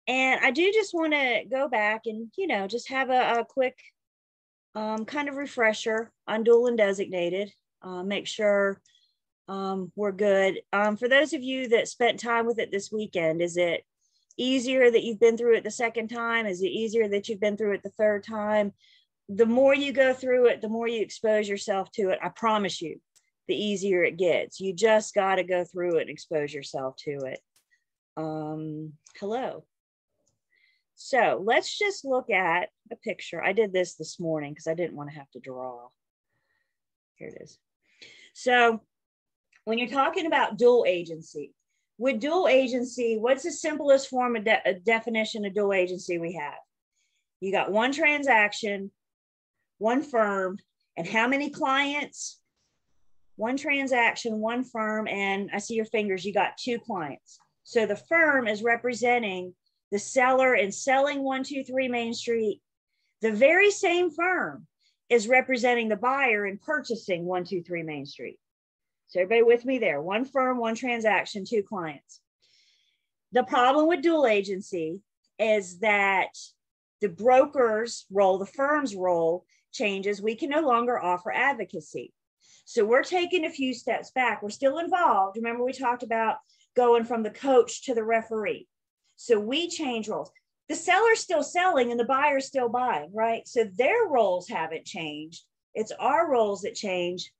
And I do just want to go back and, you know, just have a quick kind of refresher on dual and designated, make sure we're good. For those of you that spent time with it this weekend, is it easier that you've been through it the second time? Is it easier that you've been through it the third time? The more you go through it, the more you expose yourself to it. I promise you, the easier it gets. You just got to go through it and expose yourself to it. Hello. So let's just look at a picture. I did this morning because I didn't want to have to draw. Here it is. So when you're talking about dual agency, with dual agency, what's the simplest form of definition of dual agency we have? You got one transaction, one firm, and how many clients? One transaction, one firm, and I see your fingers, you got two clients. So the firm is representing the seller in selling 123 Main Street. The very same firm is representing the buyer in purchasing 123 Main Street. So everybody with me there? One firm, one transaction, two clients. The problem with dual agency is that the broker's role, the firm's role changes. We can no longer offer advocacy. So we're taking a few steps back. We're still involved. Remember, we talked about going from the coach to the referee. So we change roles. The seller's still selling and the buyer's still buying, right? So their roles haven't changed. It's our roles that change.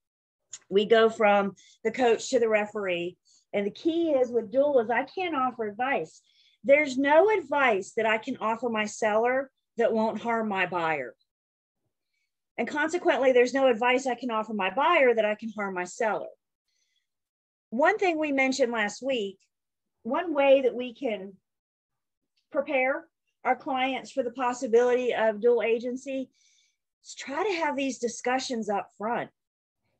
We go from the coach to the referee. And the key is with dual is I can't offer advice. There's no advice that I can offer my seller that won't harm my buyer. And consequently, there's no advice I can offer my buyer that I can harm my seller. One thing we mentioned last week, one way that we can prepare our clients for the possibility of dual agency is try to have these discussions up front.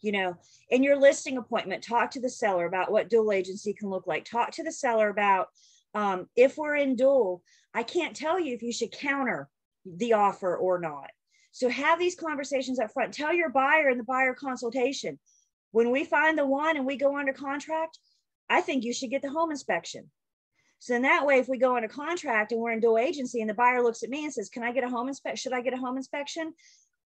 You know, in your listing appointment, talk to the seller about what dual agency can look like. Talk to the seller about if we're in dual, I can't tell you if you should counter the offer or not. So have these conversations up front. Tell your buyer in the buyer consultation, when we find the one and we go under contract, I think you should get the home inspection. So in that way, if we go under contract and we're in dual agency and the buyer looks at me and says, can I get a home inspection? Should I get a home inspection?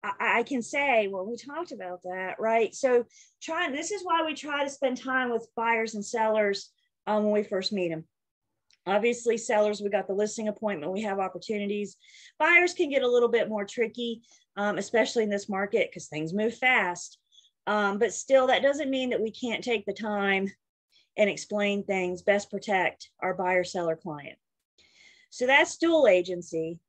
I can say, well, we talked about that, right? So this is why we try to spend time with buyers and sellers when we first meet them. Obviously, sellers, we got the listing appointment, we have opportunities. Buyers can get a little bit more tricky, especially in this market because things move fast. But still, that doesn't mean that we can't take the time and explain things, best protect our buyer-seller client. So that's dual agency.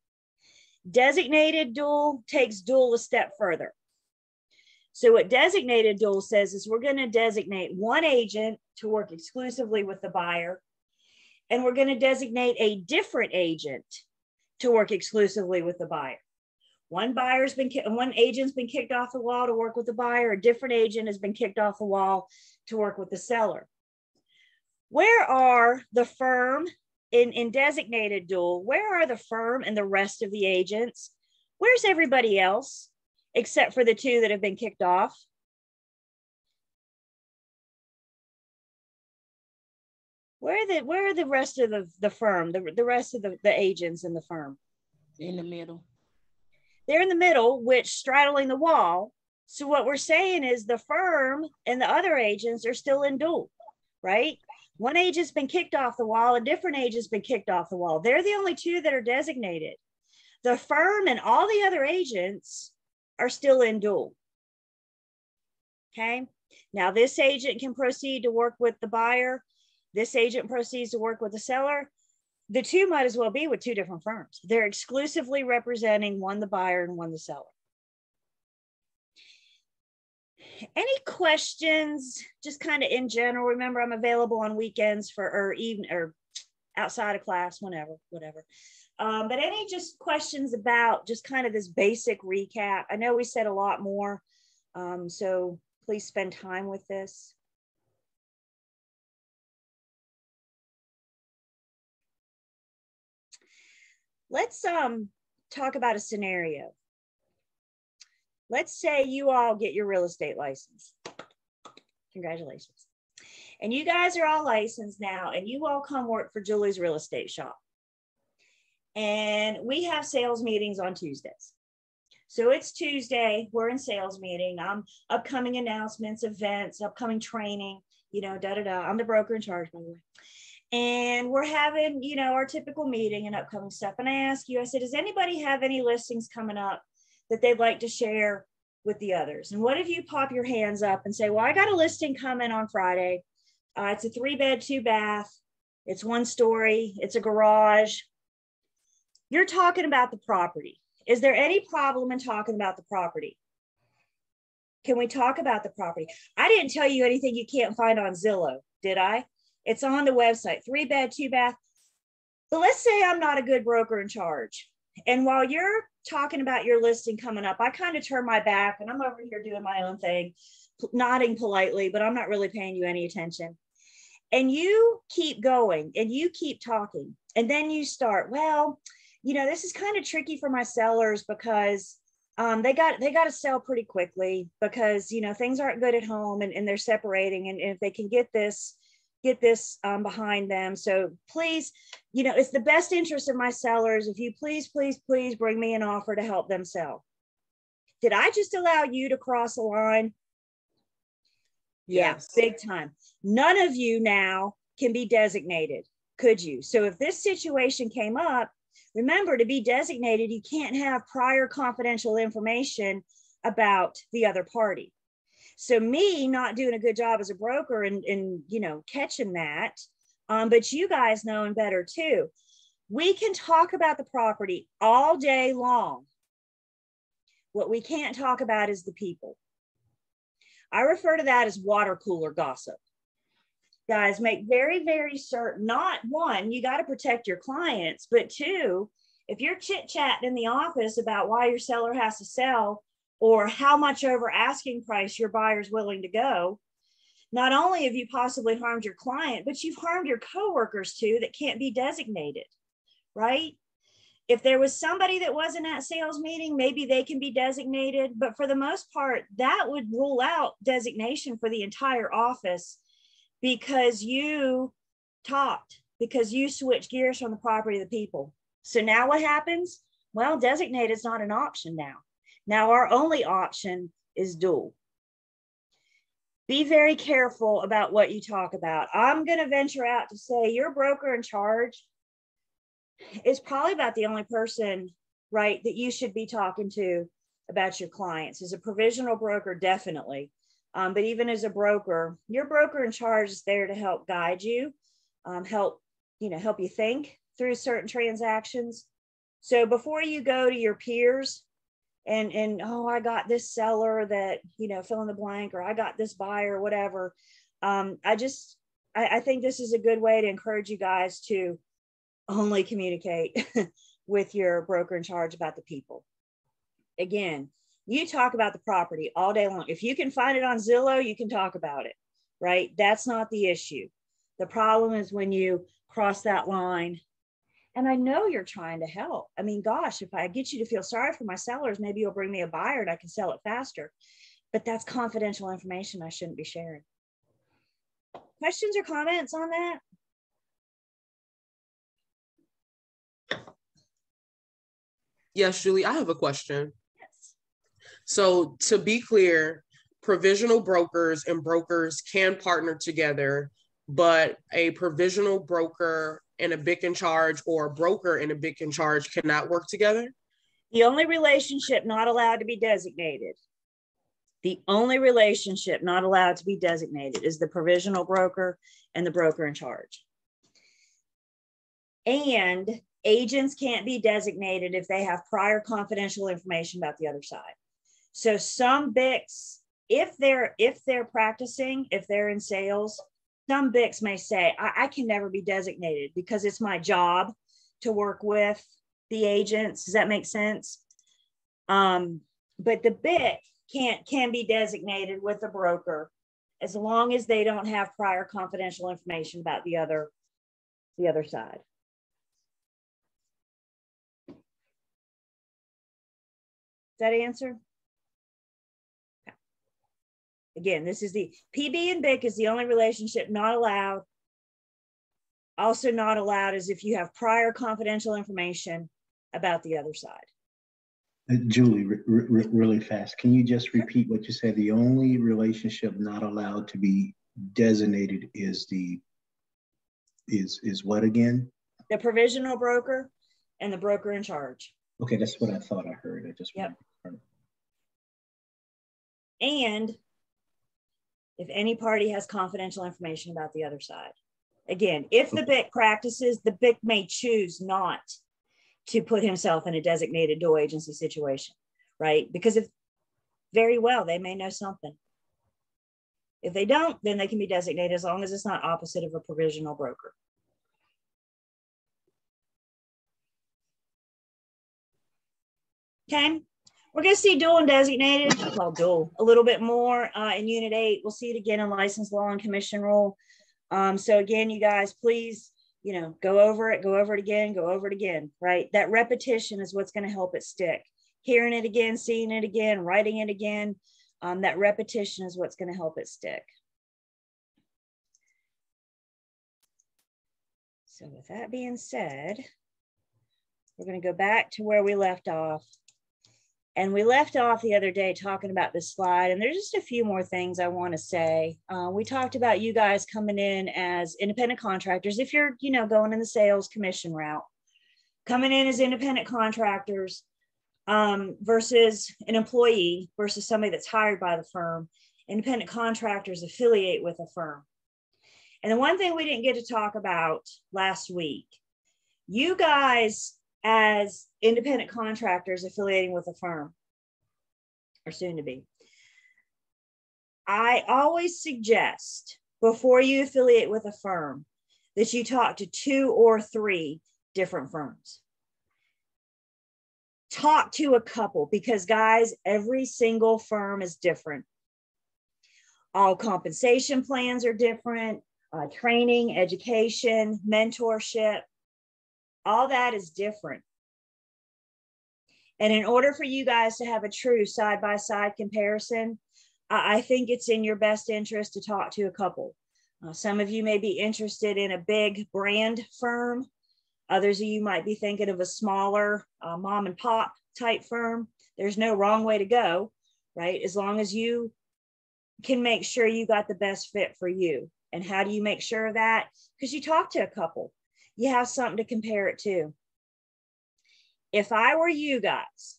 Designated dual takes dual a step further. So what designated dual says is we're going to designate one agent to work exclusively with the buyer, and we're going to designate a different agent to work exclusively with the buyer. One agent's been kicked off the wall to work with the buyer. A different agent has been kicked off the wall to work with the seller. Where are the firm in designated dual? Where are the firm and the rest of the agents? Where's everybody else except for the two that have been kicked off? Where are the rest of the firm, the rest of the agents in the firm? In the middle. They're in the middle, which straddling the wall. So what we're saying is the firm and the other agents are still in dual, right? One agent's been kicked off the wall, a different agent's been kicked off the wall. They're the only two that are designated. The firm and all the other agents are still in dual. Okay. Now this agent can proceed to work with the buyer. This agent proceeds to work with the seller. The two might as well be with two different firms. They're exclusively representing one the buyer and one the seller. Any questions, just kind of in general? Remember, I'm available on weekends or outside of class, whatever. But any just questions about just kind of this basic recap? I know we said a lot more, so please spend time with this. Let's talk about a scenario. Let's say you all get your real estate license. Congratulations. And you guys are all licensed now, and you all come work for Julie's real estate shop. And we have sales meetings on Tuesdays. So it's Tuesday, we're in sales meeting. Upcoming announcements, events, upcoming training, I'm the broker in charge, by the way. And we're having, our typical meeting and upcoming stuff. And I said, does anybody have any listings coming up that they'd like to share with the others? And what if you pop your hands up and say, well, I got a listing coming on Friday. It's a 3-bed, 2-bath. It's 1 story. It's a garage. You're talking about the property. Is there any problem in talking about the property? Can we talk about the property? I didn't tell you anything you can't find on Zillow, did I? It's on the website, 3-bed, 2-bath. But let's say I'm not a good broker in charge. And while you're talking about your listing coming up, I kind of turn my back and I'm over here doing my own thing, nodding politely, but I'm not really paying you any attention. And you keep going and you keep talking. And then you start, well, this is kind of tricky for my sellers because they got to sell pretty quickly because, things aren't good at home and they're separating. And if they can get this behind them. So please, it's the best interest of my sellers. If you please bring me an offer to help them sell. Did I just allow you to cross a line? Yes. Yeah, big time. None of you now can be designated, could you? So if this situation came up, remember, to be designated, you can't have prior confidential information about the other party. So me not doing a good job as a broker and catching that, but you guys knowing better too. We can talk about the property all day long. What we can't talk about is the people. I refer to that as water cooler gossip. Guys, make very, very certain, not one, you got to protect your clients, but 2, if you're chit-chatting in the office about why your seller has to sell or how much over asking price your buyer's willing to go, not only have you possibly harmed your client, but you've harmed your coworkers too that can't be designated, right? If there was somebody that wasn't at sales meeting, maybe they can be designated, but for the most part, that would rule out designation for the entire office because you talked, because you switched gears from the property to the people. So now what happens? Well, designated is not an option now. Now our only option is dual. Be very careful about what you talk about. I'm going to venture out to say your broker in charge is probably about the only person, right, that you should be talking to about your clients. As a provisional broker, definitely. But even as a broker, your broker in charge is there to help guide you, help you think through certain transactions. So before you go to your peers and oh, I got this seller that, fill in the blank, or I got this buyer, or whatever. I think this is a good way to encourage you guys to only communicate with your broker in charge about the people. Again, you talk about the property all day long. If you can find it on Zillow, you can talk about it, right? That's not the issue. The problem is when you cross that line. And I know you're trying to help. I mean, gosh, if I get you to feel sorry for my sellers, maybe you'll bring me a buyer and I can sell it faster. But that's confidential information I shouldn't be sharing. Questions or comments on that? Yes, Julie, I have a question. Yes. So to be clear, provisional brokers and brokers can partner together, but a provisional broker and a BIC in charge or a broker and a BIC in charge cannot work together? The only relationship not allowed to be designated, the only relationship not allowed to be designated is the provisional broker and the broker in charge. And agents can't be designated if they have prior confidential information about the other side. So some BICs, if they're practicing, if they're in sales, some BICs may say, I can never be designated because it's my job to work with the agents. Does that make sense? But the BIC can be designated with the broker as long as they don't have prior confidential information about the other side. Does that answer? Again, this is the PB and BIC is the only relationship not allowed Also not allowed is if you have prior confidential information about the other side. Julie, really fast, can you just repeat what you said? The only relationship not allowed to be designated is what again? The provisional broker and the broker in charge. Okay, that's what I thought I heard. I just yep. And if any party has confidential information about the other side. Again, if the BIC practices, the BIC may choose not to put himself in a designated dual agency situation, right? Because if very well, they may know something. If they don't, then they can be designated as long as it's not opposite of a provisional broker. Okay, we're going to see dual and designated, well, dual a little bit more in Unit 8. We'll see it again in License Law and Commission Rule. So again, you guys, please, go over it again, right? That repetition is what's going to help it stick. Hearing it again, seeing it again, writing it again, that repetition is what's going to help it stick. So with that being said, we're going to go back to where we left off. And we left off the other day talking about this slide, and there's just a few more things I want to say. We talked about you guys coming in as independent contractors. If you're, going in the sales commission route, coming in as independent contractors versus an employee versus somebody that's hired by the firm. Independent contractors affiliate with a firm. And the one thing we didn't get to talk about last week, you guys as independent contractors affiliating with a firm, or soon to be, I always suggest before you affiliate with a firm that you talk to 2 or 3 different firms. Talk to a couple, because guys, every single firm is different. All compensation plans are different, training, education, mentorship, all that is different. And in order for you guys to have a true side-by-side comparison, I think it's in your best interest to talk to a couple. Some of you may be interested in a big brand firm. Others of you might be thinking of a smaller mom and pop type firm. There's no wrong way to go, right? As long as you can make sure you got the best fit for you. And how do you make sure of that? Because you talk to a couple. You have something to compare it to. If I were you guys,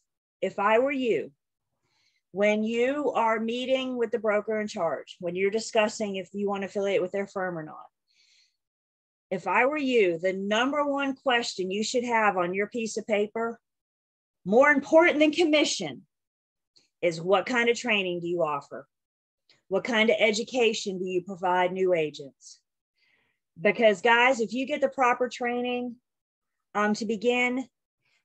when you are meeting with the broker in charge, when you're discussing if you want to affiliate with their firm or not, if I were you, the number one question you should have on your piece of paper, more important than commission, is what kind of training do you offer? What kind of education do you provide new agents? Because guys, if you get the proper training to begin,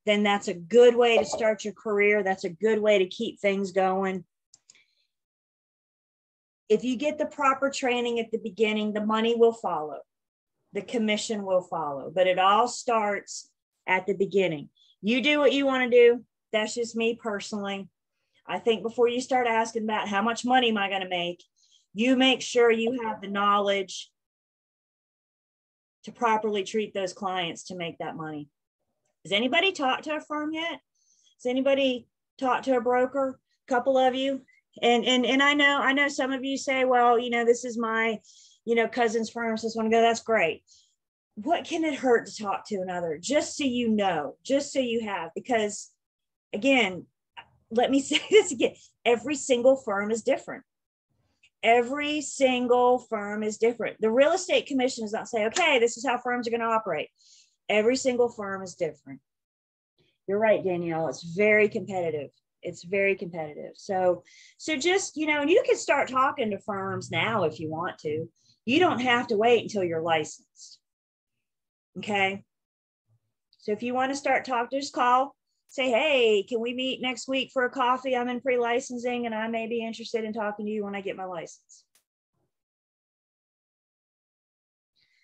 then that's a good way to start your career. That's a good way to keep things going. If you get the proper training at the beginning, the money will follow. The commission will follow, but it all starts at the beginning. You do what you want to do. That's just me personally. I think before you start asking about how much money am I going to make, you make sure you have the knowledge to properly treat those clients to make that money. Has anybody talked to a firm yet? Has anybody talked to a broker? A couple of you. And I know some of you say, well, this is my, cousin's firm, so I just want to go. That's great. What can it hurt to talk to another? Just so you know, just so you have, because again, let me say this again. Every single firm is different. Every single firm is different. The real estate commission does not say, okay, this is how firms are going to operate. Every single firm is different. You're right, Danielle. It's very competitive. It's very competitive. So just, you can start talking to firms now if you want to. You don't have to wait until you're licensed. Okay. So if you want to start talking, just call, say, hey, can we meet next week for a coffee? I'm in pre-licensing and I may be interested in talking to you when I get my license.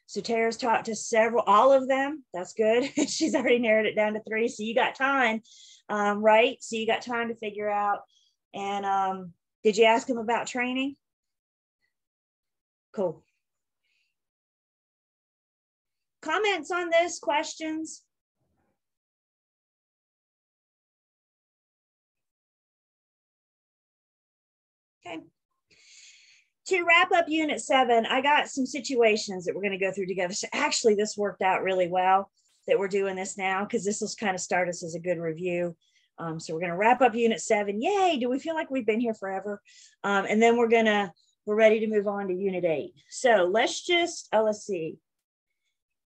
So Tara's talked to all of them. That's good. She's already narrowed it down to 3. So you got time, right? So you got time to figure out. And did you ask him about training? Cool. Comments on this, questions? Okay. To wrap up Unit 7, I got some situations that we're going to go through together. So actually, this worked out really well that we're doing this now, because this will kind of start us as a good review. So we're going to wrap up Unit 7. Yay! Do we feel like we've been here forever? And then we're ready to move on to Unit 8. So let's see.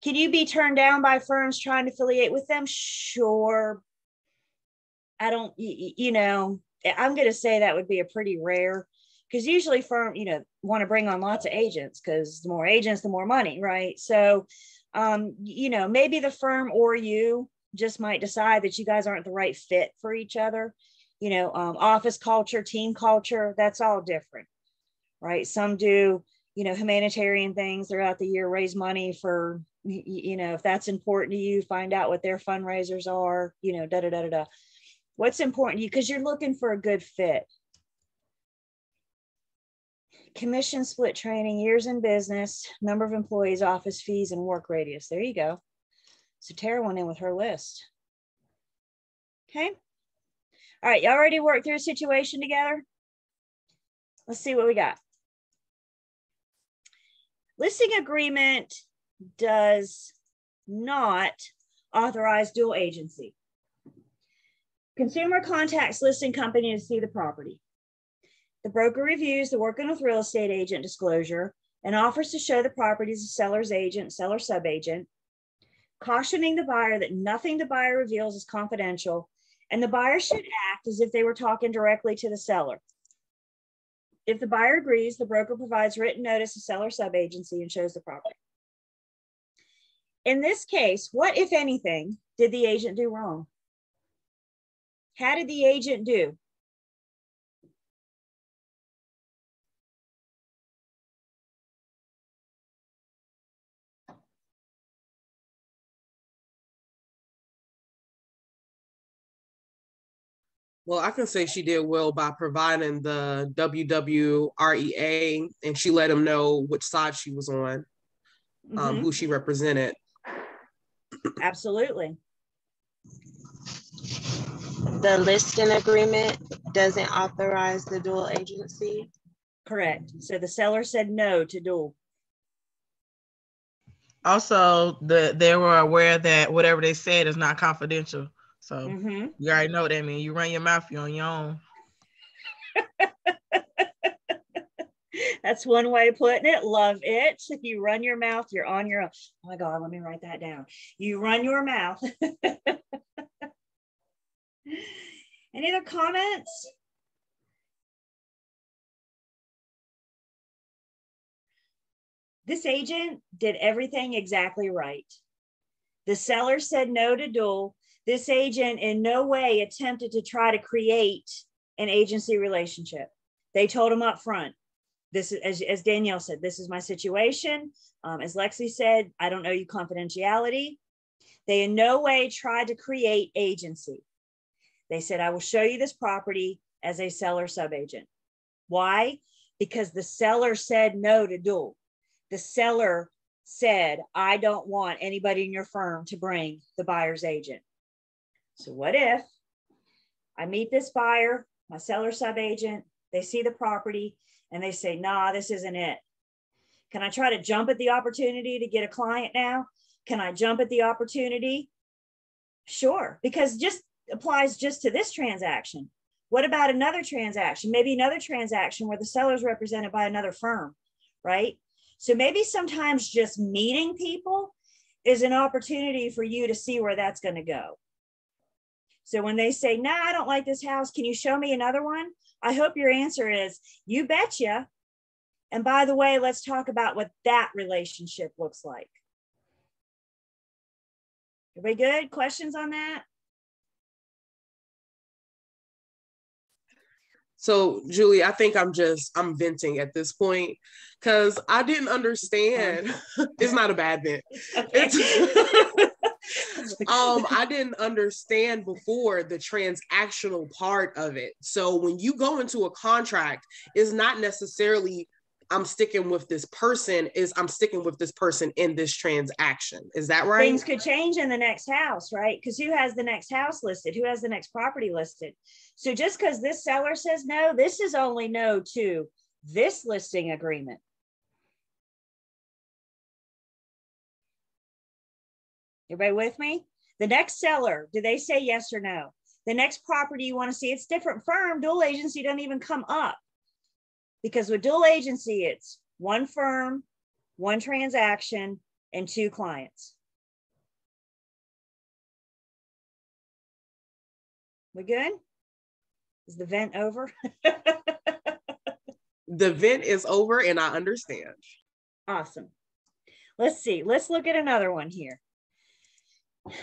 Can you be turned down by firms trying to affiliate with them? Sure. I don't, I'm going to say that would be a pretty rare, because usually firms, want to bring on lots of agents, because the more agents, the more money, right? So, maybe the firm or you just might decide that you guys aren't the right fit for each other. Office culture, team culture, that's all different, right? Some do, humanitarian things throughout the year, raise money for, if that's important to you, find out what their fundraisers are, What's important to you, because you're looking for a good fit. Commission split training, years in business, number of employees, office fees, and work radius. There you go. So Tara went in with her list. Okay. All right, y'all ready to work through a situation together? Let's see what we got. Listing agreement does not authorize dual agency. Consumer contacts listing company to see the property. The broker reviews the working with real estate agent disclosure and offers to show the property to seller's agent, seller subagent, cautioning the buyer that nothing the buyer reveals is confidential, and the buyer should act as if they were talking directly to the seller. If the buyer agrees, the broker provides written notice to seller subagency and shows the property. In this case, what, if anything, did the agent do wrong? How did the agent do? Well, I can say she did well by providing the WWREA, and she let them know which side she was on, who she represented. Absolutely. The listing agreement doesn't authorize the dual agency. Correct. So the seller said no to dual. Also, they were aware that whatever they said is not confidential. So you already know what that means. You run your mouth, you're on your own. That's one way of putting it. Love it. If you run your mouth, you're on your own. Oh my God, let me write that down. You run your mouth. Any other comments? This agent did everything exactly right. The seller said no to dual. This agent in no way attempted to try to create an agency relationship. They told him up front, this is, as Danielle said, this is my situation. As Lexi said, I don't know you confidentiality. They in no way tried to create agency. They said, I will show you this property as a seller subagent. Why? Because the seller said no to dual. The seller said, I don't want anybody in your firm to bring the buyer's agent. So what if I meet this buyer, my seller subagent, they see the property and they say, nah, this isn't it. Can I try to jump at the opportunity to get a client now? Can I jump at the opportunity? Sure, because just applies just to this transaction. What about another transaction? Maybe another transaction where the seller is represented by another firm, right? So maybe sometimes just meeting people is an opportunity for you to see where that's going to go. So when they say, nah, I don't like this house, can you show me another one? I hope your answer is, you betcha. And by the way, let's talk about what that relationship looks like. Everybody good? Questions on that? So, Julie, I think I'm venting at this point because I didn't understand. It's not a bad vent. Okay. I didn't understand before the transactional part of it. So when you go into a contract, it's not necessarily I'm sticking with this person is I'm sticking with this person in this transaction. Is that right? Things could change in the next house, right? Because who has the next house listed? Who has the next property listed? So just because this seller says no, this is only no to this listing agreement. Everybody with me? The next seller, do they say yes or no? The next property you want to see, it's different firm. Dual agency doesn't even come up. Because with dual agency, it's one firm, one transaction, and two clients. We good? Is the vent over? The vent is over and I understand. Awesome. Let's see. Let's look at another one here.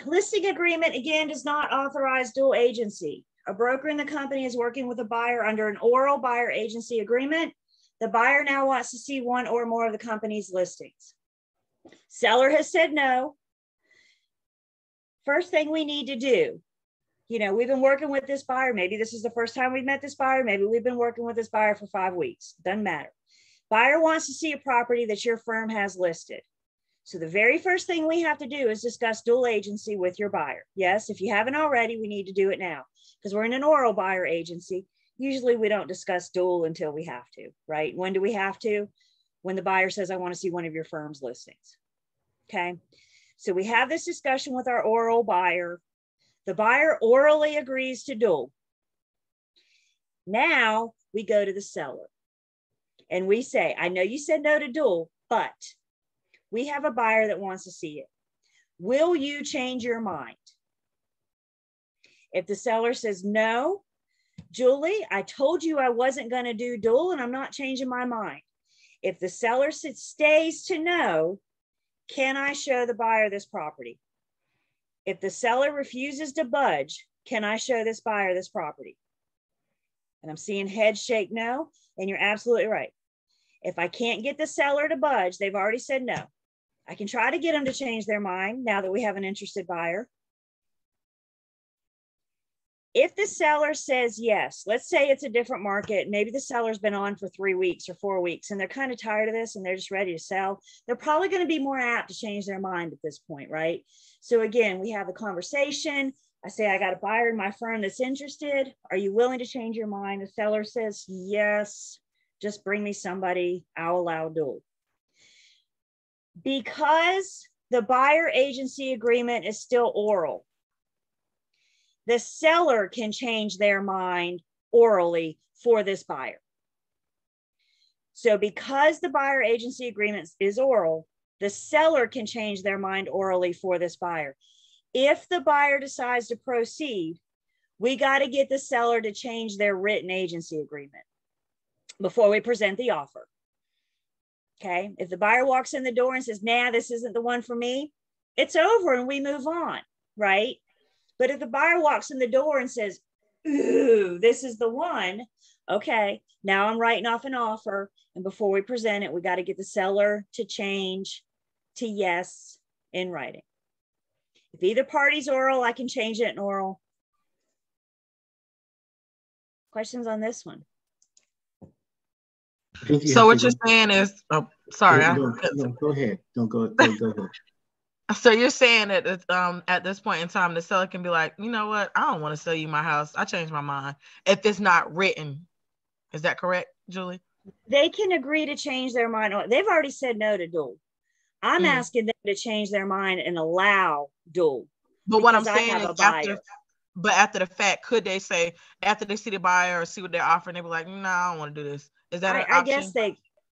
Listing agreement, again, does not authorize dual agency. A broker in the company is working with a buyer under an oral buyer agency agreement. The buyer now wants to see one or more of the company's listings. Seller has said no. First thing we need to do, we've been working with this buyer. Maybe this is the first time we've met this buyer. Maybe we've been working with this buyer for 5 weeks. Doesn't matter. Buyer wants to see a property that your firm has listed. So the very first thing we have to do is discuss dual agency with your buyer. Yes, if you haven't already, we need to do it now because we're in an oral buyer agency. Usually we don't discuss dual until we have to, right? When do we have to? When the buyer says, I want to see one of your firm's listings. Okay. So we have this discussion with our oral buyer. The buyer orally agrees to dual. Now we go to the seller and we say, I know you said no to dual, but we have a buyer that wants to see it. Will you change your mind? If the seller says no, Julie, I told you I wasn't going to do dual and I'm not changing my mind. If the seller stays to no, can I show the buyer this property? If the seller refuses to budge, can I show this buyer this property? And I'm seeing heads shake no, and you're absolutely right. If I can't get the seller to budge, they've already said no. I can try to get them to change their mind now that we have an interested buyer. If the seller says yes, let's say it's a different market, maybe the seller's been on for 3 weeks or 4 weeks and they're kind of tired of this and they're just ready to sell, they're probably going to be more apt to change their mind at this point, right? So again, we have a conversation. I say, I got a buyer in my firm that's interested. Are you willing to change your mind? The seller says, yes, just bring me somebody, I'll allow dual. Because the buyer agency agreement is still oral, the seller can change their mind orally for this buyer. So because the buyer agency agreement is oral, the seller can change their mind orally for this buyer. If the buyer decides to proceed, we got to get the seller to change their written agency agreement before we present the offer. Okay, if the buyer walks in the door and says, nah, this isn't the one for me, it's over and we move on, right? But if the buyer walks in the door and says, ooh, this is the one, okay, now I'm writing off an offer. And before we present it, we got to get the seller to change to yes in writing. If either party's oral, I can change it in oral. Questions on this one? So what you're saying is, oh, sorry. No, go ahead. Go ahead. So you're saying that at this point in time, the seller can be like, you know what? I don't want to sell you my house. I changed my mind. If it's not written, is that correct, Julie? They can agree to change their mind. They've already said no to dual. I'm asking them to change their mind and allow dual. But what I'm saying is after the fact, could they say after they see the buyer or see what they're offering, they be like, no, I don't want to do this. Is that an option? I guess they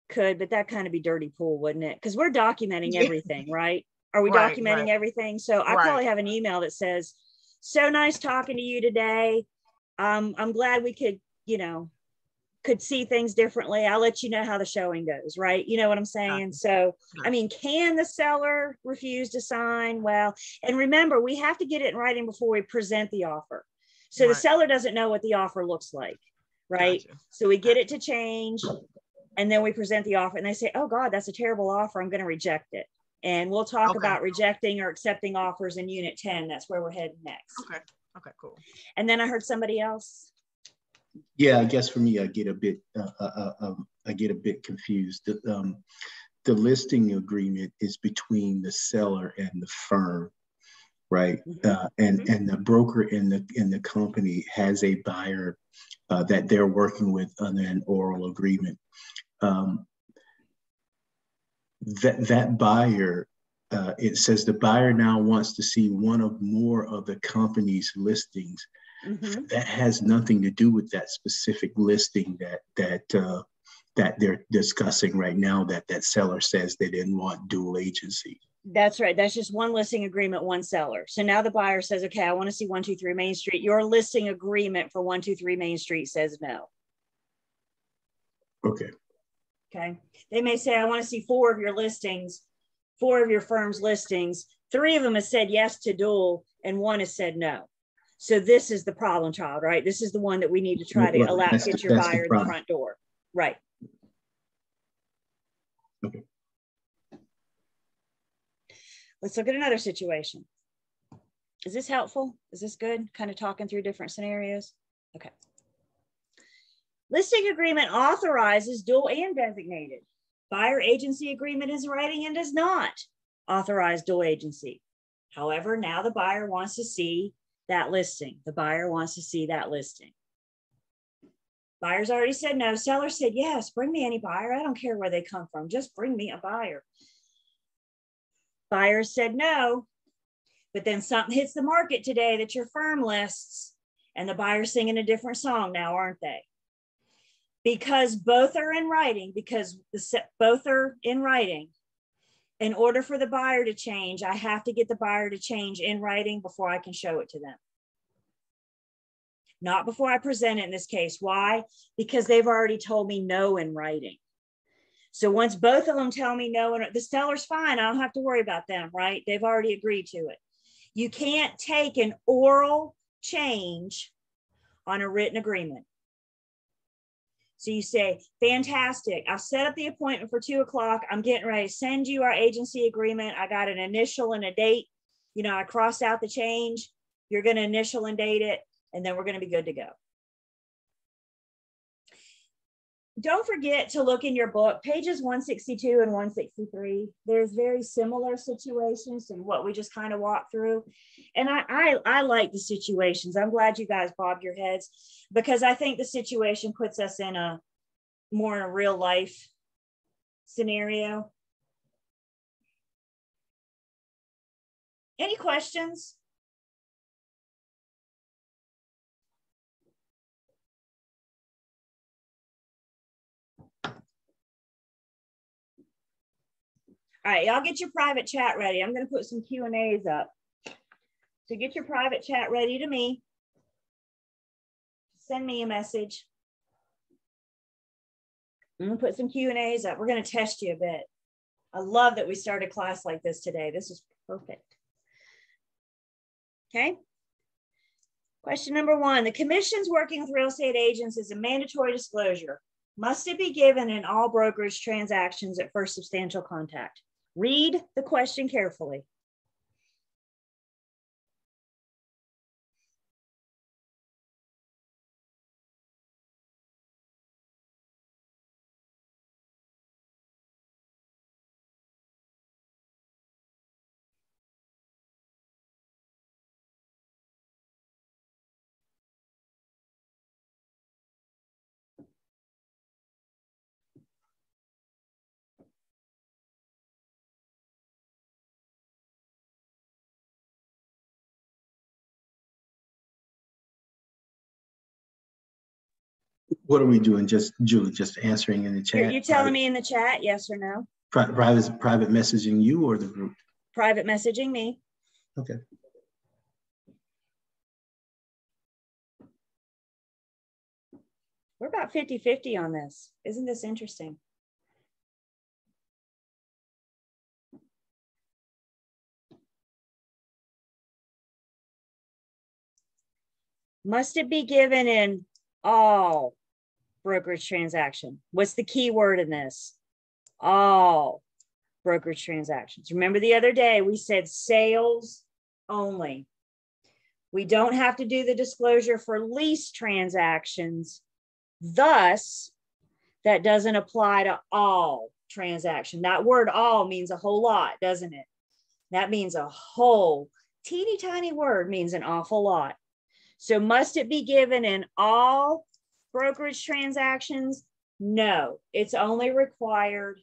could, but that kind of be dirty pool, wouldn't it? Because we're documenting everything, right? Are we documenting everything? So I probably have an email that says, so nice talking to you today. I'm glad we could see things differently. I'll let you know how the showing goes, right? You know what I'm saying? So, I mean, can the seller refuse to sign? Well, and remember, we have to get it in writing before we present the offer. So the seller doesn't know what the offer looks like, right? Gotcha. So we get it to change and then we present the offer and they say, oh God, that's a terrible offer. I'm going to reject it. And we'll talk about rejecting or accepting offers in Unit 10. That's where we're heading next. Okay, cool. And then I heard somebody else. Yeah, I guess for me, I get a bit I get a bit confused. The listing agreement is between the seller and the firm, right? And the broker in the company has a buyer that they're working with on an oral agreement. That buyer, it says the buyer now wants to see one of more of the company's listings. That has nothing to do with that specific listing that they're discussing right now, that seller says they didn't want dual agency. That's right. That's just one listing agreement, one seller. So now the buyer says, okay, I want to see 123 Main Street. Your listing agreement for 123 Main Street says no. Okay. Okay. They may say, I want to see 4 of your listings, 4 of your firm's listings. 3 of them have said yes to dual and 1 has said no. So this is the problem child, right? This is the one that we need to try to allow to get your buyer in the front door. Right. Okay. Let's look at another situation. Is this helpful? Is this good? Kind of talking through different scenarios? Okay. Listing agreement authorizes dual and designated. Buyer agency agreement is in writing and does not authorize dual agency. However, now the buyer wants to see that listing. The buyer wants to see that listing. Buyer's already said no. Seller said, yes, bring me any buyer. I don't care where they come from. Just bring me a buyer. Buyer said no, but then something hits the market today that your firm lists, and the buyer's singing a different song now, aren't they? Because both are in writing, in order for the buyer to change, I have to get the buyer to change in writing before I can show it to them. Not before I present it in this case. Why? Because they've already told me no in writing. So once both of them tell me no, and the seller's fine, I don't have to worry about them, right? They've already agreed to it. You can't take an oral change on a written agreement. So you say, fantastic, I've set up the appointment for 2 o'clock. I'm getting ready to send you our agency agreement. I got an initial and a date. You know, I crossed out the change. You're going to initial and date it, and then we're going to be good to go. Don't forget to look in your book, pages 162 and 163. There's very similar situations to what we just kind of walked through. And I like the situations. I'm glad you guys bobbed your heads, because I think the situation puts us in a more real life scenario. Any questions? All right, y'all get your private chat ready. I'm going to put some Q&As up. So get your private chat ready to me. Send me a message. I'm going to put some Q&As up. We're going to test you a bit. I love that we started class like this today. This is perfect. Okay. Question number 1. The commission's working with real estate agents is a mandatory disclosure. Must it be given in all brokerage transactions at first substantial contact? Read the question carefully. What are we doing? Just Julie, just answering in the chat. You're telling me in the chat, yes or no? Private messaging you or the group? Private messaging me. Okay. We're about 50-50 on this. Isn't this interesting? Must it be given in all brokerage transaction? What's the key word in this? All brokerage transactions. Remember the other day we said sales only. We don't have to do the disclosure for lease transactions. Thus, That doesn't apply to all transaction. That word all means a whole lot, doesn't it? That means a whole teeny tiny word means an awful lot. So must it be given in all brokerage transactions? No, it's only required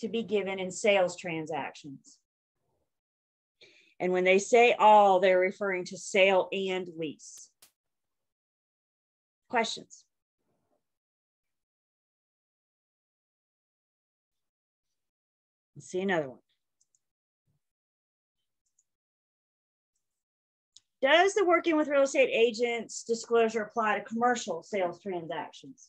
to be given in sales transactions. And when they say all, they're referring to sale and lease. Questions? Let's see another one. Does the working with real estate agents disclosure apply to commercial sales transactions?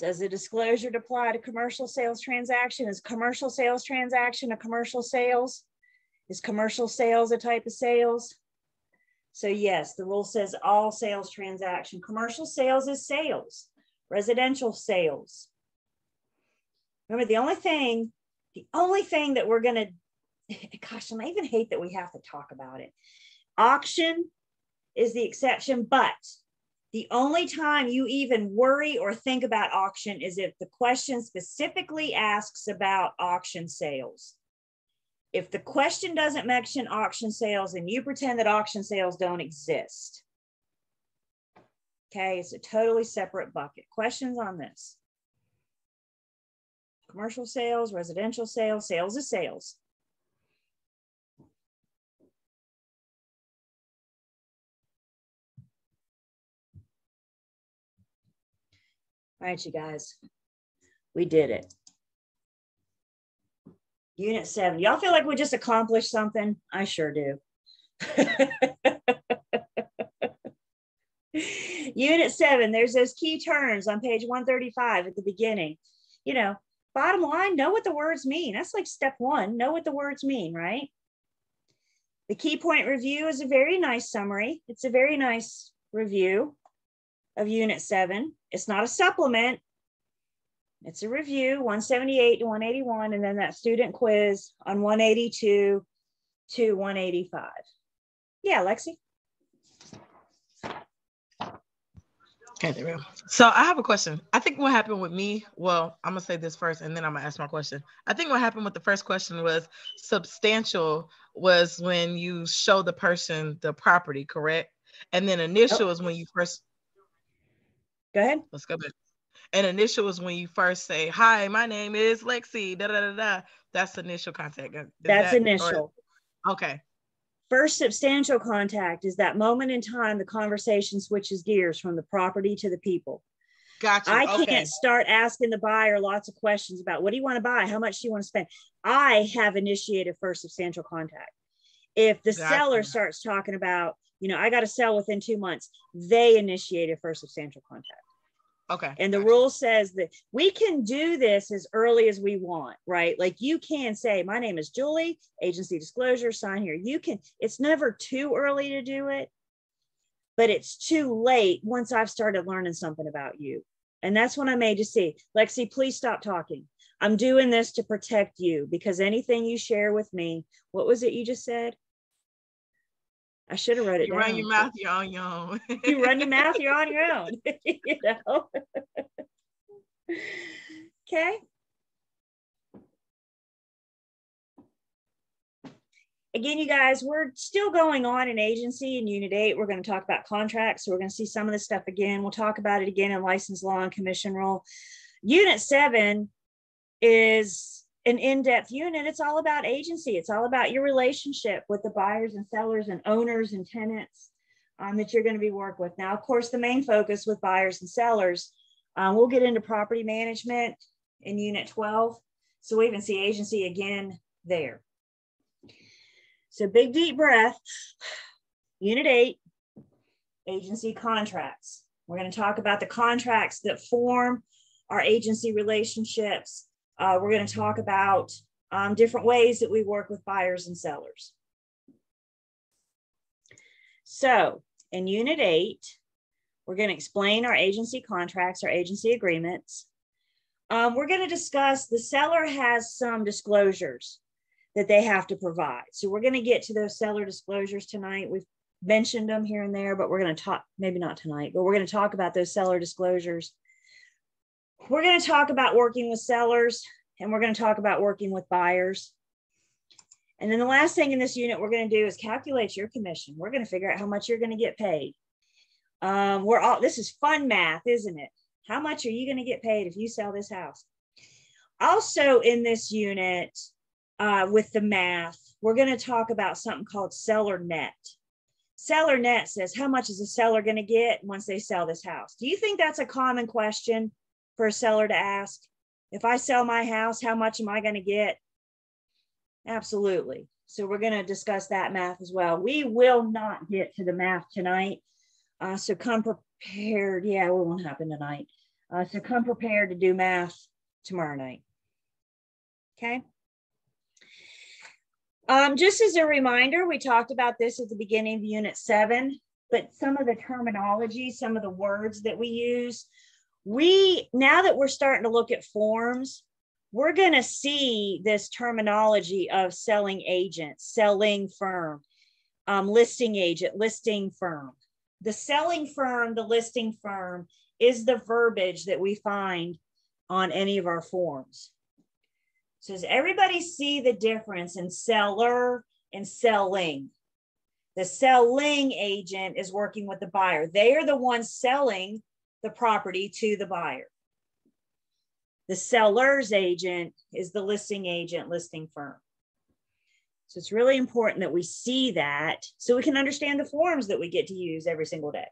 Does the disclosure apply to commercial sales transaction? Is commercial sales transaction a commercial sales? Is commercial sales a type of sales? So yes, the rule says all sales transaction. Commercial sales is sales, residential sales. Remember, the only thing that we're going to, gosh, I even hate that we have to talk about it. Auction is the exception, but the only time you even worry or think about auction is if the question specifically asks about auction sales. If the question doesn't mention auction sales and you pretend that auction sales don't exist. Okay, it's a totally separate bucket. Questions on this? Commercial sales, residential sales, sales is sales. All right, you guys, we did it. Unit 7. Y'all feel like we just accomplished something? I sure do. Unit 7, there's those key terms on page 135 at the beginning. You know, bottom line, know what the words mean. That's like step 1, know what the words mean, right? The key point review is a very nice summary. It's a very nice review of Unit 7. It's not a supplement. It's a review, 178 to 181, and then that student quiz on 182 to 185. Yeah, Lexi? Okay, there we go. So I have a question. I think what happened with me, well, I'm going to say this first, and then I'm going to ask my question. I think what happened with the first question was substantial was when you show the person the property, correct? And then initial is when you first... Go ahead. Let's go back. And initial is when you first say, hi, my name is Lexi, da, da, da, da. That's initial contact. That's initial. Okay. First substantial contact is that moment in time the conversation switches gears from the property to the people. Gotcha. I can't start asking the buyer lots of questions about what do you want to buy? How much do you want to spend? I have initiated first substantial contact. If the seller starts talking about, you know, I got to sell within 2 months, they initiated first substantial contact. Okay. And the rule says that we can do this as early as we want, right? Like you can say, my name is Julie, agency disclosure, sign here. You can, it's never too early to do it, but it's too late once I've started learning something about you. And that's when I made you see, Lexi, please stop talking. I'm doing this to protect you because anything you share with me, what was it you just said? I should have wrote it down. You run your mouth, you're on your own. You run your mouth, you're on your own. You know? Okay. Again, you guys, we're still going on in agency in Unit 8. We're going to talk about contracts. So we're going to see some of this stuff again. We'll talk about it again in license law and commission rule. Unit 7 is an in-depth unit. It's all about agency. It's all about your relationship with the buyers and sellers and owners and tenants that you're going to be working with. Now, of course, the main focus with buyers and sellers, we'll get into property management in Unit 12. So we even see agency again there. So big deep breath. Unit 8, agency contracts. We're going to talk about the contracts that form our agency relationships. We're going to talk about different ways that we work with buyers and sellers. So in Unit 8, we're going to explain our agency contracts, our agency agreements. We're going to discuss the seller has some disclosures that they have to provide. So we're going to get to those seller disclosures tonight. We've mentioned them here and there, but we're going to talk, maybe not tonight, but we're going to talk about those seller disclosures. We're going to talk about working with sellers, and we're going to talk about working with buyers. And then the last thing in this unit we're going to do is calculate your commission. We're going to figure out how much you're going to get paid. This is fun math, isn't it? How much are you going to get paid if you sell this house? Also in this unit, with the math, we're going to talk about something called seller net. Seller net says, how much is a seller going to get once they sell this house? Do you think that's a common question for a seller to ask? If I sell my house, how much am I going to get? Absolutely. So we're going to discuss that math as well. We will not get to the math tonight. So come prepared. Yeah, it won't happen tonight. So come prepared to do math tomorrow night. Okay. Just as a reminder, we talked about this at the beginning of Unit 7, but some of the terminology, some of the words that we use, now that we're starting to look at forms, we're going to see this terminology of selling agent, selling firm, listing agent, listing firm. The selling firm, the listing firm is the verbiage that we find on any of our forms. So does everybody see the difference in seller and selling? The selling agent is working with the buyer. They are the ones selling the property to the buyer. The seller's agent is the listing agent, listing firm. So it's really important that we see that so we can understand the forms that we get to use every single day.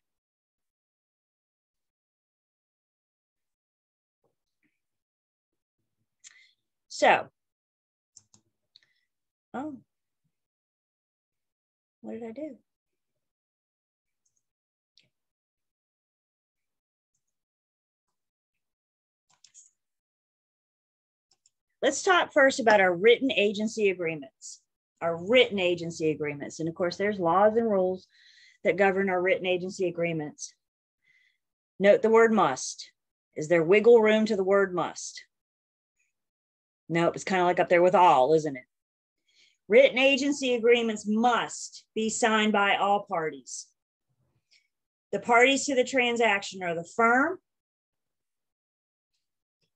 So, oh, what did I do? Let's talk first about our written agency agreements. Our written agency agreements. And of course, there's laws and rules that govern our written agency agreements. Note the word must. Is there wiggle room to the word must? Nope, it's kind of like up there with all, isn't it? Written agency agreements must be signed by all parties. The parties to the transaction are the firm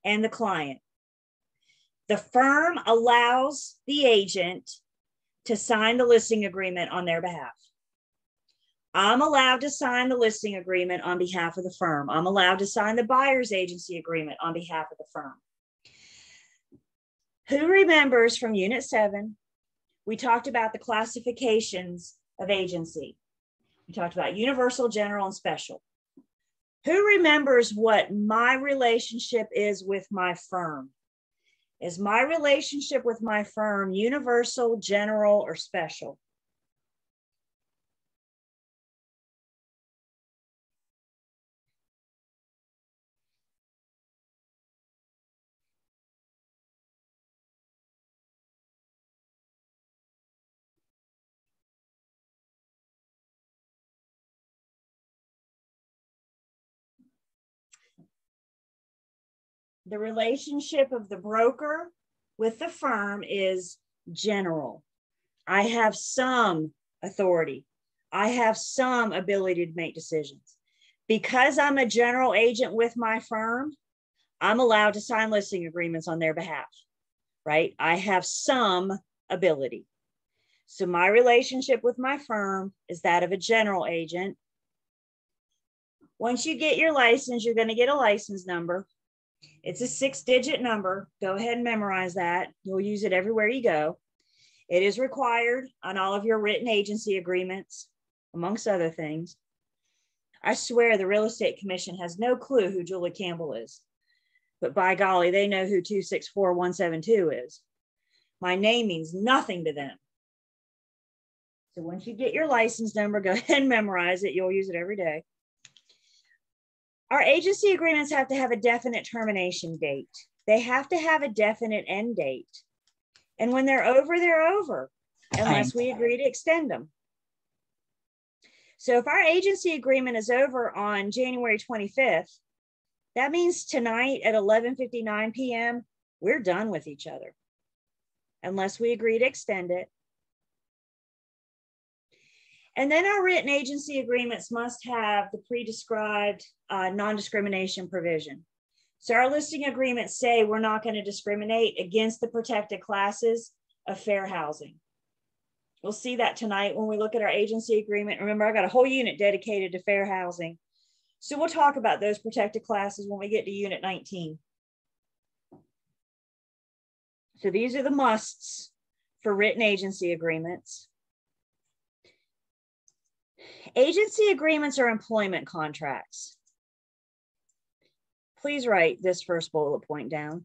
and the client. The firm allows the agent to sign the listing agreement on their behalf. I'm allowed to sign the listing agreement on behalf of the firm. I'm allowed to sign the buyer's agency agreement on behalf of the firm. Who remembers from Unit 7, we talked about the classifications of agency. We talked about universal, general, and special. Who remembers what my relationship is with my firm? Is my relationship with my firm universal, general, or special? The relationship of the broker with the firm is general. I have some authority. I have some ability to make decisions. Because I'm a general agent with my firm, I'm allowed to sign listing agreements on their behalf, right? I have some ability. So my relationship with my firm is that of a general agent. Once you get your license, you're going to get a license number. It's a 6-digit number. Go ahead and memorize that. You'll use it everywhere you go. It is required on all of your written agency agreements, amongst other things. I swear the Real Estate Commission has no clue who Julie Campbell is. But by golly, they know who 264172 is. My name means nothing to them. So once you get your license number, go ahead and memorize it. You'll use it every day. Our agency agreements have to have a definite termination date. They have to have a definite end date. And when they're over, unless we agree to extend them. So if our agency agreement is over on January 25th, that means tonight at 11:59 p.m., we're done with each other, unless we agree to extend it. And then our written agency agreements must have the pre-described non-discrimination provision. So our listing agreements say we're not going to discriminate against the protected classes of fair housing. We'll see that tonight when we look at our agency agreement. Remember, I got a whole unit dedicated to fair housing. So we'll talk about those protected classes when we get to Unit 19. So these are the musts for written agency agreements. Agency agreements are employment contracts. Please write this first bullet point down.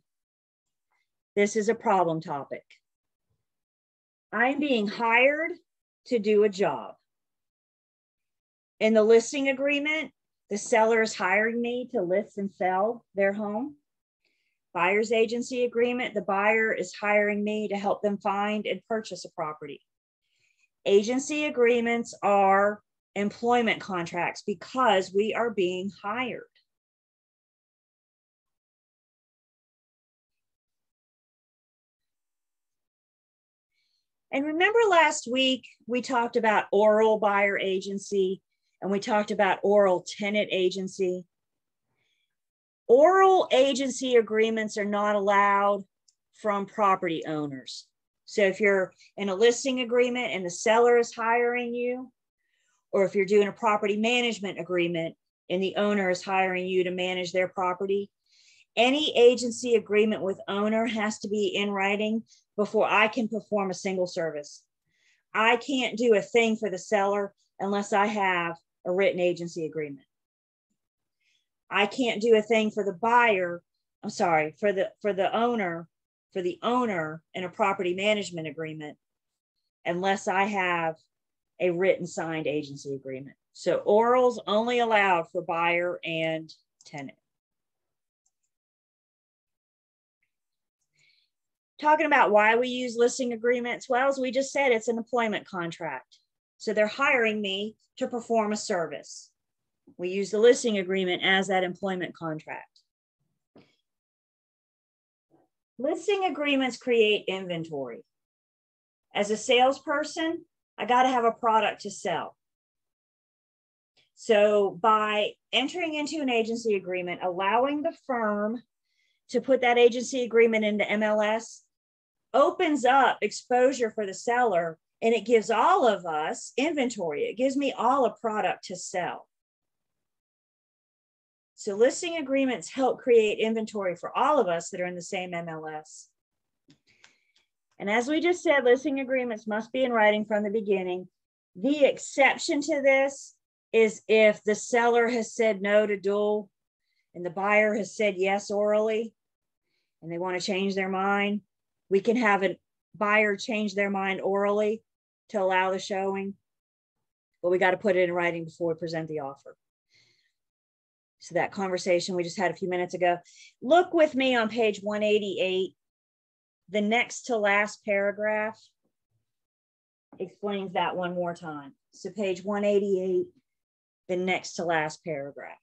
This is a problem topic. I'm being hired to do a job. In the listing agreement, the seller is hiring me to list and sell their home. Buyer's agency agreement, the buyer is hiring me to help them find and purchase a property. Agency agreements are employment contracts because we are being hired. And remember last week, we talked about oral buyer agency and we talked about oral tenant agency. Oral agency agreements are not allowed from property owners. So if you're in a listing agreement and the seller is hiring you, or if you're doing a property management agreement and the owner is hiring you to manage their property, any agency agreement with owner has to be in writing before I can perform a single service. I can't do a thing for the seller unless I have a written agency agreement. I can't do a thing for the buyer, I'm sorry, for the owner in a property management agreement unless I have a written signed agency agreement. So orals only allowed for buyer and tenant. Talking about why we use listing agreements. Well, as we just said, it's an employment contract. So they're hiring me to perform a service. We use the listing agreement as that employment contract. Listing agreements create inventory. As a salesperson, I got to have a product to sell. So by entering into an agency agreement, allowing the firm to put that agency agreement into MLS opens up exposure for the seller, and it gives all of us inventory. It gives me all a product to sell. So listing agreements help create inventory for all of us that are in the same MLS. And as we just said, listing agreements must be in writing from the beginning. The exception to this is if the seller has said no to dual and the buyer has said yes orally and they want to change their mind. We can have a buyer change their mind orally to allow the showing, but we got to put it in writing before we present the offer. So that conversation we just had a few minutes ago. Look with me on page 188. The next to last paragraph explains that one more time. So page 188, the next to last paragraph.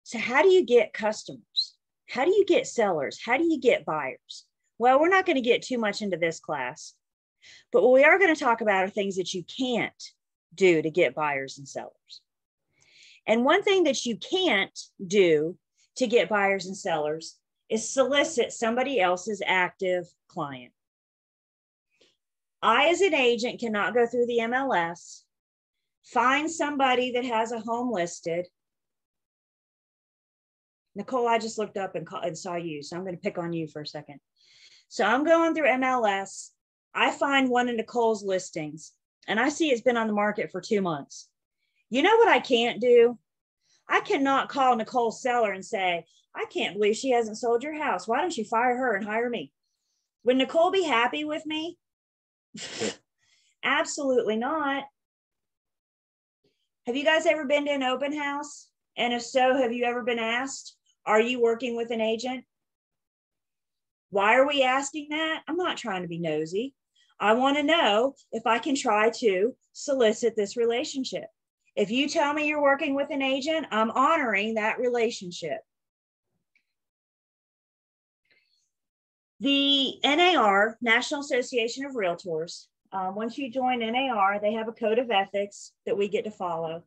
So how do you get customers? How do you get sellers? How do you get buyers? Well, we're not going to get too much into this class, but what we are going to talk about are things that you can't do to get buyers and sellers. And one thing that you can't do to get buyers and sellers is solicit somebody else's active client. I, as an agent, cannot go through the MLS, find somebody that has a home listed. Nicole, I just looked up and saw you, so I'm going to pick on you for a second. So I'm going through MLS. I find one of Nicole's listings, and I see it's been on the market for 2 months. You know what I can't do? I cannot call Nicole's seller and say, I can't believe she hasn't sold your house. Why don't you fire her and hire me? Would Nicole be happy with me? Absolutely not. Have you guys ever been to an open house? And if so, have you ever been asked, are you working with an agent? Why are we asking that? I'm not trying to be nosy. I want to know if I can try to solicit this relationship. If you tell me you're working with an agent, I'm honoring that relationship. The NAR, National Association of Realtors, once you join NAR, they have a code of ethics that we get to follow.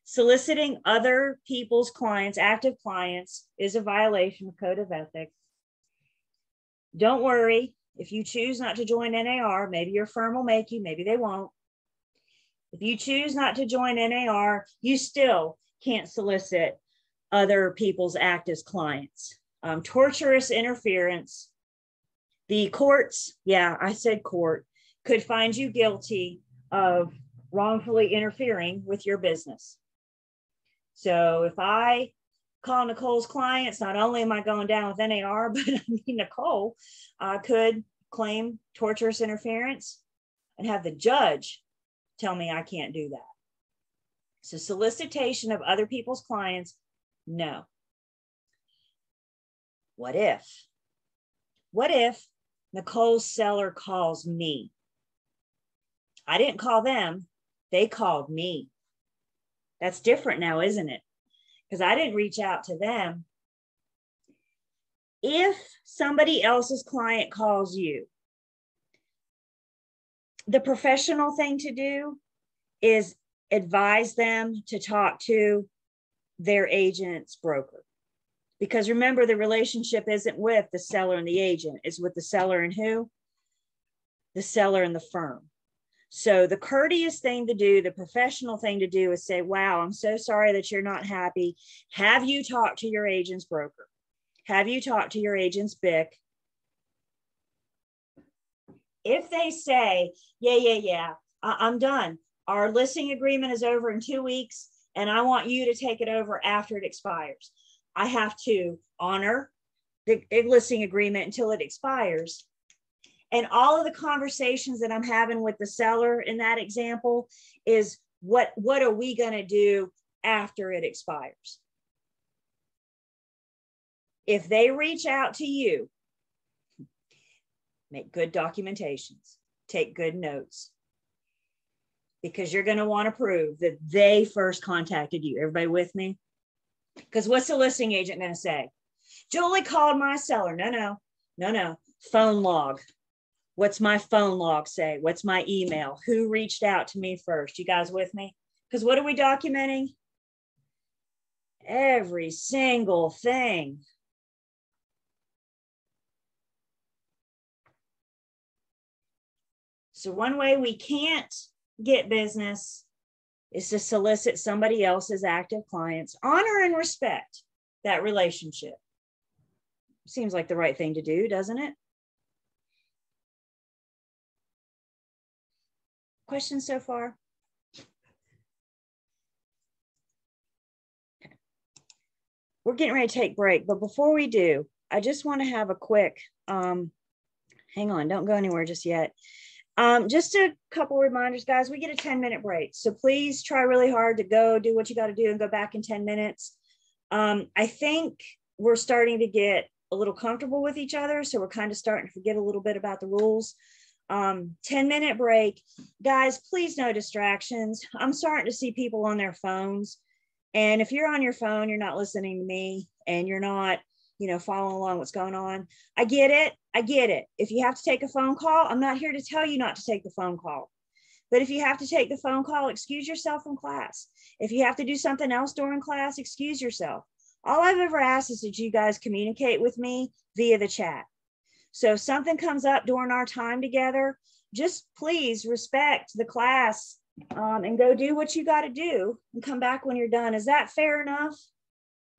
Soliciting other people's clients, active clients, is a violation of code of ethics. Don't worry, if you choose not to join NAR, maybe your firm will make you, maybe they won't. If you choose not to join NAR, you still can't solicit other people's active clients. Torturous interference. The courts, yeah, I said court, could find you guilty of wrongfully interfering with your business. So if I call Nicole's clients, not only am I going down with NAR, but I mean, Nicole could claim torturous interference and have the judge tell me I can't do that. So solicitation of other people's clients, no. What if? What if Nicole's seller calls me? I didn't call them, they called me. That's different now, isn't it? Because I didn't reach out to them. If somebody else's client calls you, the professional thing to do is advise them to talk to their agent's broker. Because remember, the relationship isn't with the seller and the agent, it's with the seller and who? The seller and the firm. So the courteous thing to do, the professional thing to do is say, wow, I'm so sorry that you're not happy. Have you talked to your agent's broker? Have you talked to your agent's BIC? If they say, yeah, I'm done. Our listing agreement is over in 2 weeks, and I want you to take it over after it expires. I have to honor the listing agreement until it expires. And all of the conversations that I'm having with the seller in that example is what are we going to do after it expires? If they reach out to you, make good documentations, take good notes, because you're going to want to prove that they first contacted you. Everybody with me? Because what's the listing agent going to say? Julie called my seller. No. Phone log. What's my phone log say? What's my email? Who reached out to me first? You guys with me? Because what are we documenting? Every single thing. So one way we can't get business is to solicit somebody else's active clients. Honor and respect that relationship. Seems like the right thing to do, doesn't it? Questions so far? Okay. We're getting ready to take break, but before we do, I just want to have a quick, hang on, don't go anywhere just yet. Just a couple reminders, guys. We get a 10-minute break, so please try really hard to go do what you got to do and go back in 10 minutes. I think we're starting to get a little comfortable with each other, so we're kind of starting to forget a little bit about the rules. 10-minute break. Guys, please no distractions. I'm starting to see people on their phones. And if you're on your phone, you're not listening to me and you're not, following along what's going on. I get it. If you have to take a phone call, I'm not here to tell you not to take the phone call. But if you have to take the phone call, excuse yourself from class. If you have to do something else during class, excuse yourself. All I've ever asked is that you guys communicate with me via the chat. So if something comes up during our time together, just please respect the class and go do what you got to do and come back when you're done. Is that fair enough?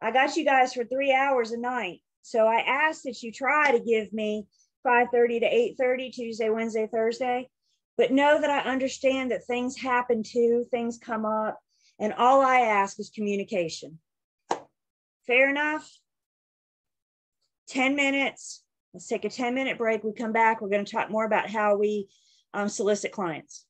I got you guys for 3 hours a night. So I ask that you try to give me 5:30 to 8:30, Tuesday, Wednesday, Thursday. But know that I understand that things happen too, things come up. And all I ask is communication. Fair enough? 10 minutes. Let's take a 10-minute break. We come back. We're going to talk more about how we solicit clients.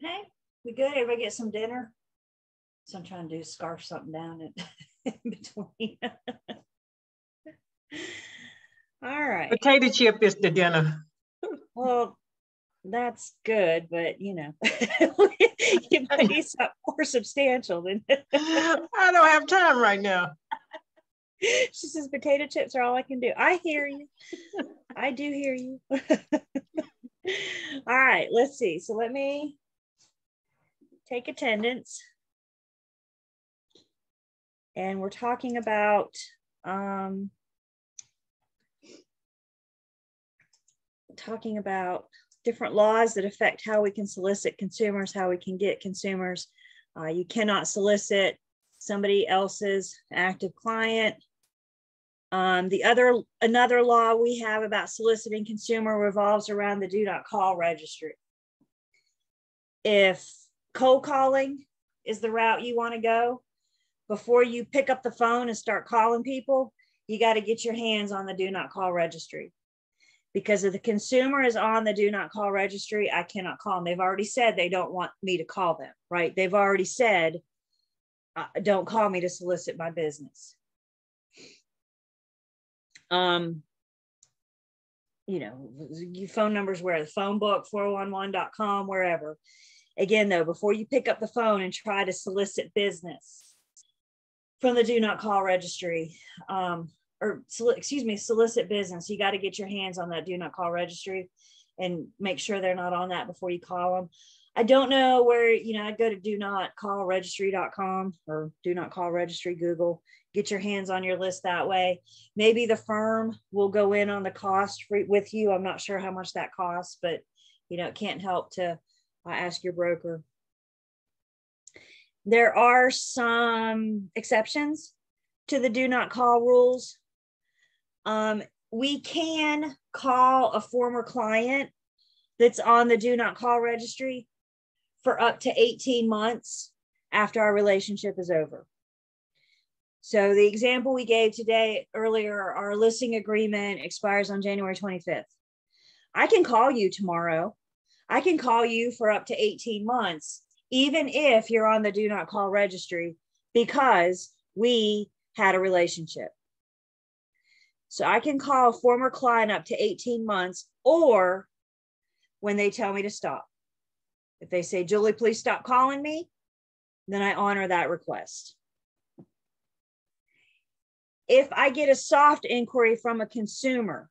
Hey, we good? Everybody get some dinner? So I'm trying to do scarf something down in between. All right. Potato chip is the dinner. Well, that's good, but you know, you need something more substantial than I don't have time right now. She says potato chips are all I can do. I hear you. I do hear you. All right, let's see. So let me take attendance. And we're talking about different laws that affect how we can solicit consumers, how we can get consumers. You cannot solicit somebody else's active client. Another law we have about soliciting consumer revolves around the do not call registry. If cold calling is the route you want to go, before you pick up the phone and start calling people, you got to get your hands on the do not call registry. Because if the consumer is on the do not call registry, I cannot call them. They've already said they don't want me to call them, right? They've already said, don't call me to solicit my business. You know, your phone numbers where the phone book, 411.com, wherever. Again, though, before you pick up the phone and try to solicit business from the do not call registry, solicit business, you got to get your hands on that do not call registry and make sure they're not on that before you call them. I don't know where, you know, I'd go to do not call registry.com or do not call registry, Google, get your hands on your list that way. Maybe the firm will go in on the cost with you. I'm not sure how much that costs, but, you know, it can't help to ask your broker. There are some exceptions to the do not call rules. We can call a former client that's on the do not call registry for up to 18 months after our relationship is over. So the example we gave today earlier, our listing agreement expires on January 25th. I can call you tomorrow. I can call you for up to 18 months, even if you're on the do not call registry, because we had a relationship. So I can call a former client up to 18 months, or when they tell me to stop. If they say, Julie, please stop calling me, then I honor that request. If I get a soft inquiry from a consumer,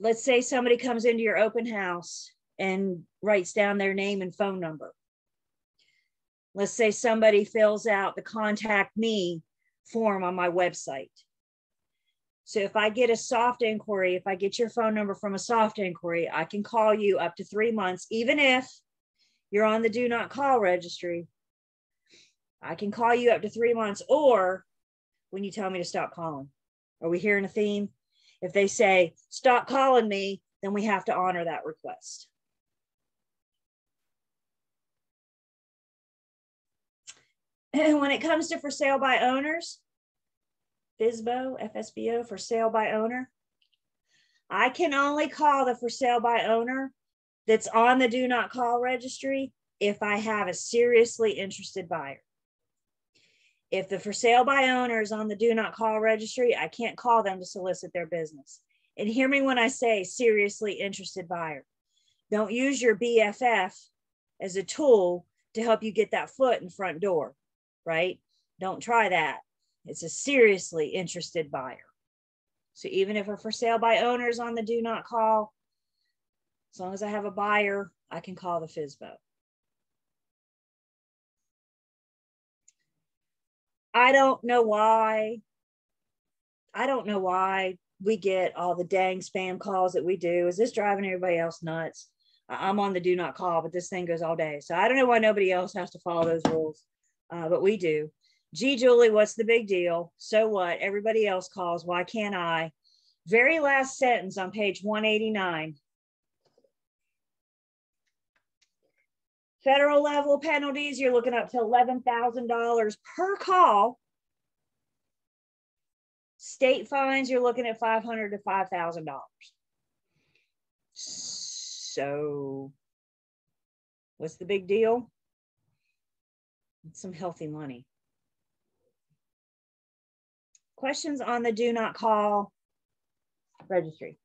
let's say somebody comes into your open house and writes down their name and phone number. Let's say somebody fills out the contact me form on my website. So if I get a soft inquiry, if I get your phone number from a soft inquiry, I can call you up to 3 months, even if you're on the do not call registry. I can call you up to 3 months, or when you tell me to stop calling. Are we hearing a theme? If they say, stop calling me, then we have to honor that request. And when it comes to for sale by owners, FSBO, for sale by owner, I can only call the for sale by owner that's on the do not call registry if I have a seriously interested buyer. If the for sale by owner is on the do not call registry, I can't call them to solicit their business. And hear me when I say seriously interested buyer. Don't use your BFF as a tool to help you get that foot in front door, right? Don't try that. It's a seriously interested buyer. So even if a for sale by owner is on the do not call, as long as I have a buyer, I can call the FSBO. I don't know why we get all the dang spam calls that we do. Is this driving everybody else nuts? I'm on the do not call, but this thing goes all day. So I don't know why nobody else has to follow those rules, but we do. Gee, Julie, what's the big deal? So what? Everybody else calls. Why can't I? Very last sentence on page 189. Federal level penalties, you're looking up to $11,000 per call. State fines, you're looking at $500 to $5,000. So What's the big deal? It's some healthy money. Questions on the do not call registry?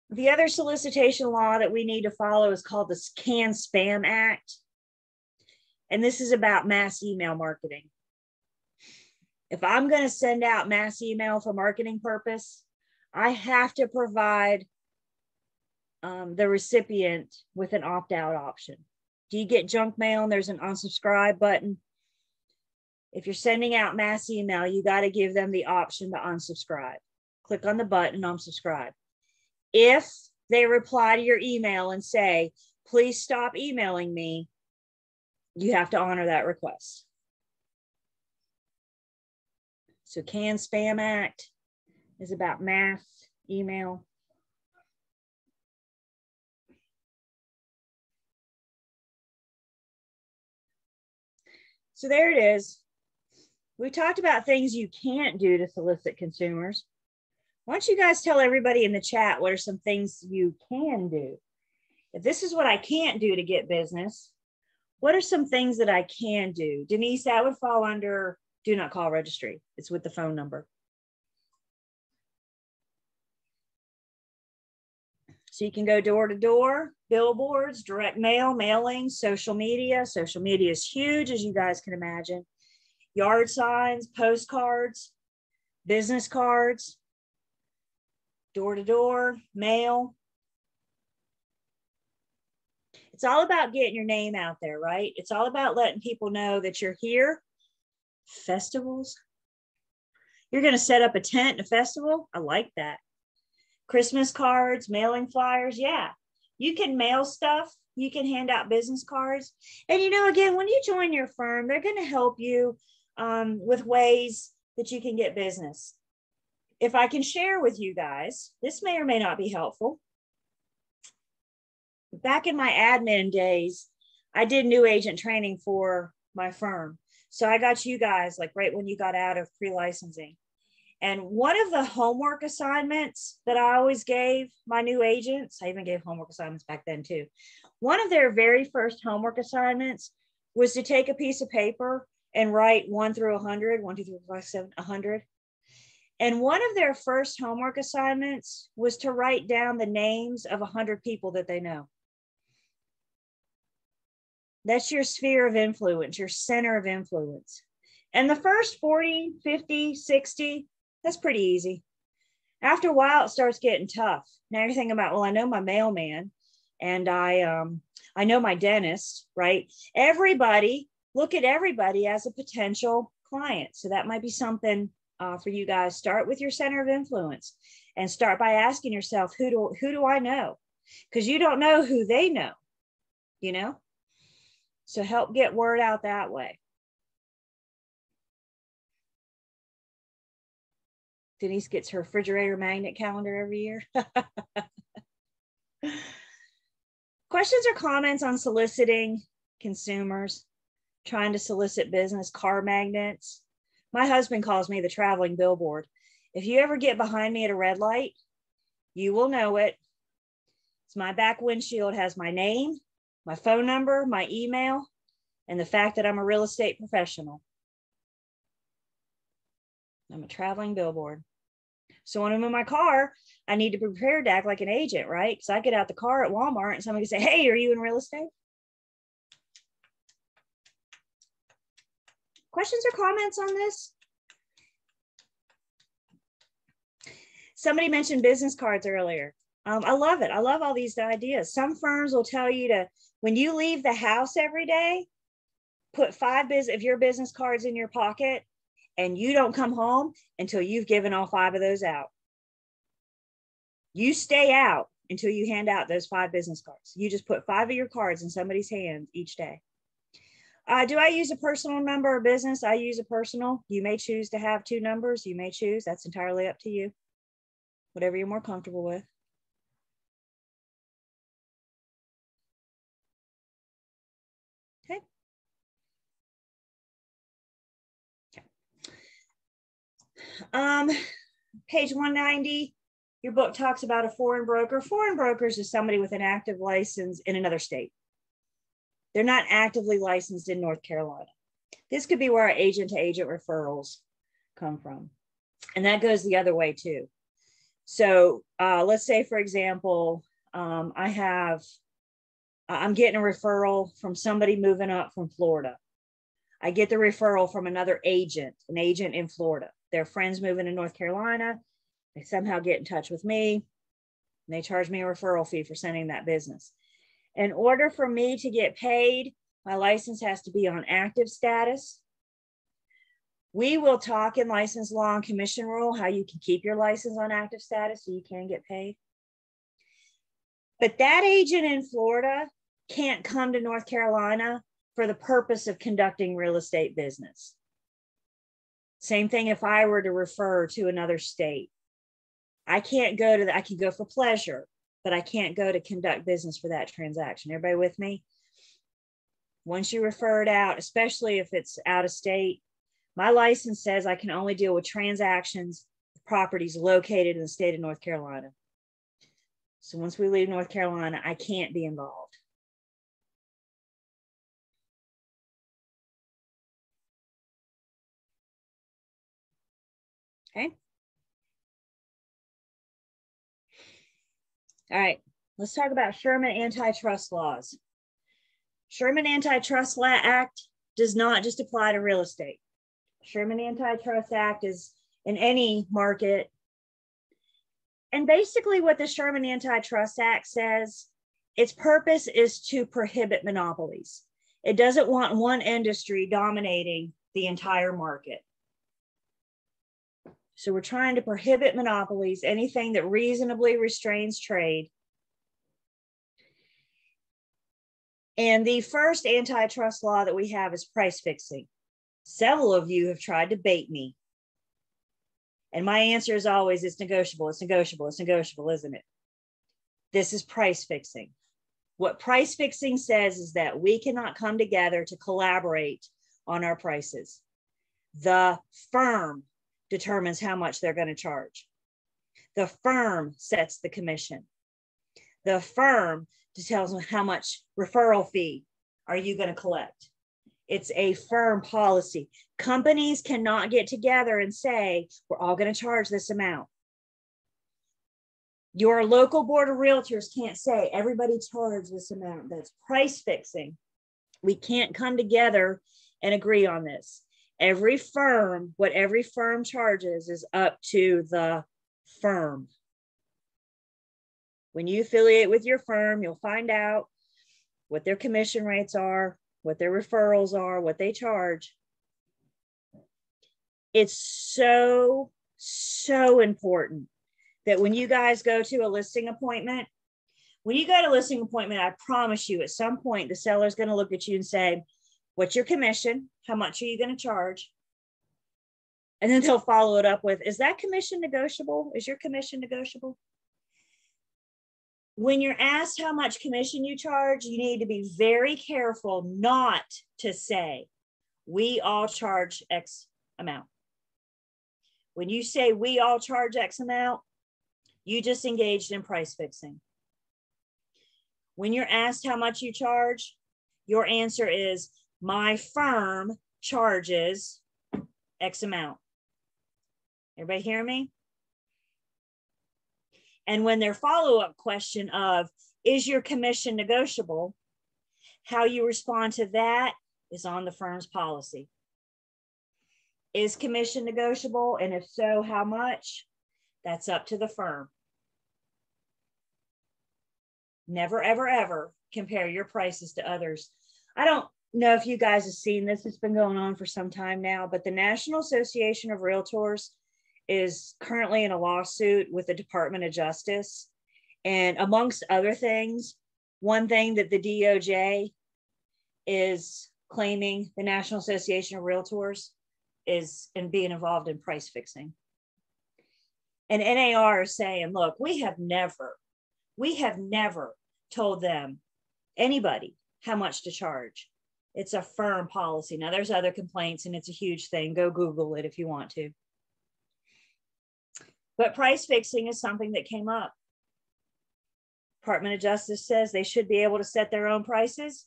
The other solicitation law that we need to follow is called the Can-Spam Act. And this is about mass email marketing. If I'm going to send out mass email for marketing purpose, I have to provide the recipient with an opt-out option. Do you get junk mail and there's an unsubscribe button? If you're sending out mass email, you got to give them the option to unsubscribe. Click on the button, unsubscribe. If they reply to your email and say, please stop emailing me, you have to honor that request. So Can-Spam Act is about mass email. So there it is. We talked about things you can't do to solicit consumers. Why don't you guys tell everybody in the chat what are some things you can do? If this is what I can't do to get business, what are some things that I can do? Denise, that would fall under do not call registry. It's with the phone number. So you can go door to door, billboards, direct mail, mailing, social media. Social media is huge, as you guys can imagine. Yard signs, postcards, business cards, door to door, mail. It's all about getting your name out there, right? It's all about letting people know that you're here. Festivals. You're going to set up a tent at a festival? I like that. Christmas cards, mailing flyers. Yeah, you can mail stuff. You can hand out business cards. And you know, again, when you join your firm, they're going to help you with ways that you can get business. If I can share with you guys, this may or may not be helpful. Back in my admin days, I did new agent training for my firm. So I got you guys like right when you got out of pre-licensing. And one of the homework assignments that I always gave my new agents, I even gave homework assignments back then too. One of their very first homework assignments was to take a piece of paper and write 1 through 100, 1, 2, 3, 4, 5, 7, 100. And one of their first homework assignments was to write down the names of 100 people that they know. That's your sphere of influence, your center of influence. And the first 40, 50, 60, that's pretty easy. After a while, it starts getting tough. Now you're thinking about, well, I know my mailman and I know my dentist, right? Everybody, look at everybody as a potential client. So that might be something for you guys. Start with your center of influence and start by asking yourself, who do I know? Because you don't know who they know, you know? So help get word out that way. Denise gets her refrigerator magnet calendar every year. Questions or comments on soliciting consumers, trying to solicit business, car magnets? My husband calls me the traveling billboard. If you ever get behind me at a red light, you will know it. It's my back windshield, has my name, my phone number, my email, and the fact that I'm a real estate professional. I'm a traveling billboard. So when I'm in my car, I need to be prepared to act like an agent, right? Because I get out the car at Walmart and somebody can say, hey, are you in real estate? Questions or comments on this? Somebody mentioned business cards earlier. I love it. I love all these ideas. Some firms will tell you to, when you leave the house every day, put 5 of your business cards in your pocket, and you don't come home until you've given all 5 of those out. You stay out until you hand out those 5 business cards. You just put 5 of your cards in somebody's hand each day. Do I use a personal number or business? I use a personal. You may choose to have 2 numbers. You may choose. That's entirely up to you. Whatever you're more comfortable with. Page 190, your book talks about a foreign broker. Foreign brokers is somebody with an active license in another state. They're not actively licensed in North Carolina. This could be where our agent-to-agent referrals come from. And that goes the other way too. So let's say, for example, I'm getting a referral from somebody moving up from Florida. I get the referral from another agent, an agent in Florida. Their friends moving to North Carolina. They somehow get in touch with me and they charge me a referral fee for sending that business. In order for me to get paid, my license has to be on active status. We will talk in license law and commission rule how you can keep your license on active status so you can get paid. But that agent in Florida can't come to North Carolina for the purpose of conducting real estate business. Same thing if I were to refer to another state. I can't go to I can go for pleasure, but I can't go to conduct business for that transaction. Everybody with me? Once you refer it out, especially if it's out of state, my license says I can only deal with transactions, properties located in the state of North Carolina. So once we leave North Carolina, I can't be involved. Okay. All right, let's talk about Sherman antitrust laws. Sherman Antitrust Act does not just apply to real estate. Sherman Antitrust Act is in any market. And basically what the Sherman Antitrust Act says, its purpose is to prohibit monopolies. It doesn't want one industry dominating the entire market. So we're trying to prohibit monopolies, anything that reasonably restrains trade. And the first antitrust law that we have is price fixing. Several of you have tried to bait me. And my answer is always, it's negotiable, it's negotiable, it's negotiable, isn't it? This is price fixing. What price fixing says is that we cannot come together to collaborate on our prices. The firm determines how much they're going to charge. The firm sets the commission. The firm tells them how much referral fee are you going to collect. It's a firm policy. Companies cannot get together and say, we're all going to charge this amount. Your local board of realtors can't say, everybody charge this amount. That's price fixing. We can't come together and agree on this. Every firm, what every firm charges is up to the firm. When you affiliate with your firm, you'll find out what their commission rates are, what their referrals are, what they charge. It's so, so important that when you guys go to a listing appointment, when you go to a listing appointment, I promise you at some point, the seller's going to look at you and say, what's your commission? How much are you going to charge? And then they'll follow it up with, is that commission negotiable? Is your commission negotiable? When you're asked how much commission you charge, you need to be very careful not to say, we all charge X amount. When you say we all charge X amount, you just engaged in price fixing. When you're asked how much you charge, your answer is, my firm charges X amount. Everybody hear me? And when their follow-up question of, is your commission negotiable? How you respond to that is on the firm's policy. Is commission negotiable? And if so, how much? That's up to the firm. Never, ever, ever compare your prices to others. I don't know if you guys have seen this. It's been going on for some time now, but the National Association of Realtors is currently in a lawsuit with the Department of Justice. And amongst other things, one thing that the DOJ is claiming the National Association of Realtors is in being involved in price fixing. And NAR is saying, look, we have never told them, anybody, how much to charge. It's a firm policy. Now there's other complaints and it's a huge thing. Go Google it if you want to. But price fixing is something that came up. Department of Justice says they should be able to set their own prices.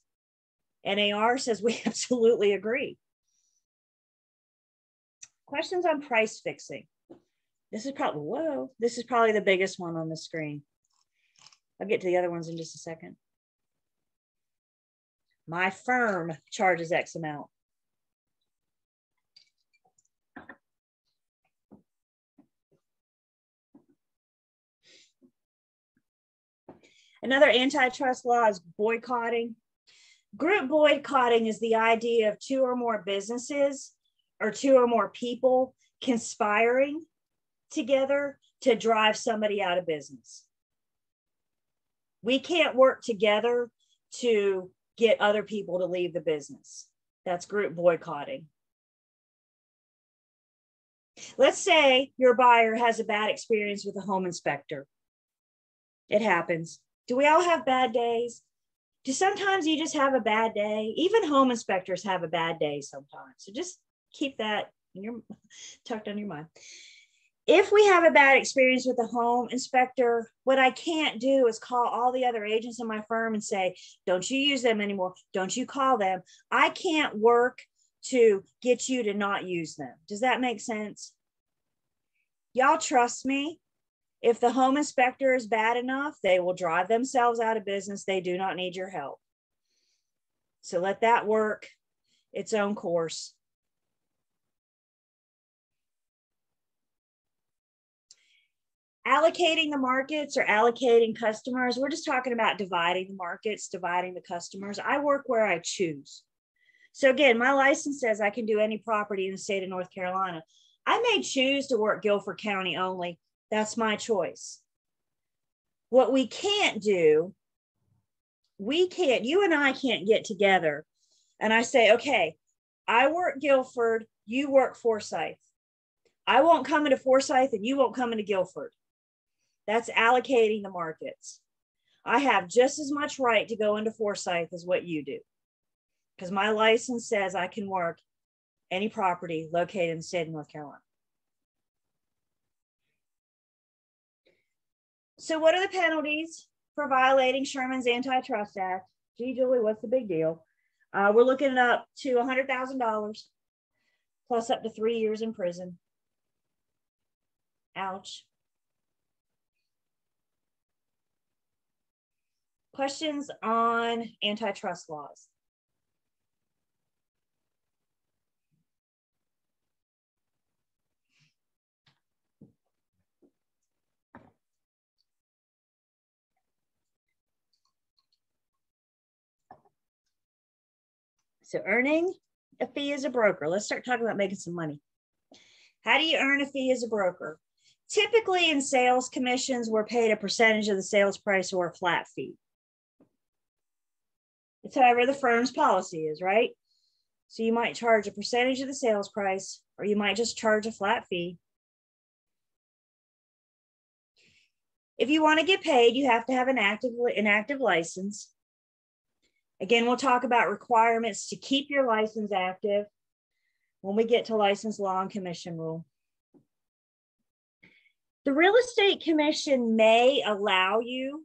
NAR says we absolutely agree. Questions on price fixing. This is probably the biggest one on the screen. I'll get to the other ones in just a second. My firm charges X amount. Another antitrust law is boycotting. Group boycotting is the idea of two or more businesses or two or more people conspiring together to drive somebody out of business. We can't work together to get other people to leave the business. That's group boycotting. Let's say your buyer has a bad experience with a home inspector. It happens. Do we all have bad days? Do sometimes you just have a bad day? Even home inspectors have a bad day sometimes. So just keep that tucked on your mind. If we have a bad experience with a home inspector, what I can't do is call all the other agents in my firm and say, don't you use them anymore. Don't you call them. I can't work to get you to not use them. Does that make sense? Y'all trust me. If the home inspector is bad enough, they will drive themselves out of business. They do not need your help. So let that work its own course. Allocating the markets or allocating customers. We're just talking about dividing the markets, dividing the customers. I work where I choose. So again, my license says I can do any property in the state of North Carolina. I may choose to work Guilford County only. That's my choice. What we can't do, you and I can't get together and I say, okay, I work Guilford, you work Forsyth. I won't come into Forsyth and you won't come into Guilford. That's allocating the markets. I have just as much right to go into Forsyth as what you do, because my license says I can work any property located in the state of North Carolina. So what are the penalties for violating Sherman's Antitrust Act? Gee, Julie, what's the big deal? We're looking up to $100,000 plus up to 3 years in prison. Ouch. Questions on antitrust laws? So earning a fee as a broker. Let's start talking about making some money. How do you earn a fee as a broker? Typically in sales commissions, we're paid a percentage of the sales price or a flat fee. It's however the firm's policy is, right? So you might charge a percentage of the sales price, or you might just charge a flat fee. If you want to get paid, you have to have an active license. Again, we'll talk about requirements to keep your license active when we get to license law and commission rule. The real estate commission may allow you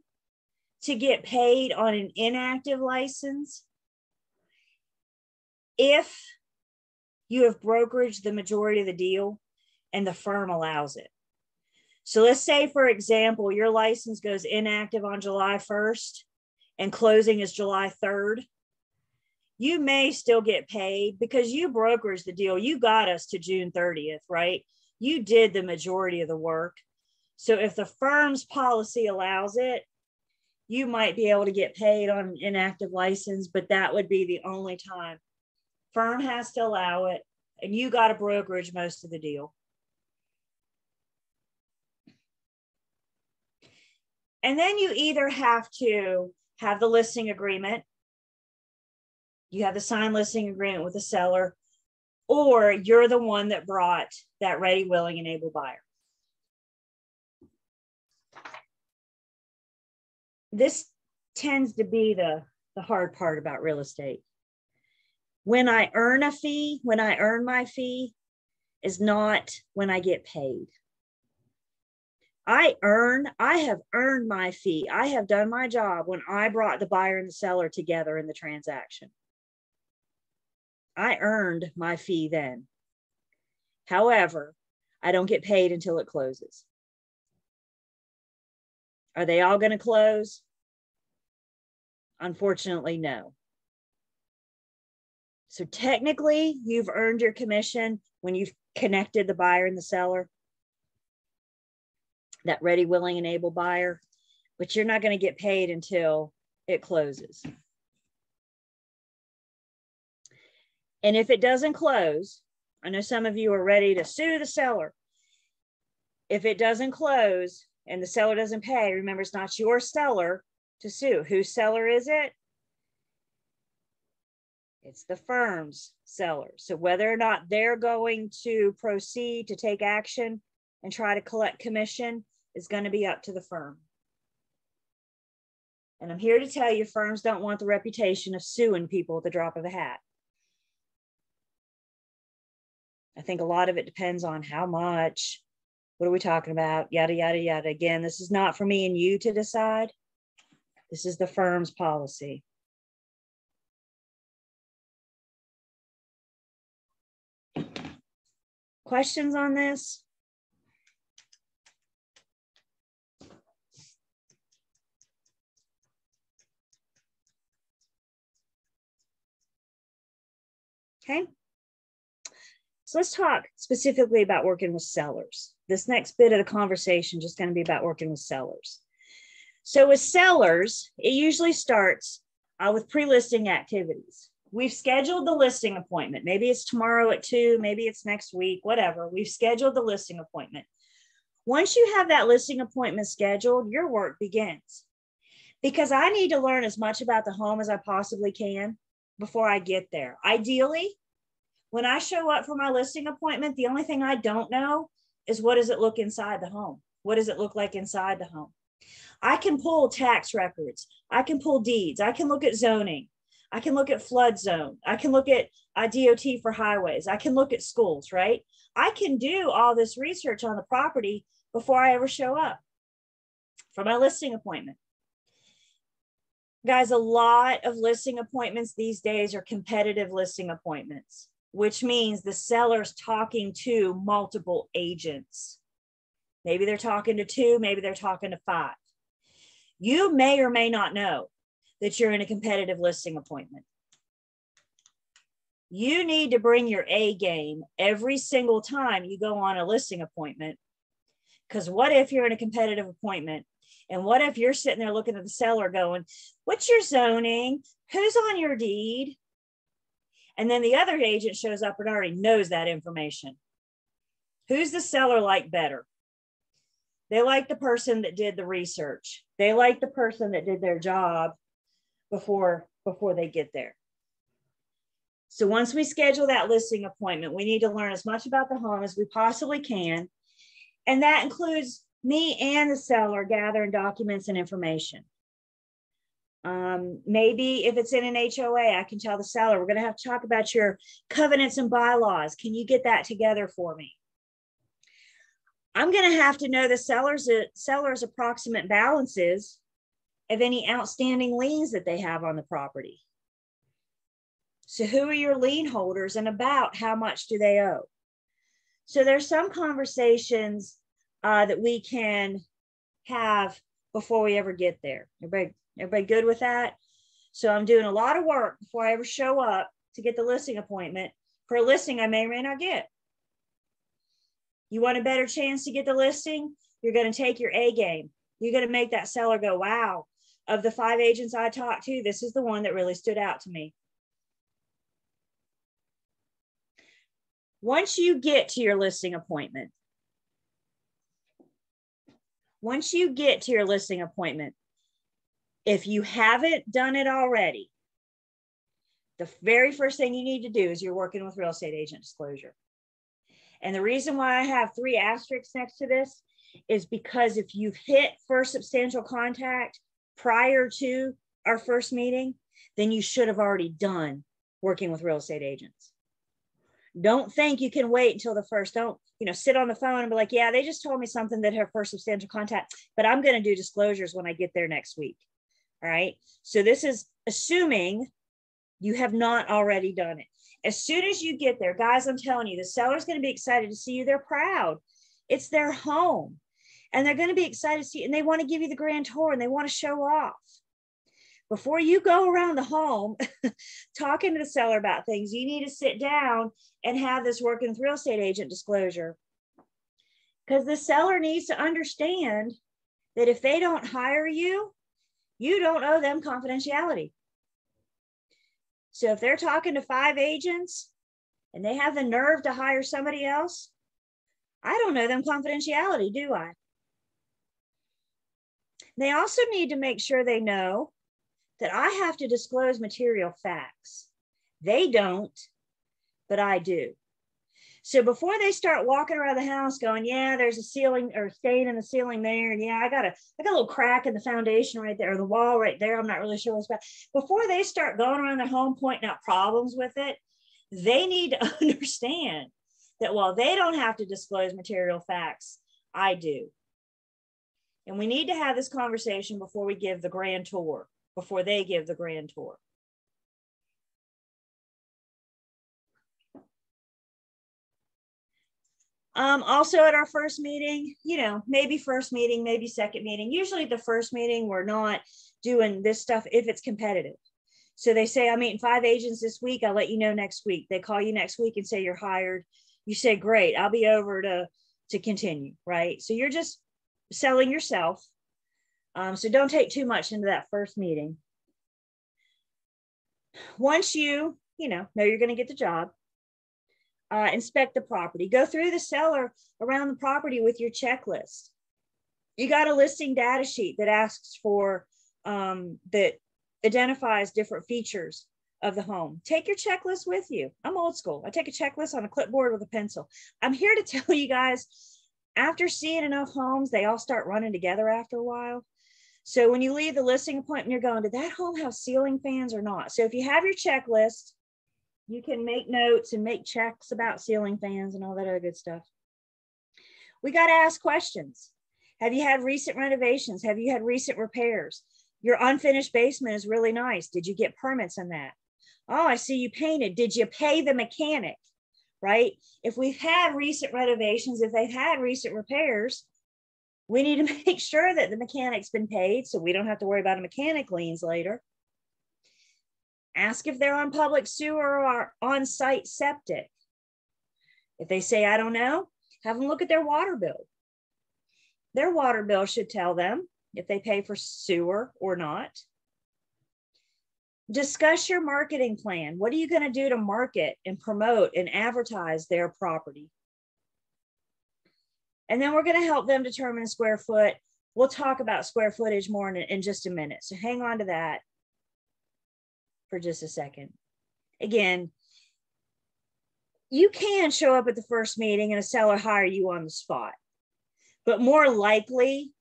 to get paid on an inactive license if you have brokeraged the majority of the deal and the firm allows it. So let's say, for example, your license goes inactive on July 1st and closing is July 3rd. You may still get paid because you brokeraged the deal. You got us to June 30th, right? You did the majority of the work. So if the firm's policy allows it, you might be able to get paid on an inactive license, but that would be the only time. Firm has to allow it, and you got to brokerage most of the deal. And then you either have to have the listing agreement, you have the signed listing agreement with the seller, or you're the one that brought that ready, willing, and able buyer. This tends to be the hard part about real estate. When I earn a fee, when I earn my fee, is not when I get paid. I have earned my fee. I have done my job when I brought the buyer and the seller together in the transaction. I earned my fee then. However, I don't get paid until it closes. Are they all going to close? Unfortunately, no. So technically, you've earned your commission when you've connected the buyer and the seller, that ready, willing, and able buyer, but you're not going to get paid until it closes. And if it doesn't close, I know some of you are ready to sue the seller. If it doesn't close and the seller doesn't pay, remember, it's not your seller to sue. Whose seller is it? It's the firm's seller. So whether or not they're going to proceed to take action and try to collect commission is going to be up to the firm. And I'm here to tell you, firms don't want the reputation of suing people at the drop of a hat. I think a lot of it depends on how much, what are we talking about, yada, yada, yada. Again, this is not for me and you to decide. This is the firm's policy. Questions on this? Okay. So let's talk specifically about working with sellers. This next bit of the conversation is just going to be about working with sellers. So with sellers, it usually starts with pre-listing activities. We've scheduled the listing appointment. Maybe it's tomorrow at 2, maybe it's next week, whatever. We've scheduled the listing appointment. Once you have that listing appointment scheduled, your work begins. Because I need to learn as much about the home as I possibly can before I get there. Ideally, when I show up for my listing appointment, the only thing I don't know is what does it look inside the home? What does it look like inside the home? I can pull tax records. I can pull deeds. I can look at zoning. I can look at flood zone. I can look at DOT for highways. I can look at schools, right? I can do all this research on the property before I ever show up for my listing appointment. Guys, a lot of listing appointments these days are competitive listing appointments, which means the seller's talking to multiple agents. Maybe they're talking to 2, maybe they're talking to 5. You may or may not know that you're in a competitive listing appointment. You need to bring your A game every single time you go on a listing appointment. Because what if you're in a competitive appointment? And what if you're sitting there looking at the seller going, what's your zoning? Who's on your deed? And then the other agent shows up and already knows that information. Who's the seller like better? They like the person that did the research. They like the person that did their job before they get there. So once we schedule that listing appointment, we need to learn as much about the home as we possibly can. And that includes me and the seller gathering documents and information. Maybe if it's in an HOA, I can tell the seller, we're going to have to talk about your covenants and bylaws. Can you get that together for me? I'm going to have to know the seller's approximate balances of any outstanding liens that they have on the property. So who are your lien holders and about how much do they owe? So there's some conversations that we can have before we ever get there. Everybody good with that? So I'm doing a lot of work before I ever show up to get the listing appointment for a listing I may or may not get. You want a better chance to get the listing? You're going to take your A game. You're going to make that seller go, wow, of the 5 agents I talked to, this is the one that really stood out to me. Once you get to your listing appointment, if you haven't done it already, the very first thing you need to do is you're working with real estate agent disclosure. And the reason why I have 3 asterisks next to this is because if you've hit first substantial contact prior to our first meeting, then you should have already done working with real estate agents. Don't think you can wait until the first. Don't, sit on the phone and be like, yeah, they just told me something that her first substantial contact, but I'm going to do disclosures when I get there next week. All right. So this is assuming you have not already done it. As soon as you get there, guys, I'm telling you, the seller's going to be excited to see you. They're proud. It's their home. And they're going to be excited to see you. And they want to give you the grand tour and they want to show off. Before you go around the home talking to the seller about things, you need to sit down and have this working with real estate agent disclosure. Because the seller needs to understand that if they don't hire you, you don't owe them confidentiality. So if they're talking to 5 agents and they have the nerve to hire somebody else, I don't owe them confidentiality, do I? They also need to make sure they know that I have to disclose material facts. They don't, but I do. So before they start walking around the house going, yeah, there's a ceiling or stain in the ceiling there. And yeah, I got a little crack in the foundation right there, or the wall right there. I'm not really sure what's about. Before they start going around their home pointing out problems with it, they need to understand that while they don't have to disclose material facts, I do. And we need to have this conversation before we give the grand tour, before they give the grand tour. Also at our first meeting, maybe first meeting, maybe second meeting. Usually at the first meeting, we're not doing this stuff if it's competitive. So they say, I'm meeting 5 agents this week. I'll let you know next week. They call you next week and say you're hired. You say, great, I'll be over to continue, right? So you're just selling yourself. So don't take too much into that first meeting. Once you know you're going to get the job, inspect the property. Go through the seller around the property with your checklist. You got a listing data sheet that asks for, that identifies different features of the home. Take your checklist with you. I'm old school. I take a checklist on a clipboard with a pencil. I'm here to tell you guys, after seeing enough homes, they all start running together after a while. So when you leave the listing appointment, you're going, did that home have ceiling fans or not? So if you have your checklist, you can make notes and make checks about ceiling fans and all that other good stuff. We got to ask questions. Have you had recent renovations? Have you had recent repairs? Your unfinished basement is really nice. Did you get permits on that? Oh, I see you painted. Did you pay the mechanic? Right? If we've had recent renovations, if they've had recent repairs, we need to make sure that the mechanic's been paid so we don't have to worry about a mechanic liens later. Ask if they're on public sewer or on-site septic. If they say, I don't know, have them look at their water bill. Their water bill should tell them if they pay for sewer or not. Discuss your marketing plan. What are you going to do to market and promote and advertise their property? And then we're going to help them determine a square foot. We'll talk about square footage more in just a minute. So hang on to that for just a second. Again, you can show up at the first meeting and a seller hire you on the spot, but more likely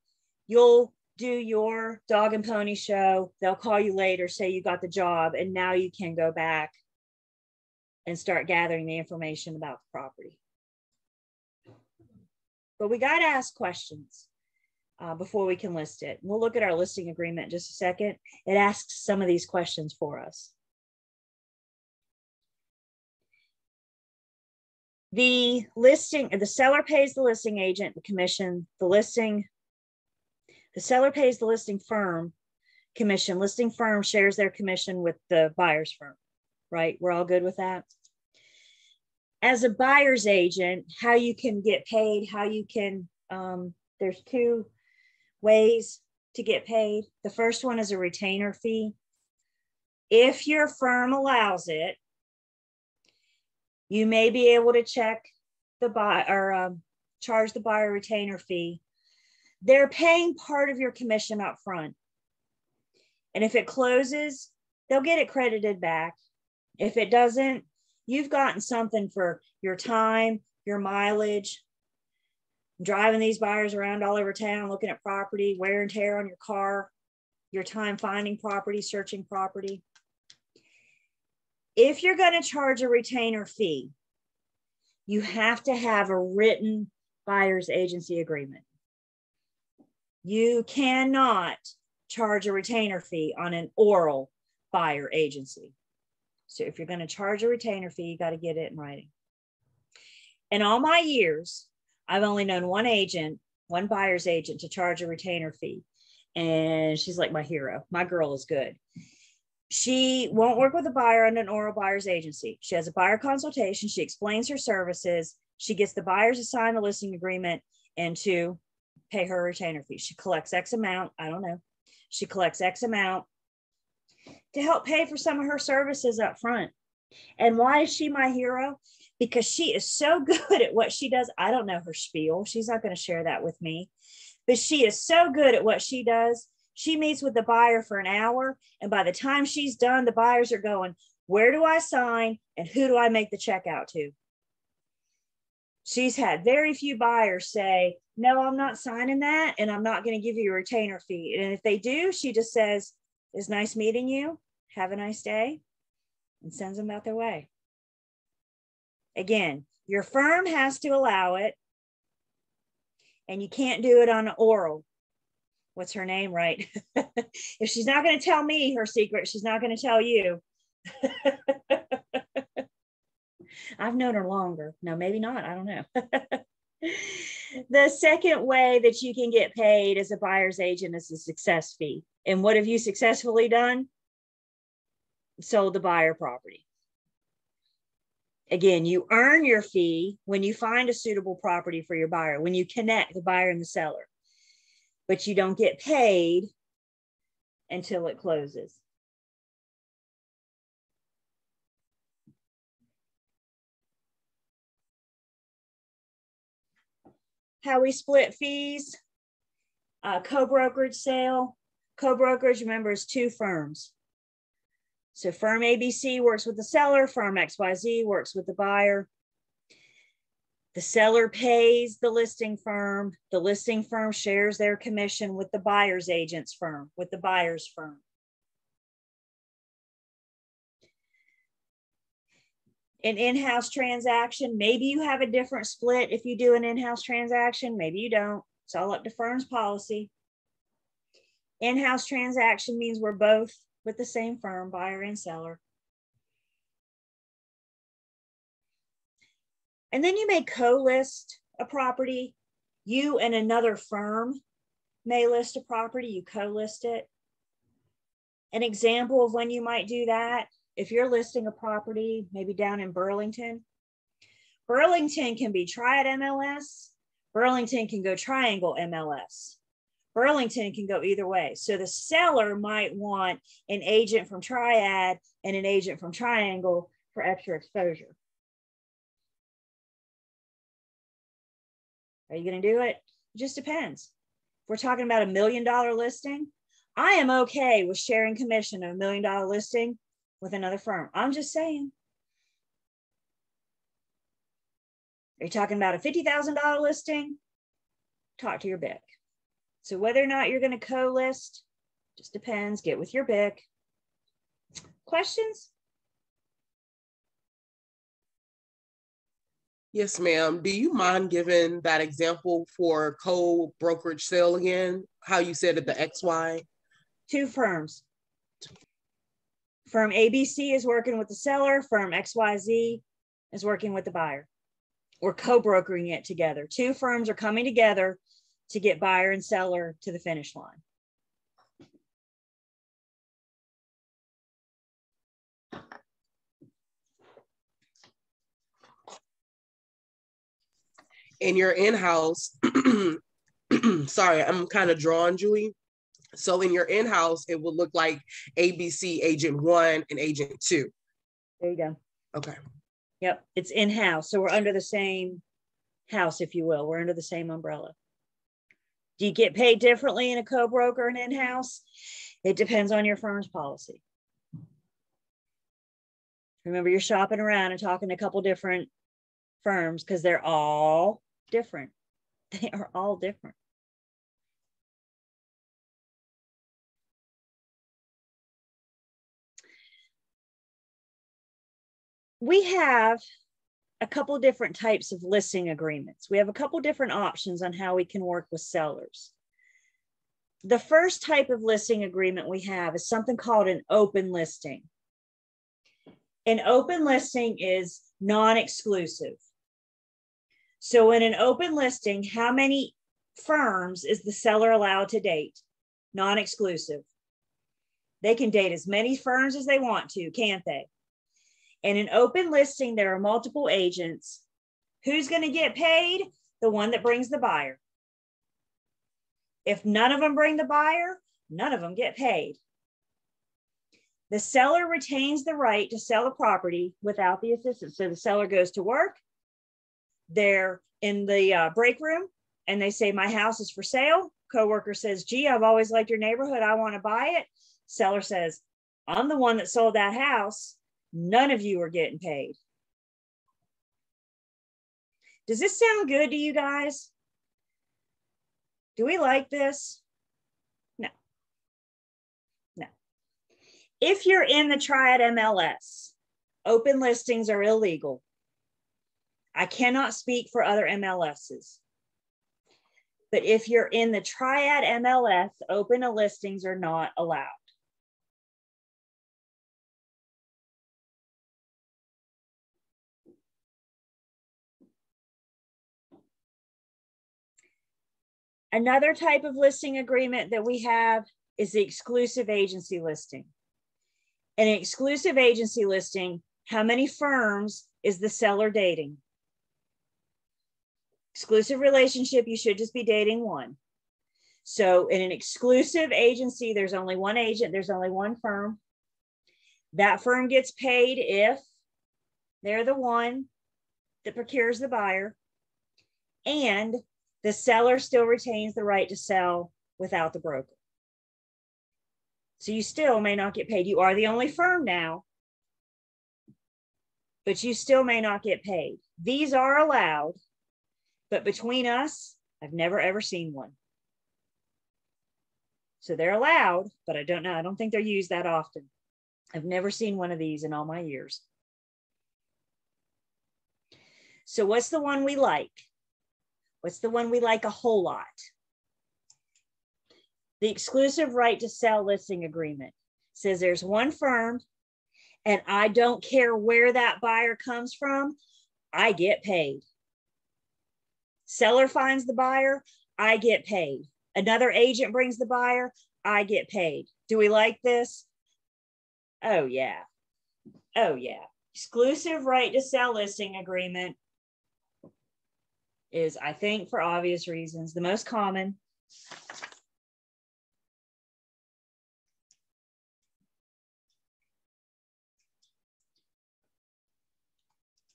you'll do your dog and pony show. They'll call you later, say you got the job, and now you can go back and start gathering the information about the property. But we got to ask questions before we can list it. We'll look at our listing agreement in just a second. It asks some of these questions for us. The seller pays the listing agent the commission. The seller pays the listing firm commission. Listing firm shares their commission with the buyer's firm, right? We're all good with that. As a buyer's agent, how you can get paid, there's 2 ways to get paid. The first one is a retainer fee. If your firm allows it, you may be able to check the buyer or charge the buyer a retainer fee. They're paying part of your commission up front. And if it closes, they'll get it credited back. If it doesn't, you've gotten something for your time, your mileage, driving these buyers around all over town, looking at property, wear and tear on your car, your time finding property, searching property. If you're going to charge a retainer fee, you have to have a written buyer's agency agreement. You cannot charge a retainer fee on an oral buyer agency. So if you're going to charge a retainer fee, you got to get it in writing. In all my years, I've only known one agent, one buyer's agent, to charge a retainer fee. And she's like my hero. My girl is good. She won't work with a buyer on an oral buyer's agency. She has a buyer consultation. She explains her services. She gets the buyers to sign the listing agreement and to pay her retainer fee. She collects X amount. I don't know. She collects X amount to help pay for some of her services up front. And why is she my hero? Because she is so good at what she does. I don't know her spiel. She's not going to share that with me. But she is so good at what she does. She meets with the buyer for an hour. And by the time she's done, the buyers are going, where do I sign? And who do I make the check out to? She's had very few buyers say, no, I'm not signing that. And I'm not going to give you a retainer fee. And if they do, she just says, it's nice meeting you. Have a nice day. And sends them about their way. Again, your firm has to allow it. And you can't do it on an oral. What's her name, right? If she's not going to tell me her secret, she's not going to tell you. I've known her longer. No, maybe not. I don't know. The second way that you can get paid as a buyer's agent is a success fee. And what have you successfully done? Sold the buyer property. Again, you earn your fee when you find a suitable property for your buyer, when you connect the buyer and the seller. But you don't get paid until it closes. How we split fees, co-brokerage sale. Co-brokerage, remember, is two firms. So firm ABC works with the seller, firm XYZ works with the buyer. The seller pays the listing firm shares their commission with the buyer's agent's firm, with the buyer's firm. An in-house transaction, maybe you have a different split if you do an in-house transaction, maybe you don't. It's all up to firm's policy. In-house transaction means we're both with the same firm, buyer and seller. And then you may co-list a property. You and another firm may list a property, you co-list it. An example of when you might do that, if you're listing a property, maybe down in Burlington, Burlington can be Triad MLS, Burlington can go Triangle MLS. Burlington can go either way. So the seller might want an agent from Triad and an agent from Triangle for extra exposure. Are you going to do it? It just depends. If we're talking about $1 million listing, I am okay with sharing commission of $1 million listing with another firm. I'm just saying. Are you talking about a $50,000 listing? Talk to your BIC. So whether or not you're going to co-list, just depends. Get with your BIC. Questions? Yes, ma'am. Do you mind giving that example for co-brokerage sale again? How you said it, the XY? Two firms. Firm ABC is working with the seller. Firm XYZ is working with the buyer. We're co-brokering it together. Two firms are coming together to get buyer and seller to the finish line. In your in-house, sorry, I'm kind of drawn, Julie. So in your in-house, it would look like ABC agent 1 and agent 2. There you go. Okay. Yep, it's in-house. So we're under the same house, if you will. We're under the same umbrella. Do you get paid differently in a co-broker and in-house? It depends on your firm's policy. Remember, you're shopping around and talking to a couple different firms because they're all different. They are all different. We have a couple different types of listing agreements. We have a couple different options on how we can work with sellers. The first type of listing agreement we have is something called an open listing. An open listing is non-exclusive. So in an open listing, how many firms is the seller allowed to date? Non-exclusive. They can date as many firms as they want to, can't they? In an open listing, there are multiple agents. Who's going to get paid? The one that brings the buyer. If none of them bring the buyer, none of them get paid. The seller retains the right to sell the property without the assistance. So the seller goes to work. They're in the break room and they say, my house is for sale. Coworker says, gee, I've always liked your neighborhood. I want to buy it. Seller says, I'm the one that sold that house. None of you are getting paid. Does this sound good to you guys? Do we like this? No. No. If you're in the Triad MLS, open listings are illegal. I cannot speak for other MLSs. But if you're in the Triad MLS, open listings are not allowed. Another type of listing agreement that we have is the exclusive agency listing. In an exclusive agency listing, how many firms is the seller dating? Exclusive relationship, you should just be dating one. So in an exclusive agency, there's only one agent, there's only one firm. That firm gets paid if they're the one that procures the buyer, and the seller still retains the right to sell without the broker. So you still may not get paid. You are the only firm now, but you still may not get paid. These are allowed, but between us, I've never ever seen one. So they're allowed, but I don't know. I don't think they're used that often. I've never seen one of these in all my years. So what's the one we like? What's the one we like a whole lot? The exclusive right to sell listing agreement says there's one firm and I don't care where that buyer comes from, I get paid. Seller finds the buyer, I get paid. Another agent brings the buyer, I get paid. Do we like this? Oh yeah. Oh yeah. Exclusive right to sell listing agreement is, I think, for obvious reasons, the most common.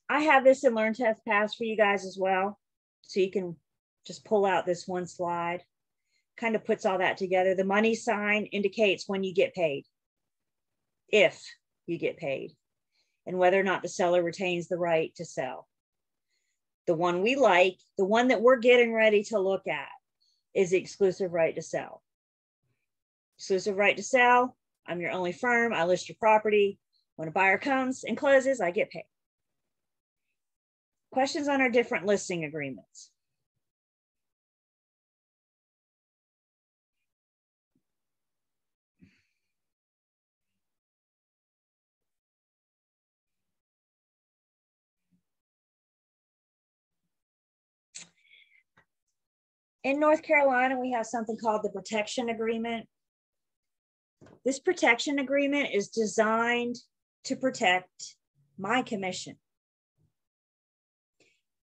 I have this in Learn, Test, Pass for you guys as well. So you can just pull out this one slide. Kind of puts all that together. The money sign indicates when you get paid, if you get paid, and whether or not the seller retains the right to sell. The one we like, the one that we're getting ready to look at, is the exclusive right to sell. Exclusive right to sell, I'm your only firm, I list your property. When a buyer comes and closes, I get paid. Questions on our different listing agreements? In North Carolina, we have something called the protection agreement. This protection agreement is designed to protect my commission.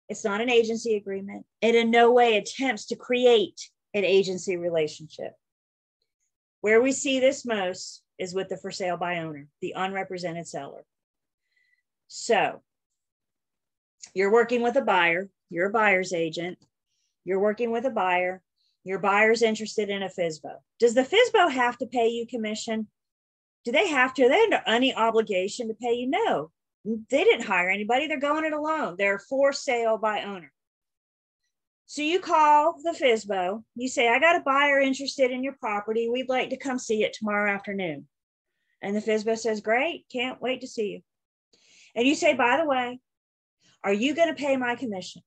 It's not an agency agreement. It in no way attempts to create an agency relationship. Where we see this most is with the for sale by owner, the unrepresented seller. So you're working with a buyer, you're a buyer's agent, you're working with a buyer, your buyer's interested in a FSBO. Does the FSBO have to pay you commission? Do they have to? Are they under any obligation to pay you? No, they didn't hire anybody. They're going it alone. They're for sale by owner. So you call the FSBO, you say, I got a buyer interested in your property. We'd like to come see it tomorrow afternoon. And the FSBO says, great, can't wait to see you. And you say, by the way, Are you going to pay my commission?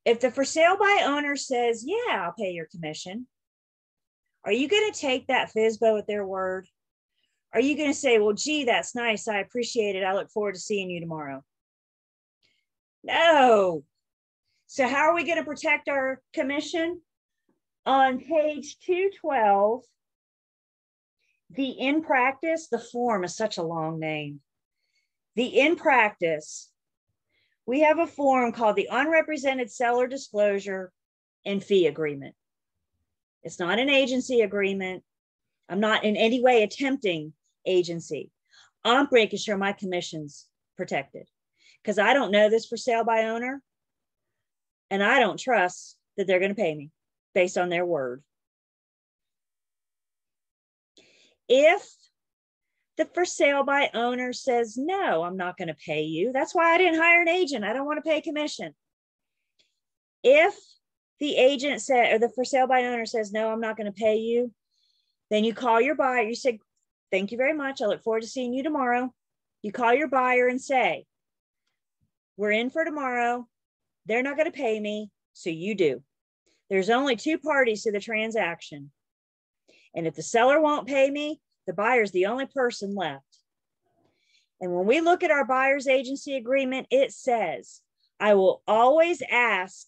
If the for sale by owner says, yeah, I'll pay your commission, are you going to take that FSBO at their word? Are you going to say, well, gee, that's nice. I appreciate it. I look forward to seeing you tomorrow. No. So how are we going to protect our commission? On page 212, the in practice, the form is such a long name. The in practice, we have a form called the Unrepresented Seller Disclosure and Fee Agreement. It's not an agency agreement. I'm not in any way attempting agency. I'm making sure my commission's protected because I don't know this for sale by owner, and I don't trust that they're going to pay me based on their word. If the for sale by owner says, no, I'm not going to pay you. That's why I didn't hire an agent. I don't want to pay commission. If the agent said, or the for sale by owner says, no, I'm not going to pay you, then you call your buyer. You say, thank you very much. I look forward to seeing you tomorrow. You call your buyer and say, we're in for tomorrow. They're not going to pay me, so you do. There's only two parties to the transaction. And if the seller won't pay me, the buyer's the only person left. And when we look at our buyer's agency agreement, it says, I will always ask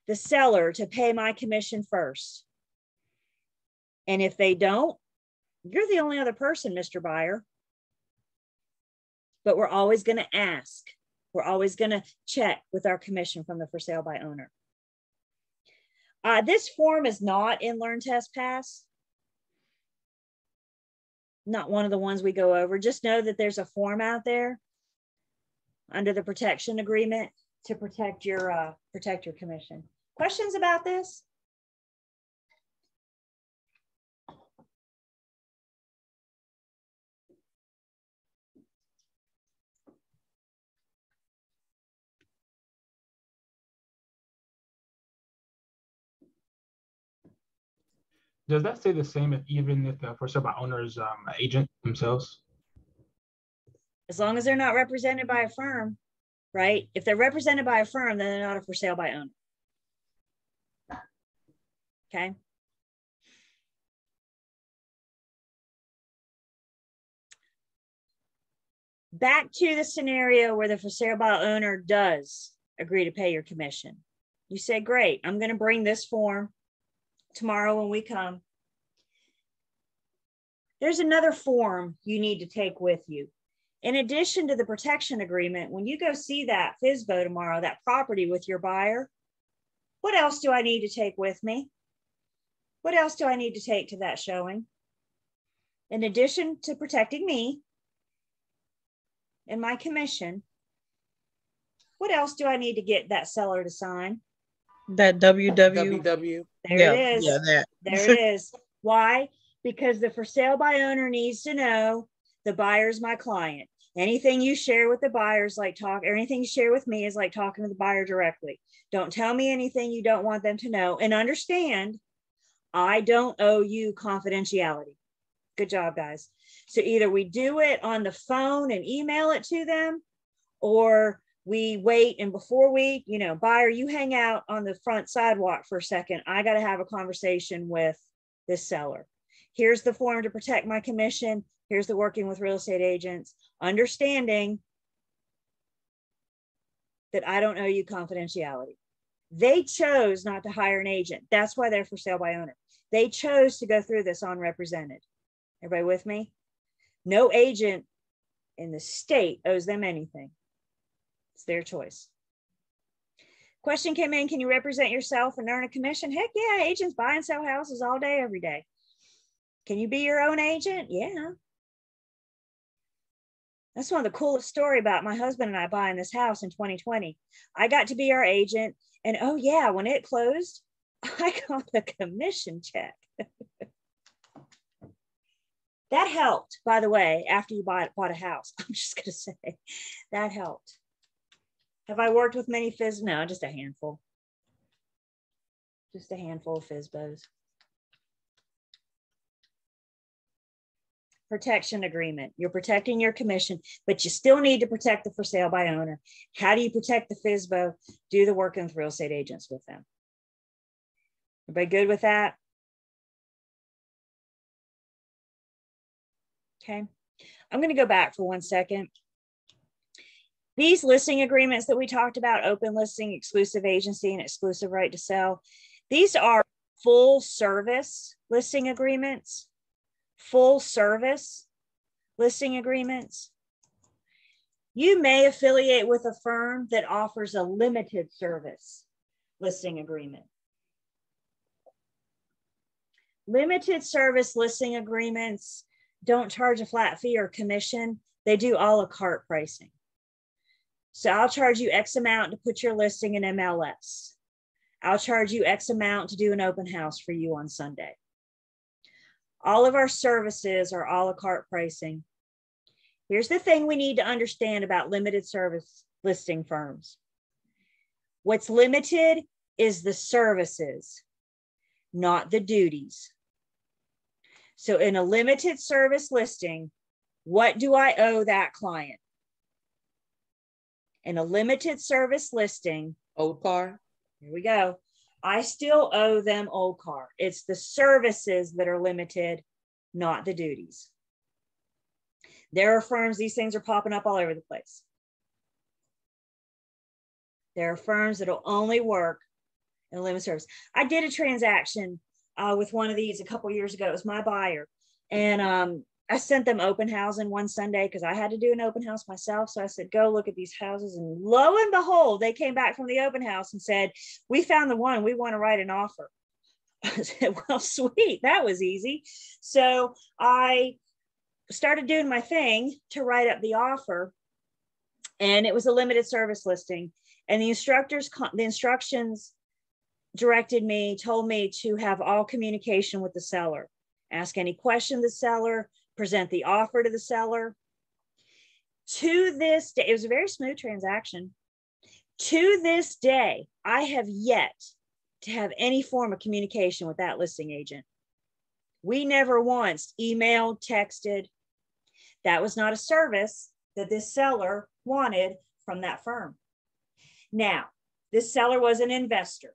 the seller to pay my commission first. And if they don't, you're the only other person, Mr. Buyer. But we're always going to ask. We're always going to check with our commission from the for sale by owner. This form is not in Learn, Test, Pass. Not one of the ones we go over. Just know that there's a form out there under the protection agreement to protect your commission. Questions about this? Does that say the same even if the for sale by owner's agent themselves? As long as they're not represented by a firm, right? If they're represented by a firm, then they're not a for sale by owner. Okay. Back to the scenario where the for sale by owner does agree to pay your commission. You say, great, I'm going to bring this form tomorrow when we come. There's another form you need to take with you. In addition to the protection agreement, when you go see that FSBO tomorrow, that property with your buyer, what else do I need to take with me? What else do I need to take to that showing? In addition to protecting me and my commission, what else do I need to get that seller to sign? That WW. There it is. Yeah, that. There it is. Why? Because the for sale by owner needs to know the buyer's my client. Anything you share with the buyer is like talk, or anything you share with me is like talking to the buyer directly. Don't tell me anything you don't want them to know. And understand, I don't owe you confidentiality. Good job, guys. So either we do it on the phone and email it to them, or we wait, and before we, buyer, you hang out on the front sidewalk for a second. I got to have a conversation with this seller. Here's the form to protect my commission. Here's the working with real estate agents, understanding that I don't owe you confidentiality. They chose not to hire an agent. That's why they're for sale by owner. They chose to go through this unrepresented. Everybody with me? No agent in the state owes them anything. It's their choice. Question came in, can you represent yourself and earn a commission? Heck yeah, agents buy and sell houses all day, every day. Can you be your own agent? Yeah. That's one of the coolest stories about my husband and I buying this house in 2020. I got to be our agent, and oh yeah, when it closed, I got a commission check. That helped, by the way, after you bought a house. I'm just going to say that helped. Have I worked with many FSBOs? No, just a handful. Just a handful of FSBOs. protection agreement. You're protecting your commission, but you still need to protect the for sale by owner. How do you protect the FSBO? Do the work with real estate agents with them. Everybody good with that? Okay. I'm going to go back for 1 second. These listing agreements that we talked about, open listing, exclusive agency, and exclusive right to sell, these are full service listing agreements. Full service listing agreements. You may affiliate with a firm that offers a limited service listing agreement. Limited service listing agreements don't charge a flat fee or commission. They do a la carte pricing. So I'll charge you X amount to put your listing in MLS. I'll charge you X amount to do an open house for you on Sunday. All of our services are a la carte pricing. Here's the thing we need to understand about limited service listing firms. What's limited is the services, not the duties. So in a limited service listing, what do I owe that client? In a limited service listing, Old car. Here we go. I still owe them old car. It's the services that are limited, not the duties. There are firms, these things are popping up all over the place. There are firms that will only work in limited service. I did a transaction with one of these a couple years ago. It was my buyer. And I sent them open housing one Sunday because I had to do an open house myself. So I said, go look at these houses. And lo and behold, they came back from the open house and said, we found the one, we want to write an offer. I said, well, sweet, that was easy. So I started doing my thing to write up the offer. And it was a limited service listing. And the instructions directed me, told me to have all communication with the seller, ask any question to the seller, present the offer to the seller. To this day, it was a very smooth transaction. To this day, I have yet to have any form of communication with that listing agent. We never once emailed, texted. That was not a service that this seller wanted from that firm. Now, this seller was an investor,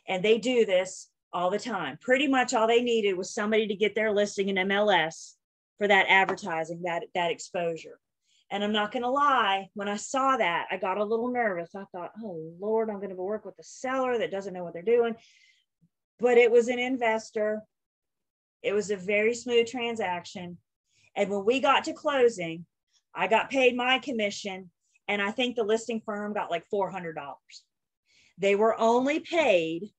and they do this all the time. Pretty much all they needed was somebody to get their listing in MLS for that advertising, that exposure. And I'm not going to lie, when I saw that, I got a little nervous. I thought, oh Lord, I'm going to work with a seller that doesn't know what they're doing. But it was an investor. It was a very smooth transaction. And when we got to closing, I got paid my commission, and I think the listing firm got like $400. They were only paid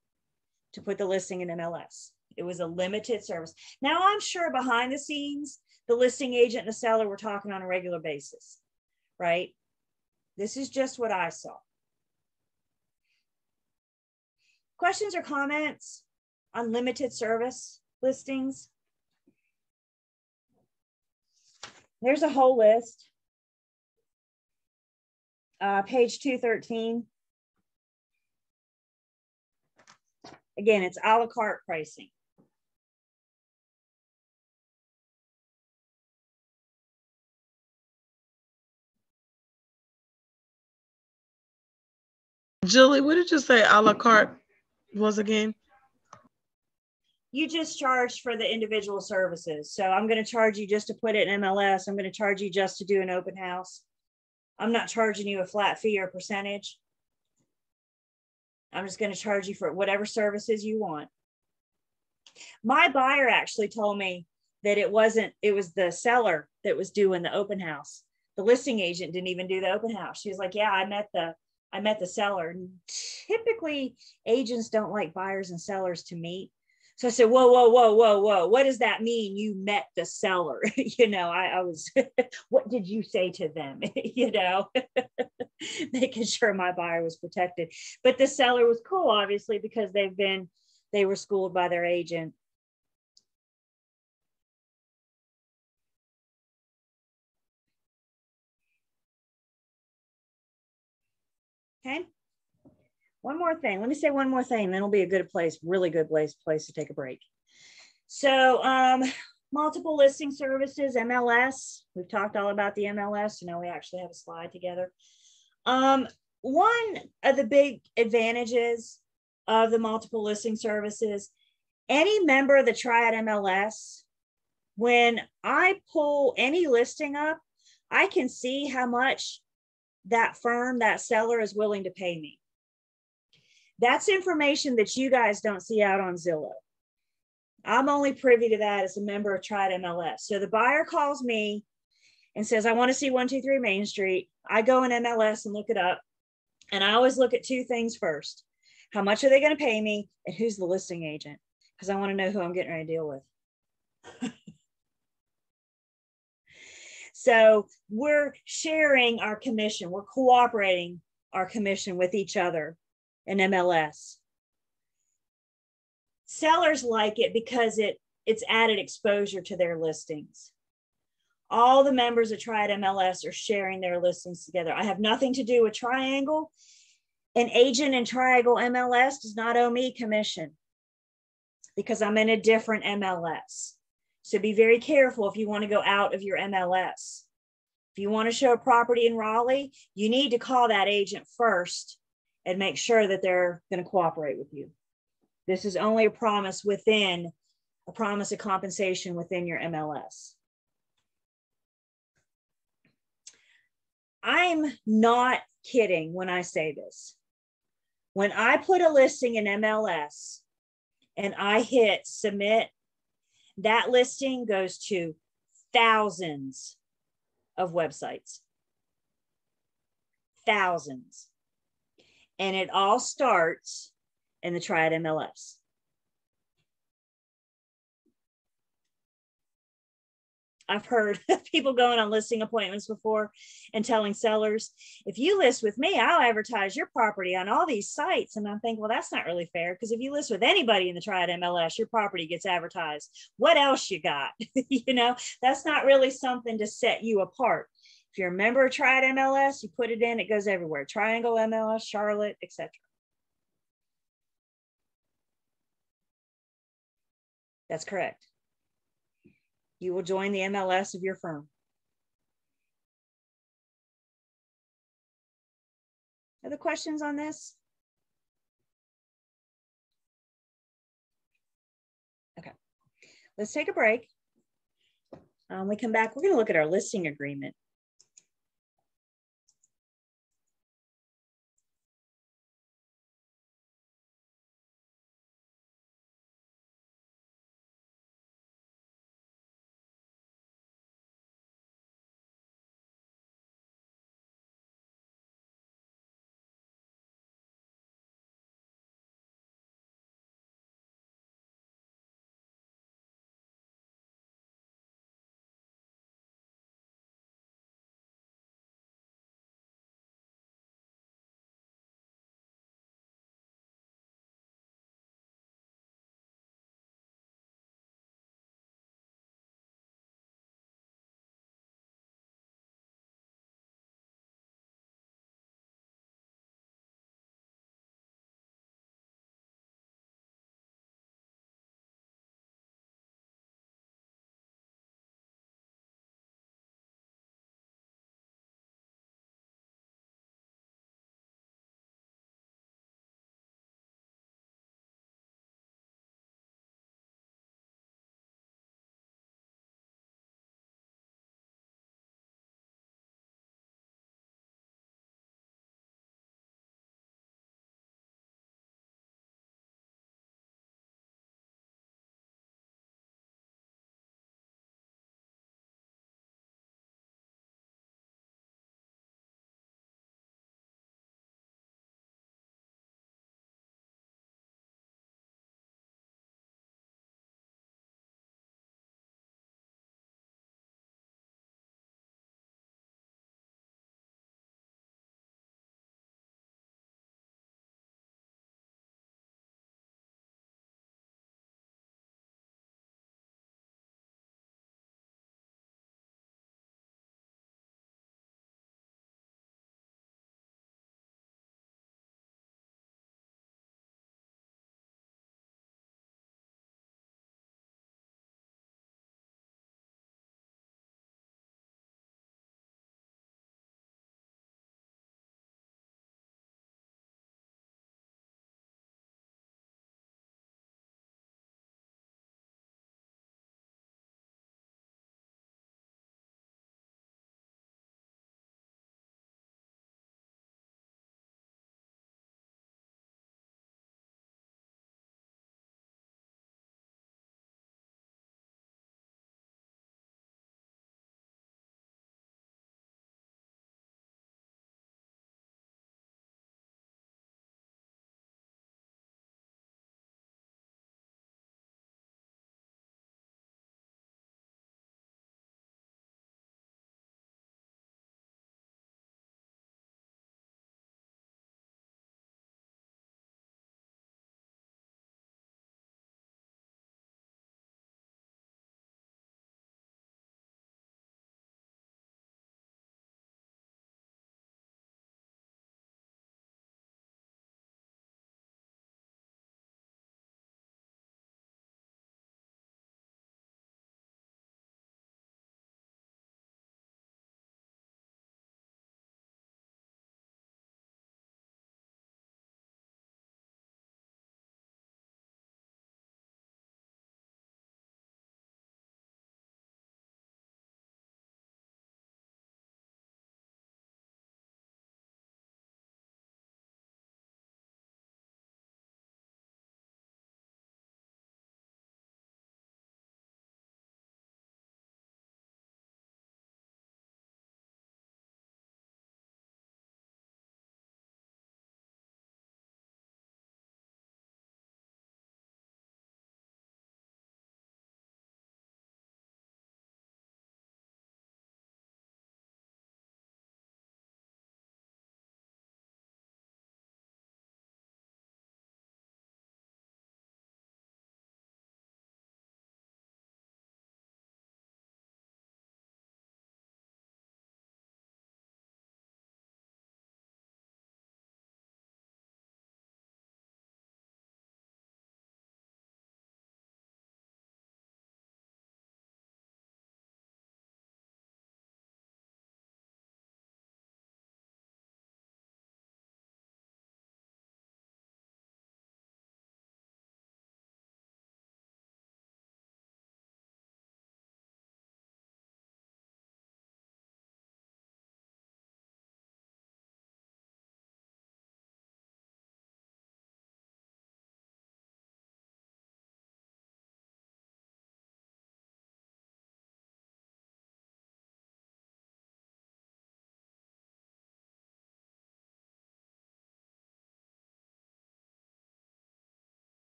to put the listing in MLS. It was a limited service. Now, I'm sure behind the scenes, the listing agent and the seller were talking on a regular basis, right? This is just what I saw. Questions or comments on limited service listings? There's a whole list. Page 213. Again, it's a la carte pricing. Julie, what did you say a la carte was again? You just charge for the individual services. So I'm going to charge you just to put it in MLS. I'm going to charge you just to do an open house. I'm not charging you a flat fee or percentage. I'm just going to charge you for whatever services you want. My buyer actually told me that it was the seller that was doing the open house. The listing agent didn't even do the open house. She was like, yeah, I met the seller. Typically, agents don't like buyers and sellers to meet. So I said, whoa. What does that mean? You met the seller? I was, what did you say to them? Making sure my buyer was protected. But the seller was cool, obviously, because they were schooled by their agent. Okay. One more thing. Let me say one more thing. Then it'll be a good place, really good place to take a break. So multiple listing services, MLS. We've talked all about the MLS. You know, we actually have a slide together. One of the big advantages of the multiple listing services, any member of the Triad MLS, when I pull any listing up, I can see how much that firm, that seller is willing to pay me. That's information that you guys don't see out on Zillow. I'm only privy to that as a member of Triad MLS. So the buyer calls me and says, I want to see 123 Main Street. I go in MLS and look it up. And I always look at two things first. How much are they going to pay me? And who's the listing agent? Because I want to know who I'm getting ready to deal with. So we're sharing our commission. We're cooperating our commission with each other in MLS. Sellers like it because it's added exposure to their listings. All the members of Triad MLS are sharing their listings together. I have nothing to do with Triangle. An agent in Triangle MLS does not owe me commission because I'm in a different MLS. So be very careful if you want to go out of your MLS. If you want to show a property in Raleigh, you need to call that agent first and make sure that they're going to cooperate with you. This is only a promise of compensation within your MLS. I'm not kidding when I say this. When I put a listing in MLS and I hit submit, that listing goes to thousands of websites. Thousands. And it all starts in the Triad MLS. I've heard people going on listing appointments before and telling sellers, if you list with me, I'll advertise your property on all these sites. And I'm thinking, well, that's not really fair, because if you list with anybody in the Triad MLS, your property gets advertised. What else you got? You know, that's not really something to set you apart. If you're a member of Triad MLS, you put it in, it goes everywhere. Triangle MLS, Charlotte, etc. That's correct. You will join the MLS of your firm. Other questions on this? Okay, let's take a break. When we come back, we're going to look at our listing agreement.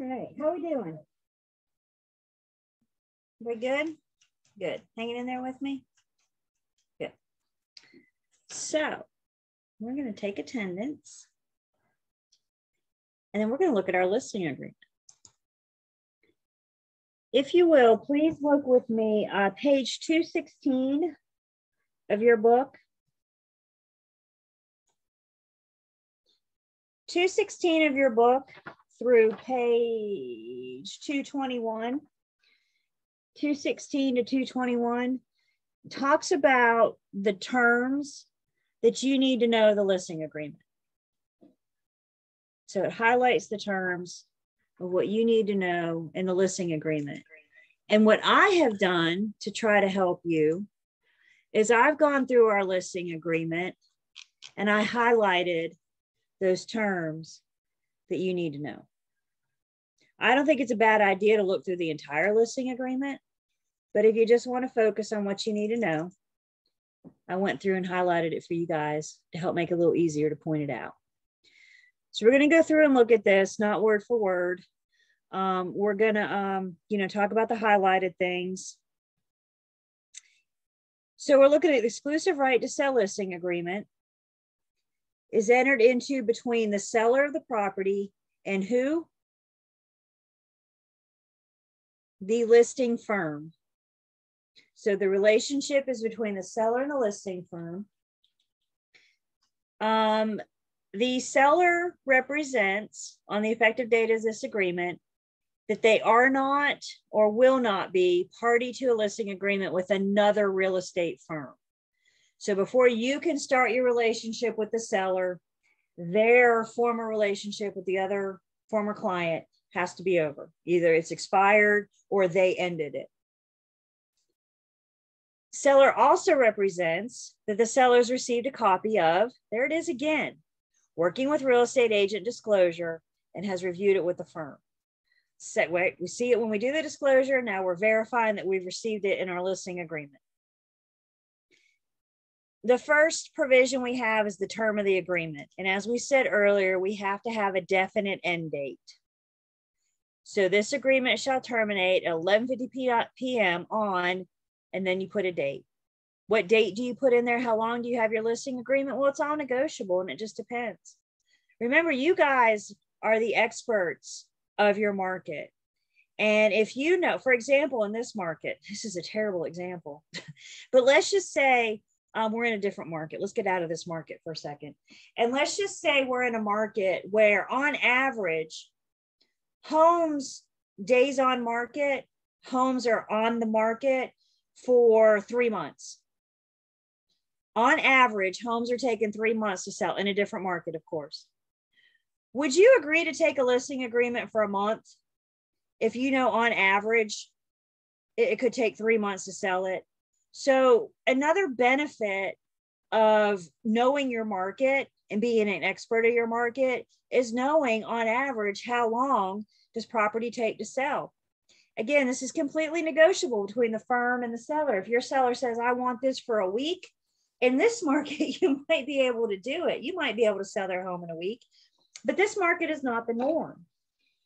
All right, how are we doing? We good? Good. Hanging in there with me? Good. So we're going to take attendance. And then we're going to look at our listing agreement. If you will, please look with me, page 216 of your book. 216 of your book through page 221. 216 to 221 talks about the terms that you need to know the listing agreement. So it highlights the terms of what you need to know in the listing agreement. And what I have done to try to help you is I've gone through our listing agreement and I highlighted those terms that you need to know. I don't think it's a bad idea to look through the entire listing agreement, but if you just want to focus on what you need to know, I went through and highlighted it for you guys to help make it a little easier to point it out. So we're going to go through and look at this, not word for word. We're going to, talk about the highlighted things. So we're looking at the exclusive right to sell listing agreement is entered into between the seller of the property and who? The listing firm. So the relationship is between the seller and the listing firm. The seller represents on the effective date of this agreement that they are not or will not be party to a listing agreement with another real estate firm. So before you can start your relationship with the seller, their former relationship with the other former client has to be over. Either it's expired or they ended it. Seller also represents that the seller's received a copy of, there it is again, working with real estate agent disclosure and has reviewed it with the firm. So we see it when we do the disclosure. Now we're verifying that we've received it in our listing agreement. The first provision we have is the term of the agreement. And as we said earlier, we have to have a definite end date. So this agreement shall terminate at 11:50 p.m. on, and then you put a date. What date do you put in there? How long do you have your listing agreement? Well, it's all negotiable and it just depends. Remember, you guys are the experts of your market. And if you know, for example, in this market, this is a terrible example, but let's just say we're in a different market. Let's get out of this market for a second. And let's just say we're in a market where on average, homes, days on market, homes are on the market for 3 months. On average, homes are taking 3 months to sell in a different market, of course. Would you agree to take a listing agreement for a month if you know on average it could take 3 months to sell it? So another benefit of knowing your market and being an expert of your market is knowing on average how long does property take to sell. Again, this is completely negotiable between the firm and the seller. If your seller says, I want this for a week, in this market, you might be able to do it. You might be able to sell their home in a week, but this market is not the norm.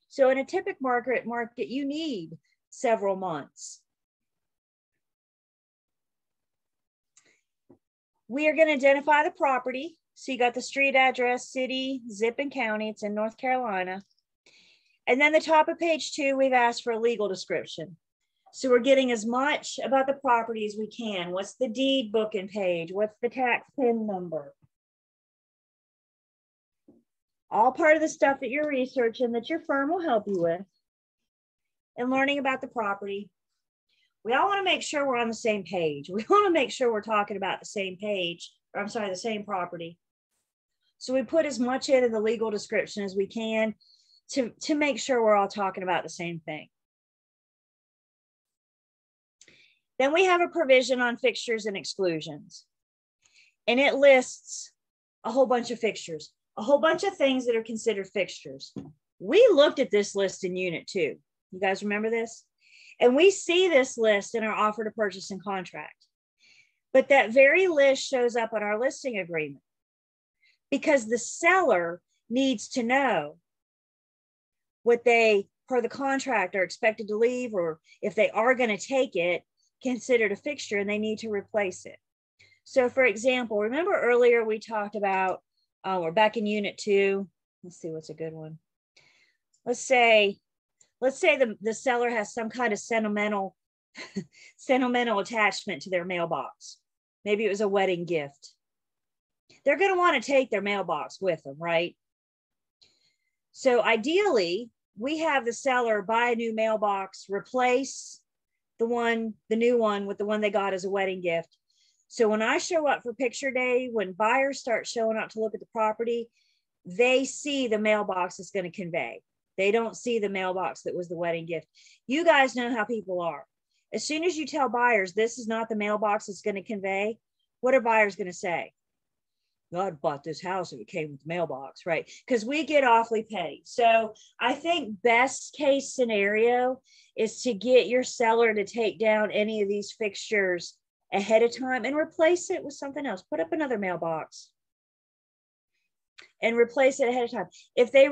So in a typical market, you need several months. We are going to identify the property. So you got the street address, city, zip, and county. It's in North Carolina. And then the top of page 2, we've asked for a legal description. So we're getting as much about the property as we can. What's the deed booking page? What's the tax PIN number? All part of the stuff that you're researching that your firm will help you with and learning about the property. We all want to make sure we're on the same page. We want to make sure we're talking about the same page, or I'm sorry, the same property. So we put as much in the legal description as we can to make sure we're all talking about the same thing. Then we have a provision on fixtures and exclusions. And it lists a whole bunch of fixtures, a whole bunch of things that are considered fixtures. We looked at this list in Unit 2. You guys remember this? And we see this list in our offer to purchase and contract. But that very list shows up on our listing agreement because the seller needs to know what they per the contract are expected to leave, or if they are going to take it, considered a fixture and they need to replace it. So for example, remember earlier we talked about, we're back in unit 2. Let's see what's a good one. Let's say the seller has some kind of sentimental attachment to their mailbox. Maybe it was a wedding gift. They're going to want to take their mailbox with them, right? So ideally, we have the seller buy a new mailbox, replace the new one with the one they got as a wedding gift. So when I show up for picture day, when buyers start showing up to look at the property, they see the mailbox it's going to convey. They don't see the mailbox that was the wedding gift. You guys know how people are. As soon as you tell buyers this is not the mailbox it's going to convey, what are buyers going to say? God bought this house if it came with the mailbox, right? Because we get awfully petty. So I think best case scenario is to get your seller to take down any of these fixtures ahead of time and replace it with something else. Put up another mailbox and replace it ahead of time. If they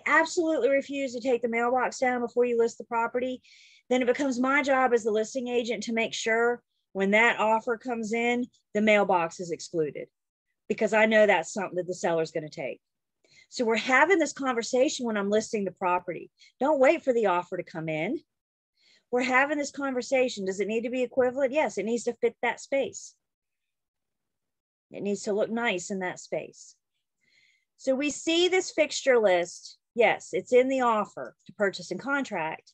absolutely refuse to take the mailbox down before you list the property, then it becomes my job as the listing agent to make sure when that offer comes in, the mailbox is excluded, because I know that's something that the seller's going to take. So we're having this conversation when I'm listing the property. Don't wait for the offer to come in. We're having this conversation. Does it need to be equivalent? Yes, it needs to fit that space. It needs to look nice in that space. So we see this fixture list. Yes, it's in the offer to purchase and contract,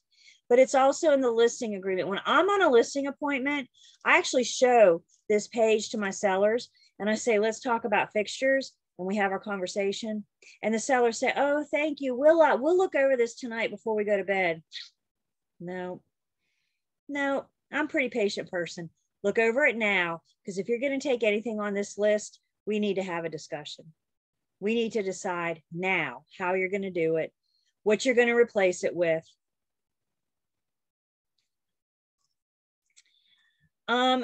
but it's also in the listing agreement. When I'm on a listing appointment, I actually show this page to my sellers and I say, let's talk about fixtures. And we have our conversation. And the sellers say, oh, thank you. We'll look over this tonight before we go to bed. No, I'm a pretty patient person. Look over it now, because if you're going to take anything on this list, we need to have a discussion. We need to decide now how you're going to do it, what you're going to replace it with.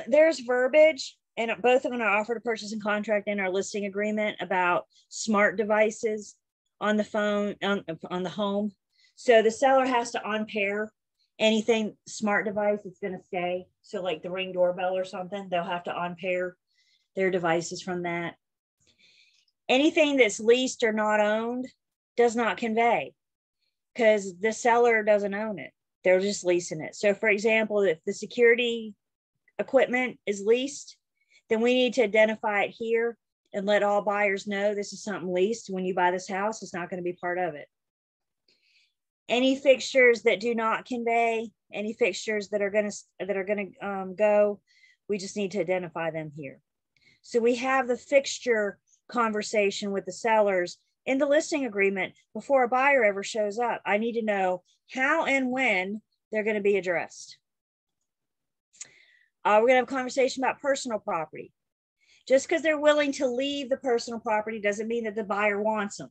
There's verbiage, and both of them are offer to purchase and contract in our listing agreement about smart devices on the phone, on the home. So the seller has to unpair anything smart device that's going to stay. So like the Ring doorbell or something, they'll have to unpair their devices from that. Anything that's leased or not owned does not convey, because the seller doesn't own it. They're just leasing it. So for example, if the security equipment is leased, then we need to identify it here and let all buyers know this is something leased. When you buy this house, it's not going to be part of it. Any fixtures that do not convey, any fixtures that are going to go, we just need to identify them here. So we have the fixture conversation with the sellers in the listing agreement before a buyer ever shows up. I need to know how and when they're going to be addressed. We're going to have a conversation about personal property. Just because they're willing to leave the personal property doesn't mean that the buyer wants them.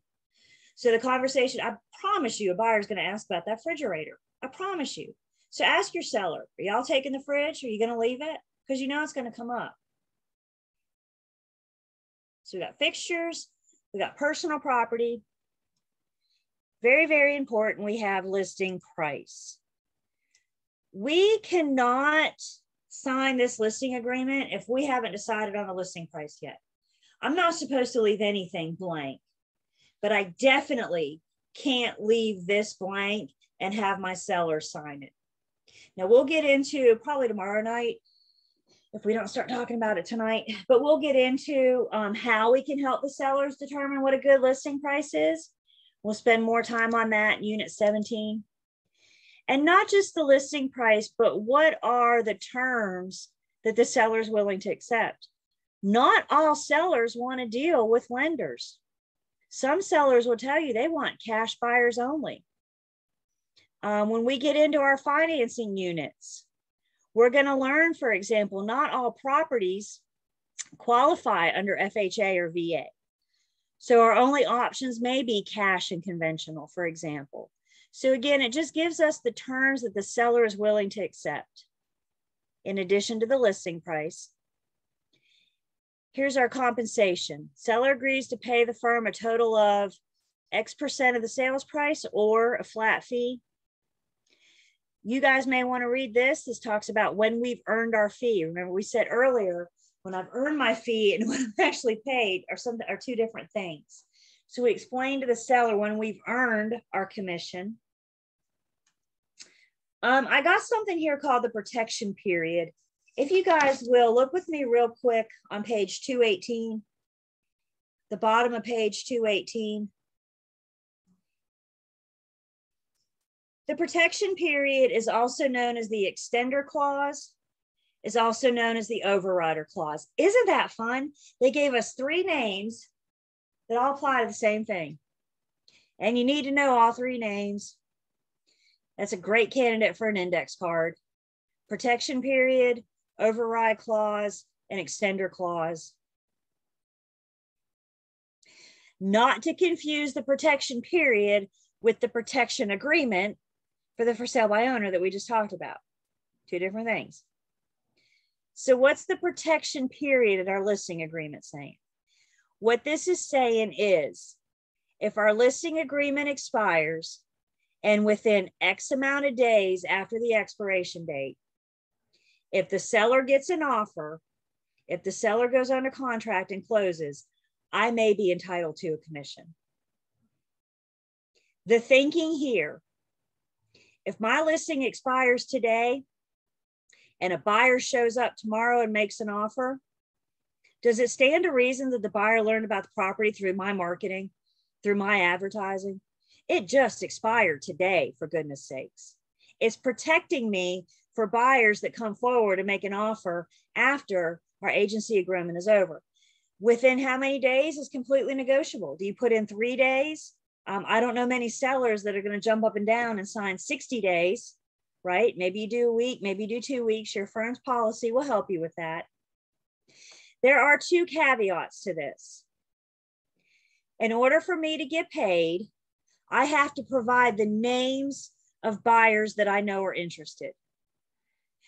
So the conversation, I promise you, a buyer is going to ask about that refrigerator. I promise you. So ask your seller, are y'all taking the fridge? Are you going to leave it? Because you know it's going to come up. So we got fixtures, we got personal property. Very, very important, we have listing price. We cannot sign this listing agreement if we haven't decided on the listing price yet. I'm not supposed to leave anything blank, but I definitely can't leave this blank and have my seller sign it. Now we'll get into probably tomorrow night, if we don't start talking about it tonight, but we'll get into how we can help the sellers determine what a good listing price is. We'll spend more time on that in Unit 17. And not just the listing price, but what are the terms that the seller is willing to accept? Not all sellers want to deal with lenders. Some sellers will tell you they want cash buyers only. When we get into our financing units, we're going to learn, for example, not all properties qualify under FHA or VA. So our only options may be cash and conventional, for example. So again, it just gives us the terms that the seller is willing to accept in addition to the listing price. Here's our compensation. Seller agrees to pay the firm a total of X% of the sales price or a flat fee. You guys may want to read this. This talks about when we've earned our fee. Remember, we said earlier, when I've earned my fee and when I've actually paid are two different things. So we explain to the seller when we've earned our commission. I got something here called the protection period. If you guys will look with me real quick on page 218, the bottom of page 218. The protection period is also known as the extender clause, is also known as the overrider clause. Isn't that fun? They gave us 3 names that all apply to the same thing. And you need to know all 3 names. That's a great candidate for an index card. Protection period, override clause, and extender clause. Not to confuse the protection period with the protection agreement for the for sale by owner that we just talked about. 2 different things. So what's the protection period in our listing agreement saying? What this is saying is, if our listing agreement expires and within X amount of days after the expiration date, if the seller gets an offer, if the seller goes under contract and closes, I may be entitled to a commission. The thinking here, if my listing expires today and a buyer shows up tomorrow and makes an offer, does it stand to reason that the buyer learned about the property through my marketing, through my advertising? It just expired today, for goodness sakes. It's protecting me for buyers that come forward and make an offer after our agency agreement is over. Within how many days is completely negotiable? Do you put in 3 days? I don't know many sellers that are going to jump up and down and sign 60 days, right? Maybe you do a week, maybe you do 2 weeks. Your firm's policy will help you with that. There are 2 caveats to this. In order for me to get paid, I have to provide the names of buyers that I know are interested.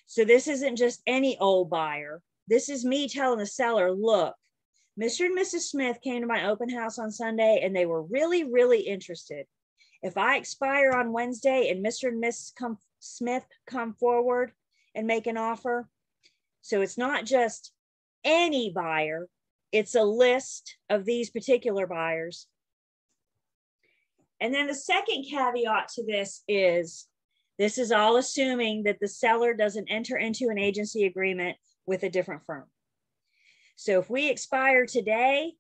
So this isn't just any old buyer. This is me telling the seller, look, Mr. and Mrs. Smith came to my open house on Sunday and they were really, really interested. If I expire on Wednesday and Mr. and Mrs. Smith come forward and make an offer, so it's not just any buyer, it's a list of these particular buyers. And then the second caveat to this is all assuming that the seller doesn't enter into an agency agreement with a different firm. So if we expire today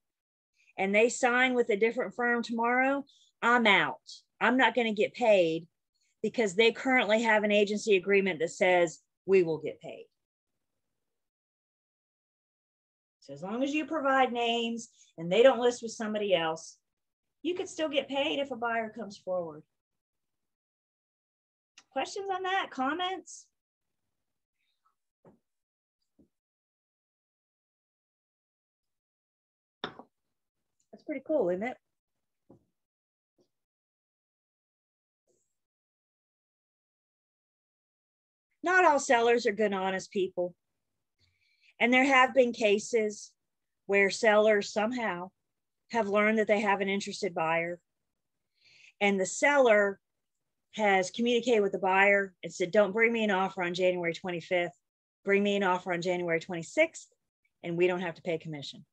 and they sign with a different firm tomorrow, I'm out. I'm not going to get paid because they currently have an agency agreement that says we will get paid. So as long as you provide names and they don't list with somebody else, you could still get paid if a buyer comes forward. Questions on that? Comments? That's pretty cool, isn't it? Not all sellers are good, honest people. And there have been cases where sellers somehow have learned that they have an interested buyer. And the seller has communicated with the buyer and said, don't bring me an offer on January 25th. Bring me an offer on January 26th, and we don't have to pay commission.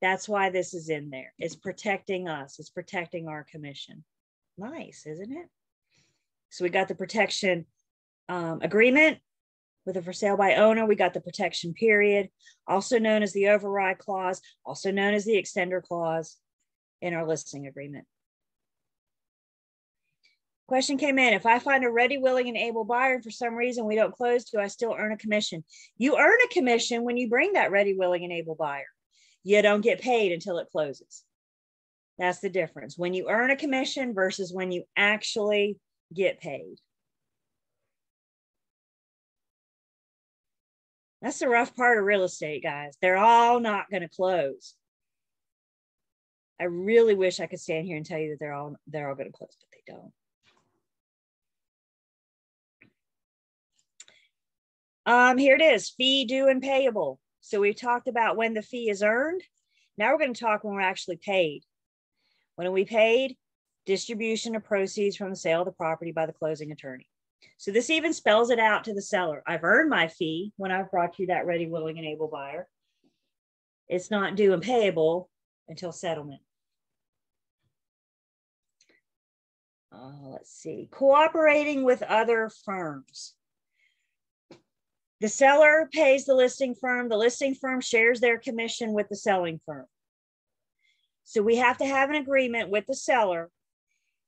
That's why this is in there. It's protecting us. It's protecting our commission. Nice, isn't it? So we got the protection agreement with a for sale by owner. We got the protection period, also known as the override clause, also known as the extender clause in our listing agreement. Question came in. If I find a ready, willing, and able buyer and for some reason we don't close, do I still earn a commission? You earn a commission when you bring that ready, willing, and able buyer. You don't get paid until it closes. That's the difference. When you earn a commission versus when you actually get paid. That's the rough part of real estate, guys. They're all not going to close. I really wish I could stand here and tell you that they're all going to close, but they don't. Here it is, fee due and payable. So we've talked about when the fee is earned. Now we're going to talk when we're actually paid. When are we paid? Distribution of proceeds from the sale of the property by the closing attorney. So this even spells it out to the seller. I've earned my fee when I've brought you that ready, willing, and able buyer. It's not due and payable until settlement. Let's see. Cooperating with other firms. The seller pays the listing firm. The listing firm shares their commission with the selling firm. So we have to have an agreement with the seller.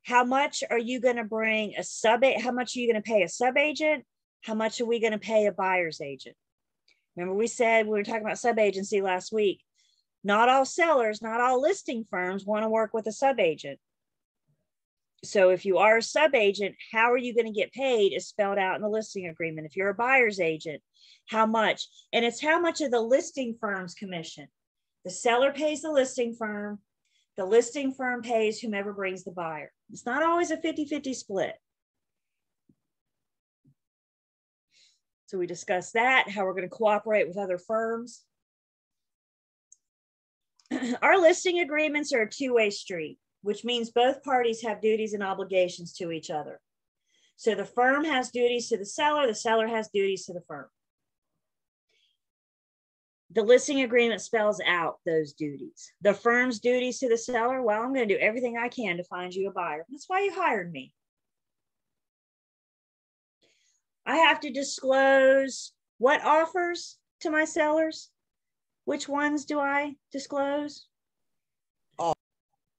How much are you going to bring how much are you going to pay a sub-agent? How much are we going to pay a buyer's agent? Remember we said, we were talking about sub-agency last week. Not all sellers, not all listing firms want to work with a sub-agent. So if you are a sub-agent, how are you going to get paid is spelled out in the listing agreement. If you're a buyer's agent, how much? And it's how much of the listing firm's commission. The seller pays the listing firm. The listing firm pays whomever brings the buyer. It's not always a 50-50 split. So we discussed that, how we're going to cooperate with other firms. Our listing agreements are a two-way street, which means both parties have duties and obligations to each other. So the firm has duties to the seller has duties to the firm. The listing agreement spells out those duties. The firm's duties to the seller, well, I'm going to do everything I can to find you a buyer. That's why you hired me. I have to disclose what offers to my sellers. Which ones do I disclose?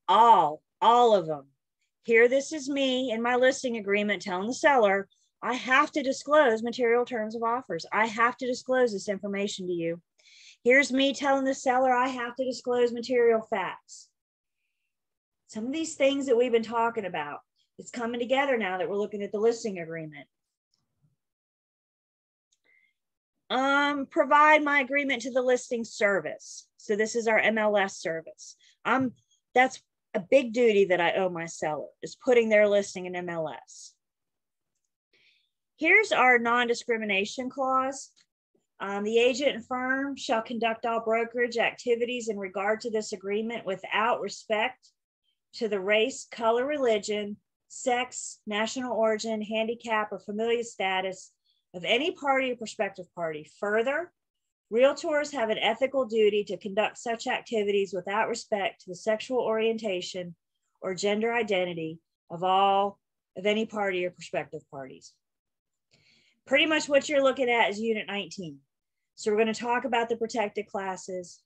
All of them. Here, this is me in my listing agreement telling the seller, I have to disclose material terms of offers. I have to disclose this information to you. Here's me telling the seller, I have to disclose material facts. Some of these things that we've been talking about, it's coming together now that we're looking at the listing agreement. Provide my agreement to the listing service. So this is our MLS service. That's a big duty that I owe my seller, is putting their listing in MLS. Here's our non-discrimination clause. The agent and firm shall conduct all brokerage activities in regard to this agreement without respect to the race, color, religion, sex, national origin, handicap, or familial status of any party or prospective party. Further, realtors have an ethical duty to conduct such activities without respect to the sexual orientation or gender identity of any party or prospective parties. Pretty much what you're looking at is Unit 19. So we're going to talk about the protected classes,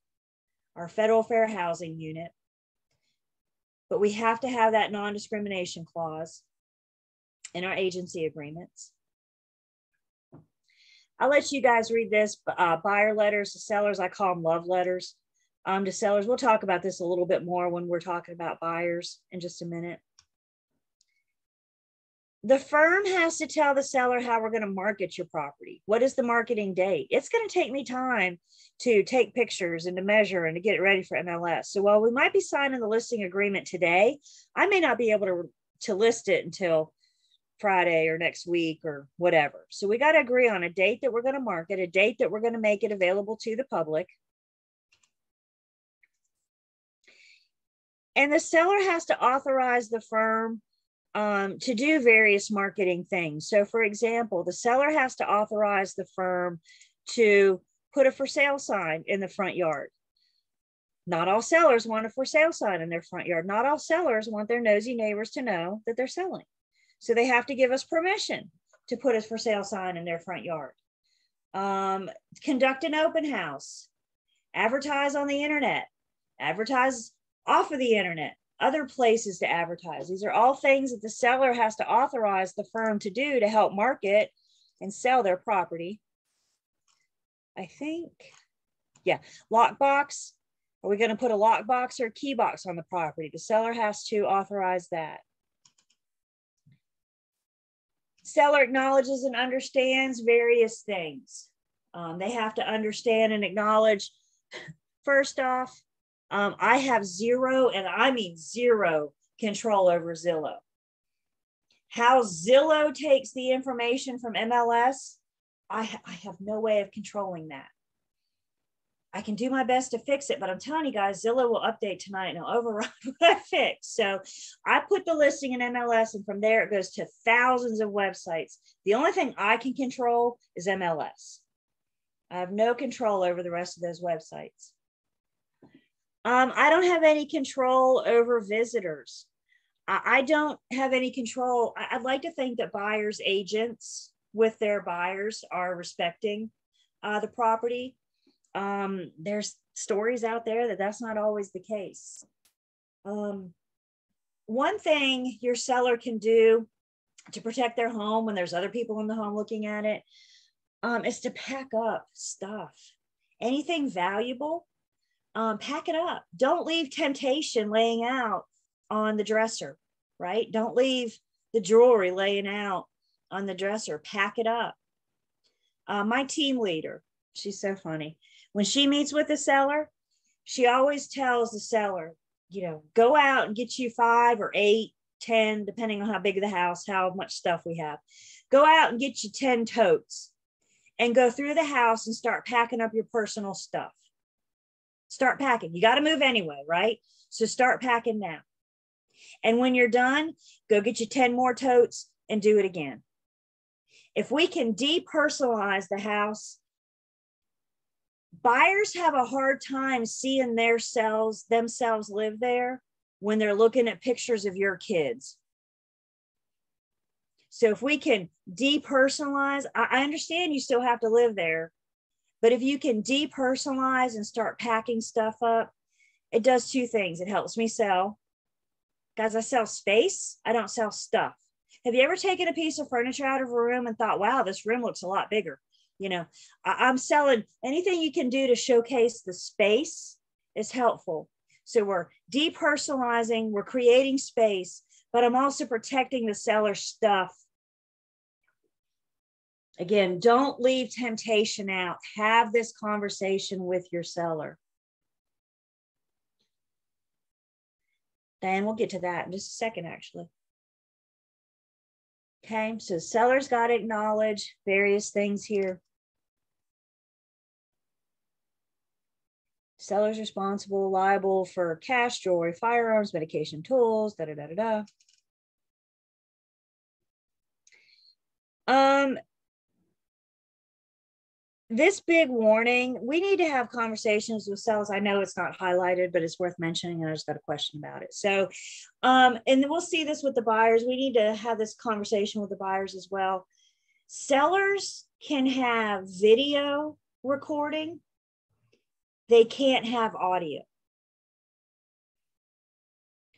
our federal fair housing unit, but we have to have that non-discrimination clause in our agency agreements. I'll let you guys read this. Buyer letters to sellers, I call them love letters to sellers. We'll talk about this a little bit more when we're talking about buyers in just a minute. The firm has to tell the seller how we're going to market your property. What is the marketing date? It's going to take me time to take pictures and to measure and to get it ready for MLS. So while we might be signing the listing agreement today, I may not be able to list it until Friday or next week or whatever. So we got to agree on a date that we're going to market, a date that we're going to make it available to the public. And the seller has to authorize the firm to do various marketing things. So for example, the seller has to authorize the firm to put a for sale sign in the front yard. Not all sellers want a for sale sign in their front yard. Not all sellers want their nosy neighbors to know that they're selling. So they have to give us permission to put a for sale sign in their front yard. Conduct an open house, advertise on the internet, advertise off of the internet, other places to advertise. These are all things that the seller has to authorize the firm to do to help market and sell their property. I think, yeah, lockbox. Are we going to put a lockbox or a key box on the property? The seller has to authorize that. Seller acknowledges and understands various things. They have to understand and acknowledge, first off, I have zero, and I mean zero, control over Zillow. How Zillow takes the information from MLS, I have no way of controlling that. I can do my best to fix it, but I'm telling you guys, Zillow will update tonight and it'll override what I fixed. So I put the listing in MLS, and from there it goes to thousands of websites. The only thing I can control is MLS. I have no control over the rest of those websites. I don't have any control over visitors. I don't have any control. I'd like to think that buyers' agents with their buyers are respecting the property. There's stories out there that that's not always the case. One thing your seller can do to protect their home when there's other people in the home looking at it is to pack up stuff. Anything valuable, pack it up. Don't leave temptation laying out on the dresser, right? Don't leave the jewelry laying out on the dresser. Pack it up. My team leader, she's so funny. When she meets with the seller, she always tells the seller, you know, go out and get you 5 or 8, 10, depending on how big the house, how much stuff we have. Go out and get you 10 totes and go through the house and start packing up your personal stuff. Start packing. You got to move anyway, right? So start packing now. And when you're done, go get you 10 more totes and do it again. If we can depersonalize the house, buyers have a hard time seeing themselves live there when they're looking at pictures of your kids. So if we can depersonalize, I understand you still have to live there, but if you can depersonalize and start packing stuff up, it does 2 things. It helps me sell. Guys, I sell space. I don't sell stuff. Have you ever taken a piece of furniture out of a room and thought, wow, this room looks a lot bigger? You know, I'm selling anything you can do to showcase the space is helpful. So we're depersonalizing, we're creating space, but I'm also protecting the seller's stuff. Again, don't leave temptation out. Have this conversation with your seller. And we'll get to that in just a second, actually. Okay, so sellers got to acknowledge various things here. Seller's responsible, liable for cash, jewelry, firearms, medication, tools, da-da-da-da-da. This big warning, we need to have conversations with sellers. I know it's not highlighted, but it's worth mentioning, and I just got a question about it. So, and then we'll see this with the buyers. We need to have this conversation with the buyers as well. Sellers can have video recording. They can't have audio.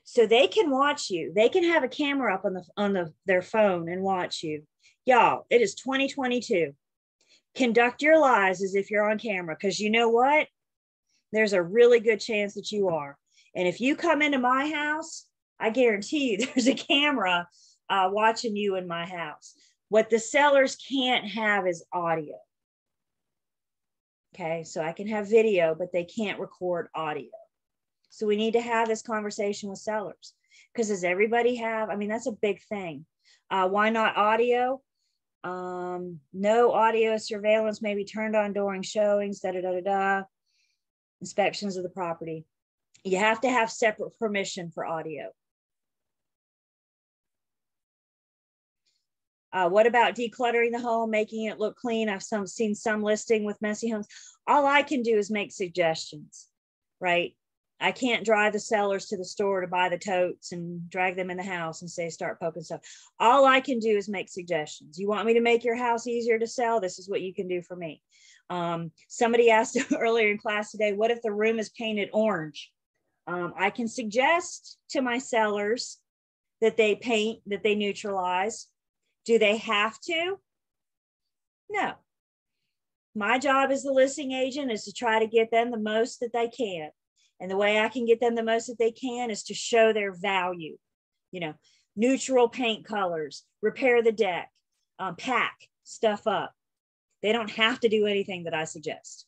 So they can watch you. They can have a camera up on their phone and watch you. Y'all, it is 2022. Conduct your lives as if you're on camera, because you know what? There's a really good chance that you are. And if you come into my house, I guarantee you there's a camera watching you in my house. What the sellers can't have is audio. Okay, so I can have video, but they can't record audio. So we need to have this conversation with sellers, because does everybody have, I mean, that's a big thing. Why not audio? No audio surveillance may be turned on during showings, inspections of the property. You have to have separate permission for audio. What about decluttering the home, making it look clean? I've seen some listing with messy homes. All I can do is make suggestions, right? I can't drive the sellers to the store to buy the totes and drag them in the house and say, start poking stuff. All I can do is make suggestions. You want me to make your house easier to sell? This is what you can do for me. Somebody asked earlier in class today, what if the room is painted orange? I can suggest to my sellers that they paint, that they neutralize. Do they have to? No. My job as the listing agent is to try to get them the most that they can. And the way I can get them the most that they can is to show their value. You know, neutral paint colors, repair the deck, pack stuff up. They don't have to do anything that I suggest.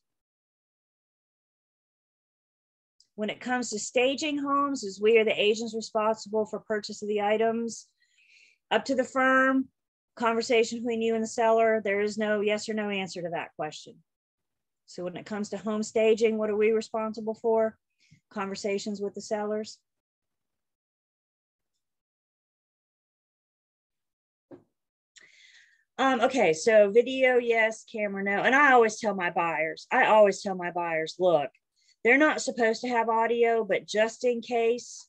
When it comes to staging homes, as we are the agents responsible for purchase of the items, up to the firm, conversation between you and the seller, there is no yes or no answer to that question. So when it comes to home staging, what are we responsible for? Conversations with the sellers. Okay, so video, yes, camera, no. And I always tell my buyers, look, they're not supposed to have audio, but just in case,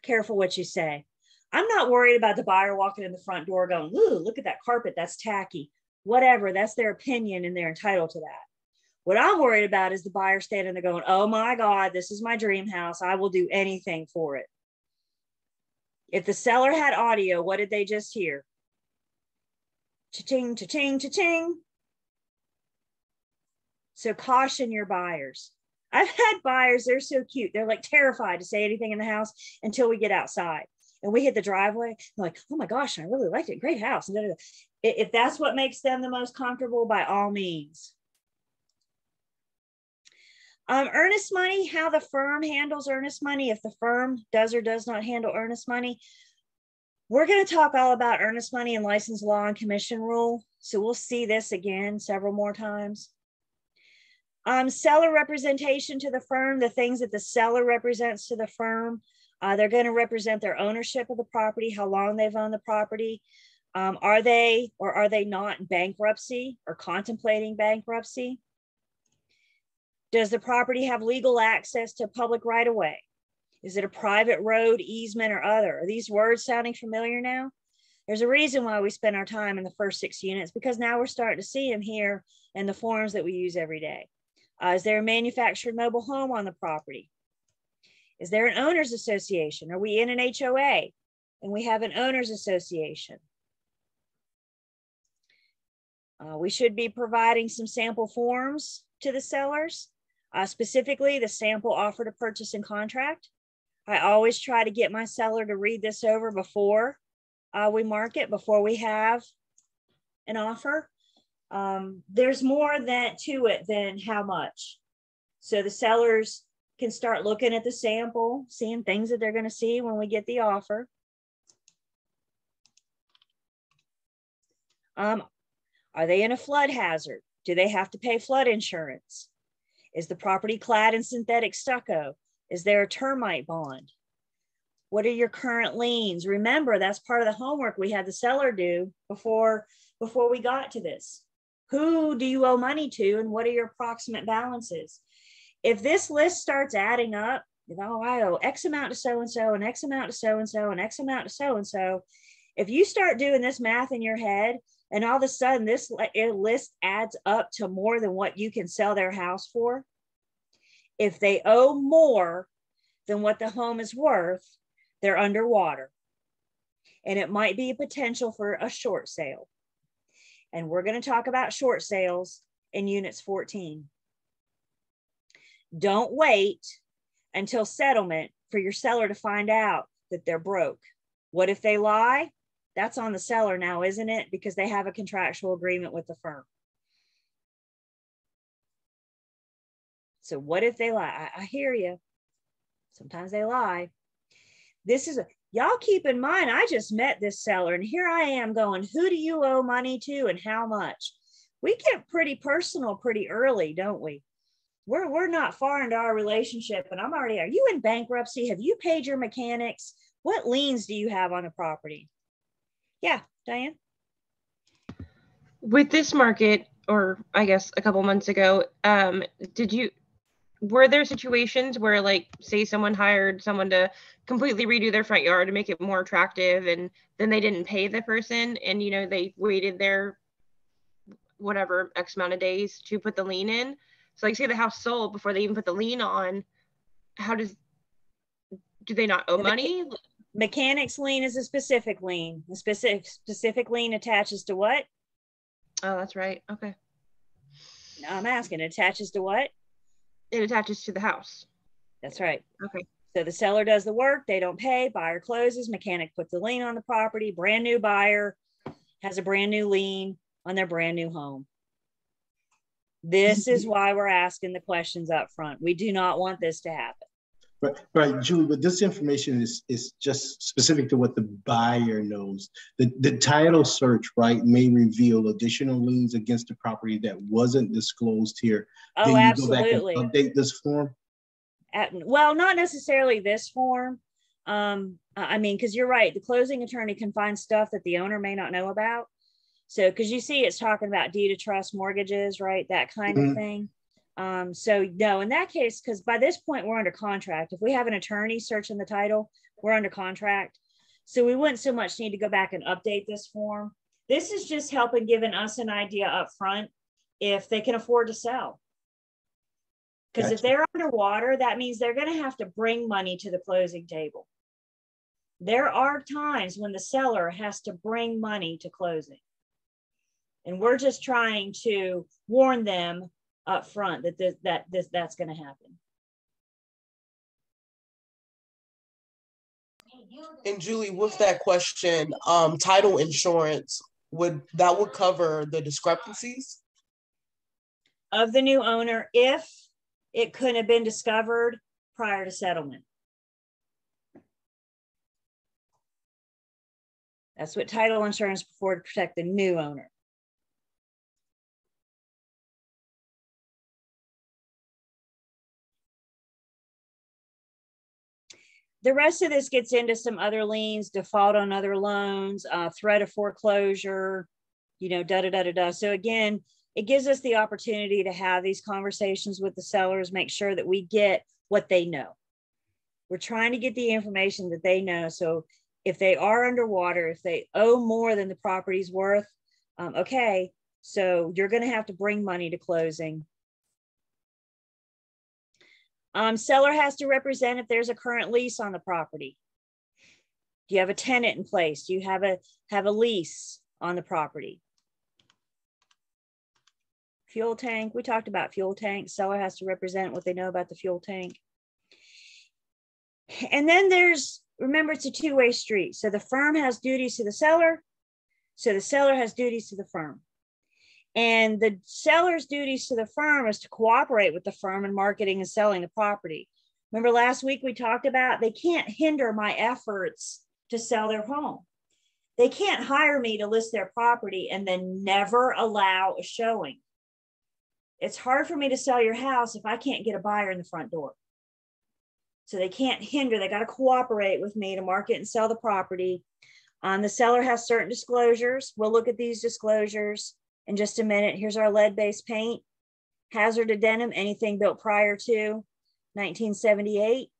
careful what you say. I'm not worried about the buyer walking in the front door going, ooh, look at that carpet, that's tacky. Whatever, that's their opinion and they're entitled to that. What I'm worried about is the buyer standing there going, oh my God, this is my dream house. I will do anything for it. If the seller had audio, what did they just hear? Cha-ching, cha-ching, cha-ching. So caution your buyers. I've had buyers, they're so cute. They're like terrified to say anything in the house until we get outside. And we hit the driveway, they're like, oh my gosh, I really liked it. Great house. And if that's what makes them the most comfortable, by all means. Earnest money, how the firm handles earnest money, if the firm does or does not handle earnest money. We're going to talk all about earnest money and license law and commission rule. So we'll see this again several more times. Seller representation to the firm, the things that the seller represents to the firm. They're going to represent their ownership of the property, how long they've owned the property. Are they or are they not in bankruptcy or contemplating bankruptcy? Does the property have legal access to public right of way? Is it a private road, easement, or other? Are these words sounding familiar now? There's a reason why we spend our time in the first 6 units, because now we're starting to see them here in the forms that we use every day. Is there a manufactured mobile home on the property? Is there an owner's association? Are we in an HOA and we have an owner's association? We should be providing some sample forms to the sellers, specifically the sample offer to purchase and contract. I always try to get my seller to read this over before we market, before we have an offer. There's more to it than how much. So the sellers can start looking at the sample, seeing things that they're going to see when we get the offer. Are they in a flood hazard? Do they have to pay flood insurance? Is the property clad in synthetic stucco? Is there a termite bond? What are your current liens? Remember, that's part of the homework we had the seller do before we got to this. Who do you owe money to and what are your approximate balances? If this list starts adding up, I owe X amount to so-and-so and X amount to so-and-so and X amount to so-and-so. If you start doing this math in your head and all of a sudden this list adds up to more than what you can sell their house for, if they owe more than what the home is worth, they're underwater. And it might be a potential for a short sale. And we're going to talk about short sales in units 14. Don't wait until settlement for your seller to find out that they're broke. What if they lie? That's on the seller now, isn't it? Because they have a contractual agreement with the firm. So what if they lie? I hear you. Sometimes they lie. Y'all keep in mind, I just met this seller and here I am going, who do you owe money to and how much? We get pretty personal pretty early, don't we? We're not far into our relationship and are you in bankruptcy? Have you paid your mechanics? What liens do you have on the property? Yeah, Diane? With this market, or I guess a couple months ago, were there situations where, like, say someone hired someone to completely redo their front yard to make it more attractive and then they didn't pay the person and, they waited their whatever X amount of days to put the lien in? So, like, say the house sold before they even put the lien on, do they not owe money? Mechanics lien is a specific lien. The specific lien attaches to what? Oh, that's right. Okay. No, I'm asking, it attaches to what? It attaches to the house. That's right. Okay. So the seller does the work, they don't pay, buyer closes, mechanic puts the lien on the property, brand new buyer has a brand new lien on their brand new home. This is why we're asking the questions up front. We do not want this to happen. Right, Julie, but this information is just specific to what the buyer knows. The title search, right, may reveal additional liens against the property that wasn't disclosed here. Oh, then you absolutely. go back and update this form? Well, not necessarily this form. I mean, because you're right, the closing attorney can find stuff that the owner may not know about. So, because you see it's talking about deed of trust, mortgages, right, that kind of thing. So no, in that case, because by this point we're under contract. If we have an attorney searching the title, we're under contract. So we wouldn't so much need to go back and update this form. This is just helping giving us an idea up front if they can afford to sell. Because if they're underwater, that means they're going to have to bring money to the closing table. There are times when the seller has to bring money to closing. And we're just trying to warn them up front that that's going to happen. And Julie, with that question, title insurance would cover the discrepancies of the new owner if it couldn't have been discovered prior to settlement. That's what title insurance is for, to protect the new owner. The rest of this gets into some other liens, default on other loans, threat of foreclosure, you know, da-da-da-da-da. So again, it gives us the opportunity to have these conversations with the sellers, make sure that we get what they know. We're trying to get the information that they know. So if they are underwater, if they owe more than the property's worth, okay, so you're going to have to bring money to closing. Seller has to represent if there's a current lease on the property. Do you have a tenant in place? Do you have a lease on the property? Fuel tank, we talked about fuel tank. Seller has to represent what they know about the fuel tank. And then remember, it's a two-way street. So the firm has duties to the seller. So the seller has duties to the firm. And the seller's duties to the firm is to cooperate with the firm in marketing and selling the property. Remember last week we talked about they can't hinder my efforts to sell their home. They can't hire me to list their property and then never allow a showing. It's hard for me to sell your house if I can't get a buyer in the front door. So they can't hinder, they got to cooperate with me to market and sell the property. The seller has certain disclosures. We'll look at these disclosures in just a minute. Here's our lead-based paint, hazard addendum, anything built prior to 1978.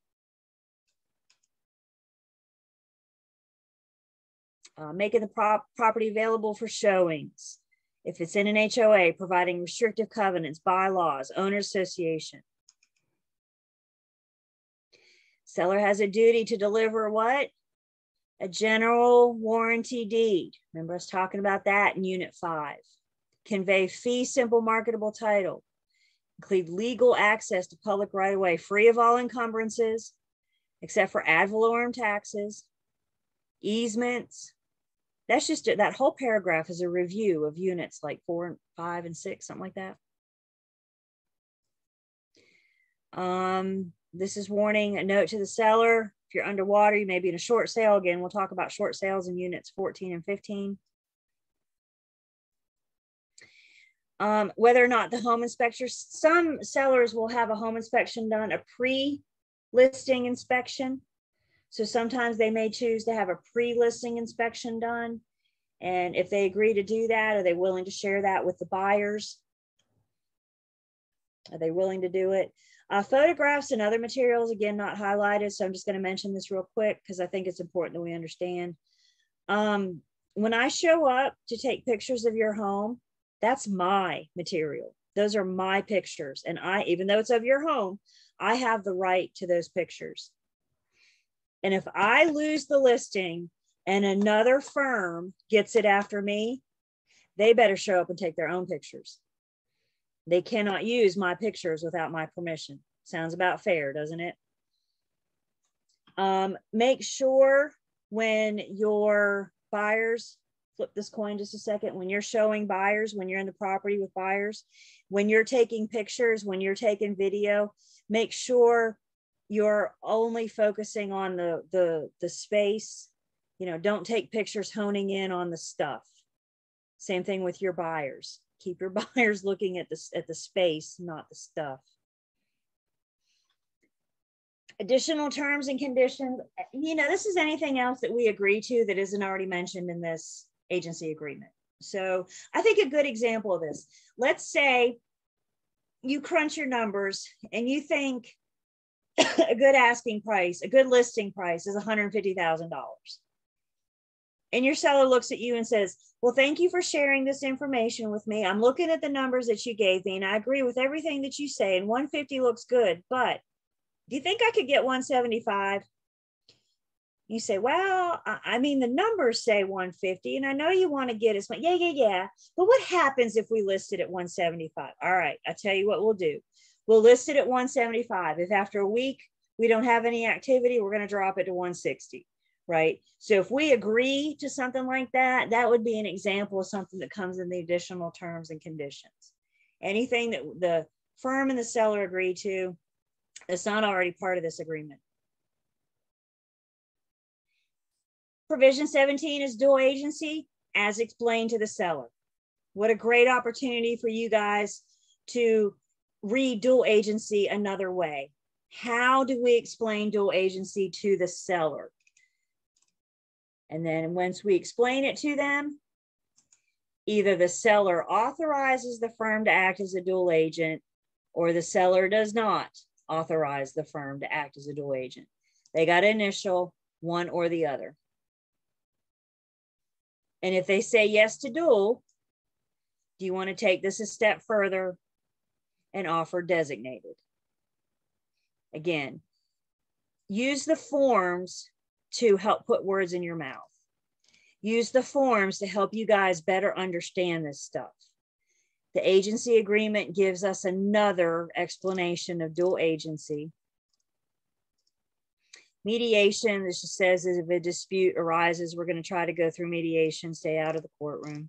Making the property available for showings. If it's in an HOA, providing restrictive covenants, bylaws, owner association. Seller has a duty to deliver what? A general warranty deed. Remember us talking about that in Unit 5. Convey fee simple marketable title. Include legal access to public right-of-way, free of all encumbrances, except for ad valorem taxes, easements. That's just that whole paragraph is a review of units like 4, 5, and 6, something like that. This is warning, a note to the seller. If you're underwater, you may be in a short sale. Again, we'll talk about short sales in units 14 and 15. Whether or not the home inspector, some sellers will have a home inspection done, a pre-listing inspection. So sometimes they may choose to have a pre-listing inspection done. And if they agree to do that, are they willing to share that with the buyers? Are they willing to do it? Photographs and other materials, again, not highlighted. So I'm just going to mention this real quick because I think it's important that we understand. When I show up to take pictures of your home, that's my material. Those are my pictures. And even though it's of your home, I have the right to those pictures. And if I lose the listing and another firm gets it after me, they better show up and take their own pictures. They cannot use my pictures without my permission. Sounds about fair, doesn't it? Make sure when your buyers, flip this coin just a second, when you're showing buyers, when you're in the property with buyers, when you're taking pictures, when you're taking video, make sure you're only focusing on the space. You know, don't take pictures honing in on the stuff. Same thing with your buyers. Keep your buyers looking at the space, not the stuff. Additional terms and conditions. You know, this is anything else that we agree to that isn't already mentioned in this agency agreement. So I think a good example of this, let's say you crunch your numbers and you think a good asking price, a good listing price is $150,000. And your seller looks at you and says, well, thank you for sharing this information with me. I'm looking at the numbers that you gave me and I agree with everything that you say, and 150 looks good, but do you think I could get 175? You say, well, I mean, the numbers say 150 and I know you want to get as much. Yeah. But what happens if we list it at 175? All right, I'll tell you what we'll do. We'll list it at 175. If after a week we don't have any activity, we're going to drop it to 160. Right? So if we agree to something like that, that would be an example of something that comes in the additional terms and conditions. Anything that the firm and the seller agree to, it's not already part of this agreement. Provision 17 is dual agency, as explained to the seller. What a great opportunity for you guys to read dual agency another way. How do we explain dual agency to the seller? And then once we explain it to them, either the seller authorizes the firm to act as a dual agent, or the seller does not authorize the firm to act as a dual agent. They got to initial one or the other. And if they say yes to dual, do you want to take this a step further and offer designated? Again, use the forms to help put words in your mouth. Use the forms to help you guys better understand this stuff. The agency agreement gives us another explanation of dual agency. Mediation, this just says that if a dispute arises, we're going to try to go through mediation, stay out of the courtroom.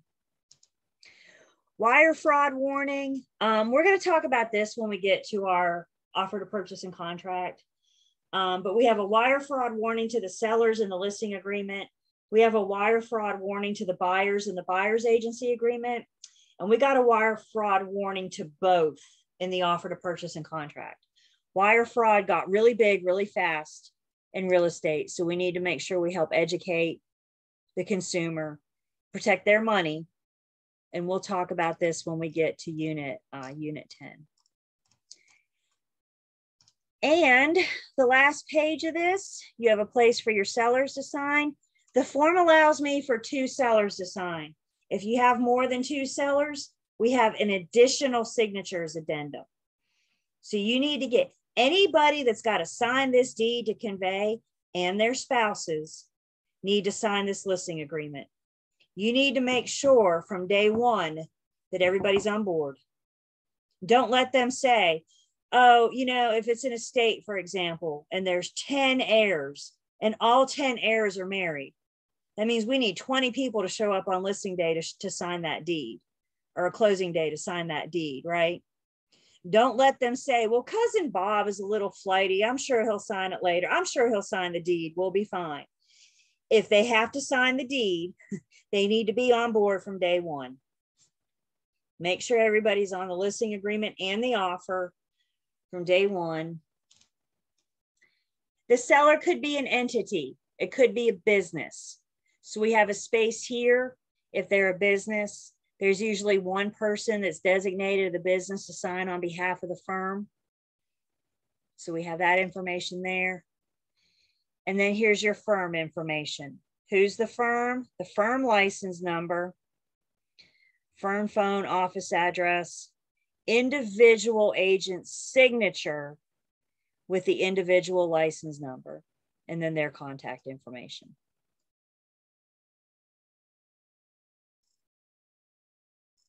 Wire fraud warning. We're going to talk about this when we get to our offer to purchase and contract. But we have a wire fraud warning to the sellers in the listing agreement. We have a wire fraud warning to the buyers in the buyer's agency agreement. And we got a wire fraud warning to both in the offer to purchase and contract. Wire fraud got really big, really fast in real estate. So we need to make sure we help educate the consumer, protect their money. And we'll talk about this when we get to unit 10. And the last page of this, you have a place for your sellers to sign. The form allows me for 2 sellers to sign. If you have more than 2 sellers, we have an additional signatures addendum. So you need to get anybody that's got to sign this deed to convey and their spouses need to sign this listing agreement. You need to make sure from day one that everybody's on board. Don't let them say, oh, you know, if it's an estate, for example, and there's 10 heirs and all 10 heirs are married, that means we need 20 people to show up on listing day to sign that deed, or a closing day to sign that deed, right? Don't let them say, well, cousin Bob is a little flighty. I'm sure he'll sign it later. I'm sure he'll sign the deed. We'll be fine. If they have to sign the deed, they need to be on board from day one. Make sure everybody's on the listing agreement and the offer from day one. The seller could be an entity. It could be a business. So we have a space here. If they're a business, there's usually one person that's designated the business to sign on behalf of the firm. So we have that information there. And then here's your firm information. Who's the firm? The firm license number, firm phone, office address, individual agent's signature with the individual license number, and then their contact information.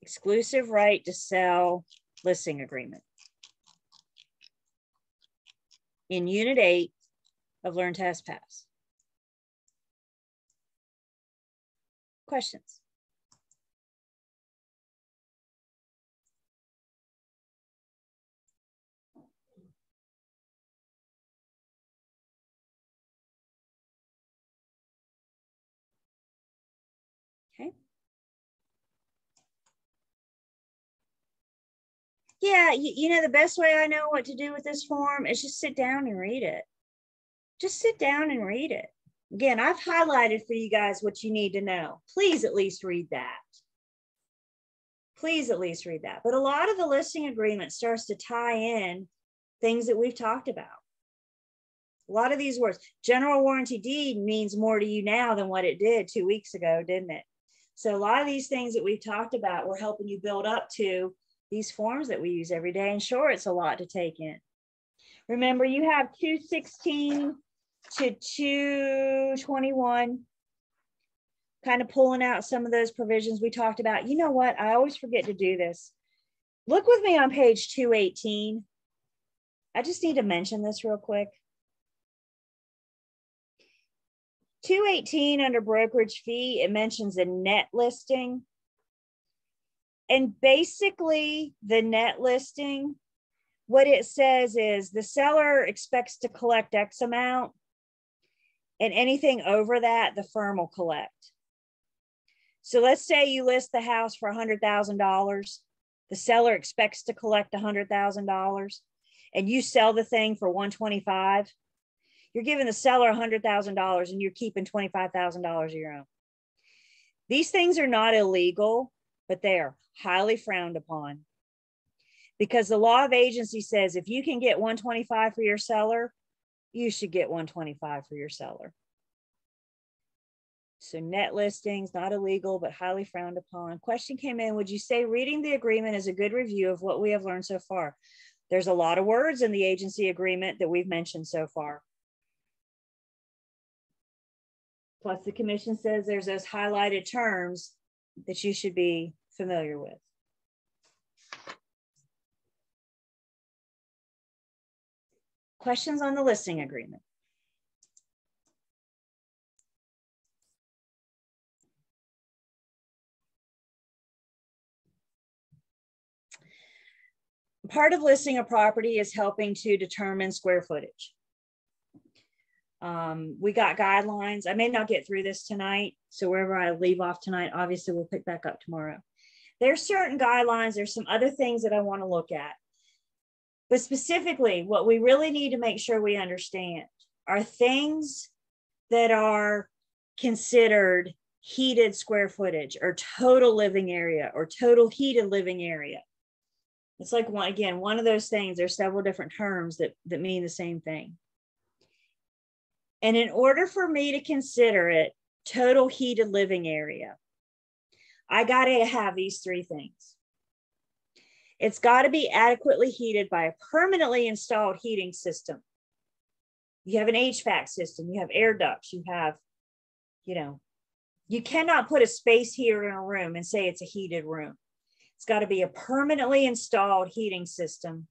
Exclusive right to sell listing agreement. In Unit 8 of Learn, Test, Pass. Questions? Okay. Yeah, you know, the best way I know what to do with this form is just sit down and read it. Just sit down and read it. Again, I've highlighted for you guys what you need to know. Please at least read that. Please at least read that. But a lot of the listing agreement starts to tie in things that we've talked about. A lot of these words, general warranty deed means more to you now than what it did 2 weeks ago, didn't it? So a lot of these things that we've talked about, we're helping you build up to these forms that we use every day. And sure, it's a lot to take in. Remember, you have 216 to 221, kind of pulling out some of those provisions we talked about. You know what? I always forget to do this. Look with me on page 218. I just need to mention this real quick. 218 under brokerage fee, it mentions a net listing. And basically the net listing, what it says is the seller expects to collect X amount, and anything over that, the firm will collect. So let's say you list the house for $100,000. The seller expects to collect $100,000, and you sell the thing for $125,000. You're giving the seller $100,000 and you're keeping $25,000 of your own. These things are not illegal, but they are highly frowned upon, because the law of agency says if you can get $125,000 for your seller, you should get $125,000 for your seller. So net listings, not illegal, but highly frowned upon. Question came in, would you say reading the agreement is a good review of what we have learned so far? There's a lot of words in the agency agreement that we've mentioned so far. Plus the commission says there's those highlighted terms that you should be familiar with. Questions on the listing agreement? Part of listing a property is helping to determine square footage. We got guidelines. I may not get through this tonight, so wherever I leave off tonight, obviously we'll pick back up tomorrow. There's certain guidelines. There's some other things that I want to look at. But specifically, what we really need to make sure we understand are things that are considered heated square footage or total living area or total heated living area. It's like, one of those things. There's several different terms that mean the same thing. And in order for me to consider it total heated living area, I got to have these three things. It's got to be adequately heated by a permanently installed heating system. You have an HVAC system, you have air ducts, you have, you cannot put a space heater in a room and say it's a heated room. It's got to be a permanently installed heating system.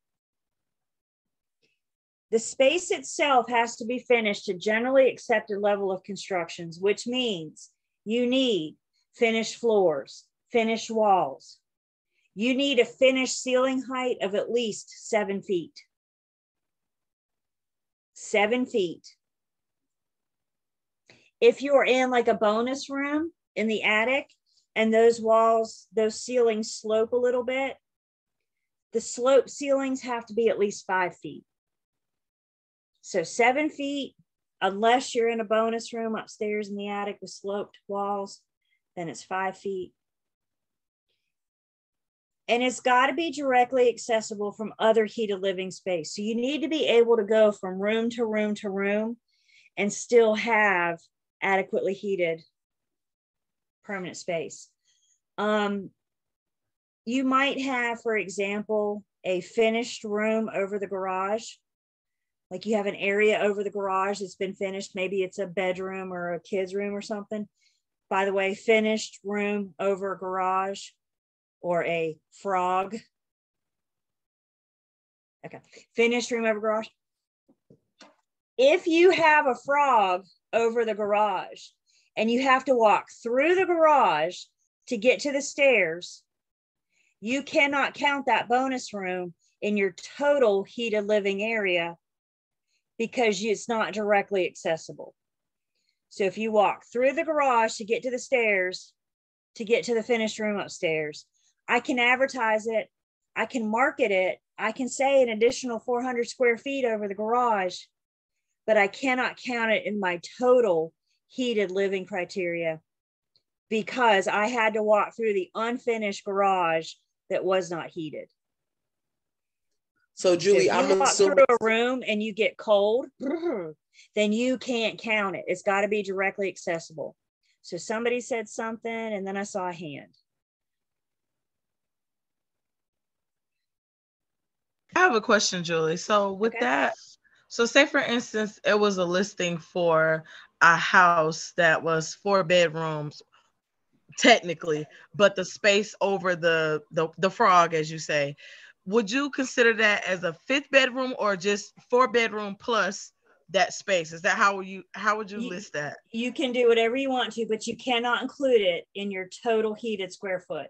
The space itself has to be finished to generally accepted level of constructions, which means you need finished floors, finished walls. You need a finished ceiling height of at least 7 feet. 7 feet. If you're in like a bonus room in the attic and those walls, those ceilings slope a little bit, the slope ceilings have to be at least 5 feet. So 7 feet, unless you're in a bonus room upstairs in the attic with sloped walls, then it's 5 feet. And it's got to be directly accessible from other heated living space. So you need to be able to go from room to room to room and still have adequately heated permanent space. You might have, for example, a finished room over the garage. Like you have an area over the garage that's been finished. Maybe it's a bedroom or a kid's room or something. By the way, finished room over a garage or a frog. Okay, finished room over garage. If you have a frog over the garage and you have to walk through the garage to get to the stairs, you cannot count that bonus room in your total heated living area because it's not directly accessible. So if you walk through the garage to get to the stairs, to get to the finished room upstairs. I can advertise it. I can market it. I can say an additional 400 square feet over the garage, but I cannot count it in my total heated living criteria because I had to walk through the unfinished garage that was not heated. So Julie, if you walk through a room and you get cold, then you can't count it. It's got to be directly accessible. So somebody said something and then I saw a hand. I have a question, Julie. So with that, so say for instance, it was a listing for a house that was 4 bedrooms, technically, but the space over the frog, as you say, would you consider that as a 5th bedroom or just 4 bedroom plus that space? Is that how would you list that? You can do whatever you want to, but you cannot include it in your total heated square foot.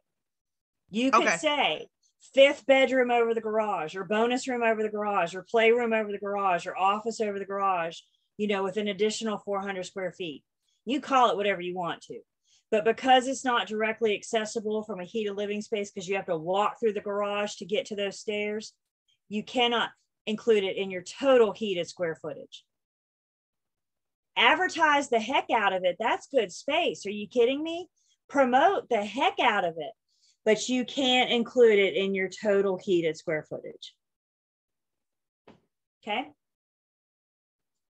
You could say 5th bedroom over the garage, or bonus room over the garage, or playroom over the garage, or office over the garage, you know, with an additional 400 square feet. You call it whatever you want to. But because it's not directly accessible from a heated living space, because you have to walk through the garage to get to those stairs, you cannot include it in your total heated square footage. Advertise the heck out of it. That's good space. Are you kidding me? Promote the heck out of it. But you can't include it in your total heated square footage. Okay.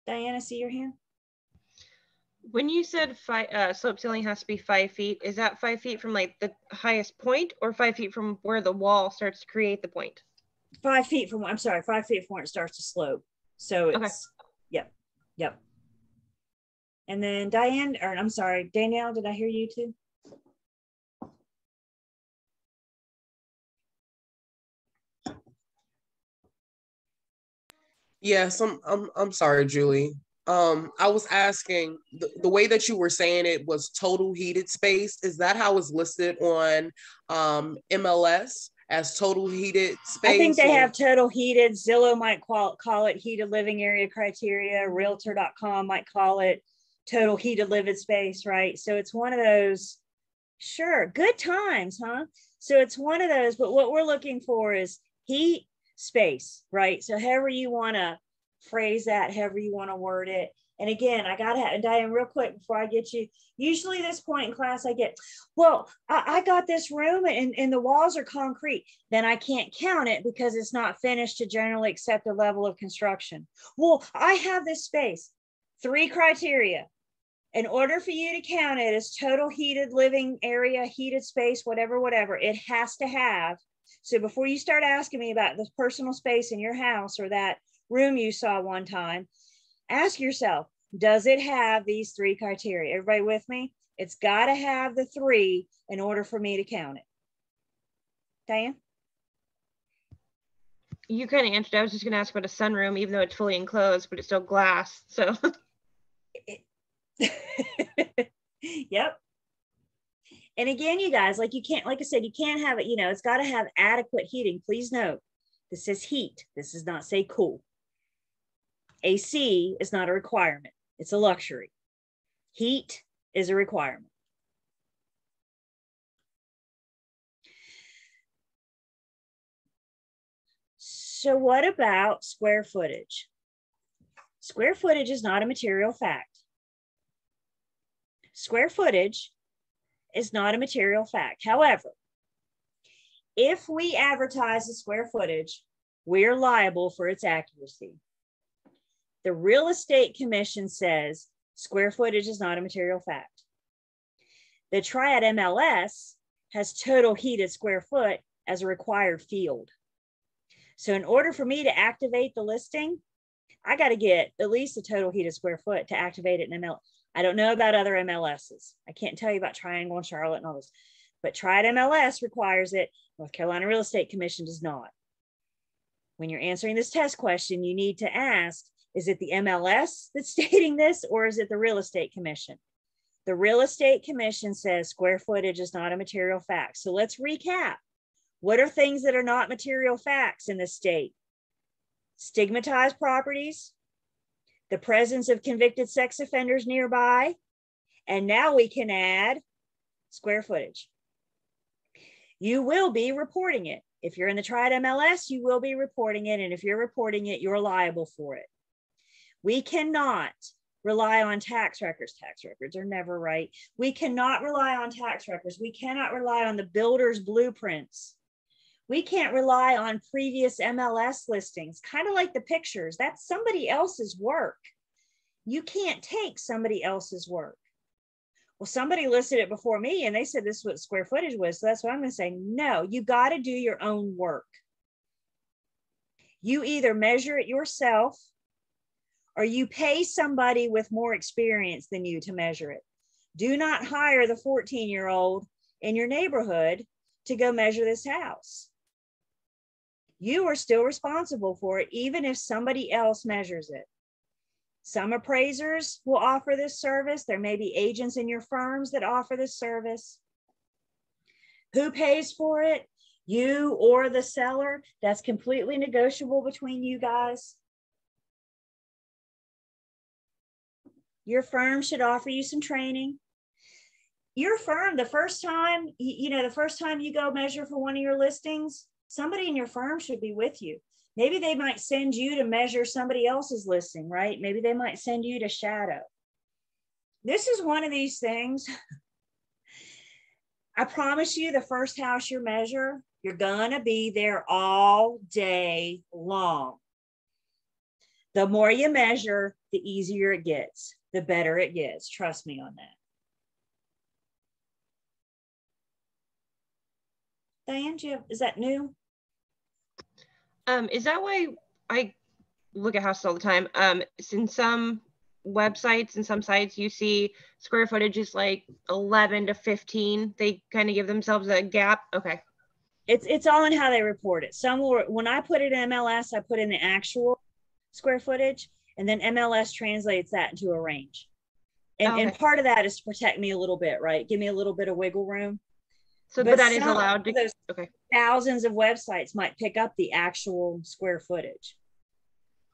Diana, see your hand? When you said slope ceiling has to be 5 feet, is that 5 feet from like the highest point or 5 feet from where the wall starts to create the point? 5 feet from, I'm sorry, 5 feet from where it starts to slope. So it's, yep. And then Diane, or I'm sorry, Danielle, did I hear you too? Yes, I'm sorry, Julie. I was asking the way that you were saying it was total heated space. Is that how it's listed on MLS as total heated space? I think they have total heated. Zillow might call it heated living area criteria. Realtor.com might call it total heated living space, right? So it's one of those, sure, good times, huh? So it's one of those, but what we're looking for is heat space, right? So however you want to phrase that, however you want to word it. And again, I got to have, Diane, real quick before I get you, usually this point in class, I get, well, I got this room and the walls are concrete. Then I can't count it because it's not finished to generally accepted level of construction. Well, I have this space. 3 criteria. In order for you to count it as total heated living area, heated space, whatever, it has to have. So before you start asking me about the personal space in your house or that room you saw one time, ask yourself, does it have these 3 criteria? Everybody with me? It's got to have the 3 in order for me to count it. Diane? You kind of answered. I was just going to ask about a sunroom, even though it's fully enclosed, but it's still glass. So. Yep. And again, you guys, like you can't, like I said, you can't have it, you know, it's got to have adequate heating. Please note, this says heat. This does not say cool. AC is not a requirement. It's a luxury. Heat is a requirement. So what about square footage? Square footage is not a material fact. Square footage is not a material fact. However, if we advertise the square footage, we're liable for its accuracy. The Real Estate Commission says square footage is not a material fact. The Triad MLS has total heated square foot as a required field. So in order for me to activate the listing, I got to get at least a total heated square foot to activate it in MLS. I don't know about other MLSs. I can't tell you about Triangle and Charlotte and all this, but Triad MLS requires it. North Carolina Real Estate Commission does not. When you're answering this test question, you need to ask, is it the MLS that's stating this, or is it the Real Estate Commission? The Real Estate Commission says square footage is not a material fact. So let's recap. What are things that are not material facts in this state? Stigmatized properties, the presence of convicted sex offenders nearby, and now we can add square footage. You will be reporting it. If you're in the triad MLS, you will be reporting it. And if you're reporting it, you're liable for it. We cannot rely on tax records. Tax records are never right. We cannot rely on tax records. We cannot rely on the builder's blueprints. We can't rely on previous MLS listings, kind of like the pictures. That's somebody else's work. You can't take somebody else's work. Well, somebody listed it before me and they said this is what square footage was. So that's what I'm going to say. No, you got to do your own work. You either measure it yourself or you pay somebody with more experience than you to measure it. Do not hire the 14-year-old in your neighborhood to go measure this house. You are still responsible for it, even if somebody else measures it. Some appraisers will offer this service. There may be agents in your firms that offer this service. Who pays for it? You or the seller. That's completely negotiable between you guys. Your firm should offer you some training. Your firm, the first time you go measure for one of your listings, somebody in your firm should be with you. Maybe they might send you to measure somebody else's listing, right? Maybe they might send you to shadow. This is one of these things. I promise you, the first house you measure, you're gonna be there all day long. The more you measure, the easier it gets, the better it gets. Trust me on that. Diane, is that new? Is that why I look at houses all the time? In some websites and some sites, you see square footage is like 11 to 15. They kind of give themselves a gap. Okay. It's all in how they report it. Some will, when I put it in MLS, I put in the actual square footage, and then MLS translates that into a range. And part of that is to protect me a little bit, right? Give me a little bit of wiggle room. So, but that is allowed to, those thousands of websites might pick up the actual square footage.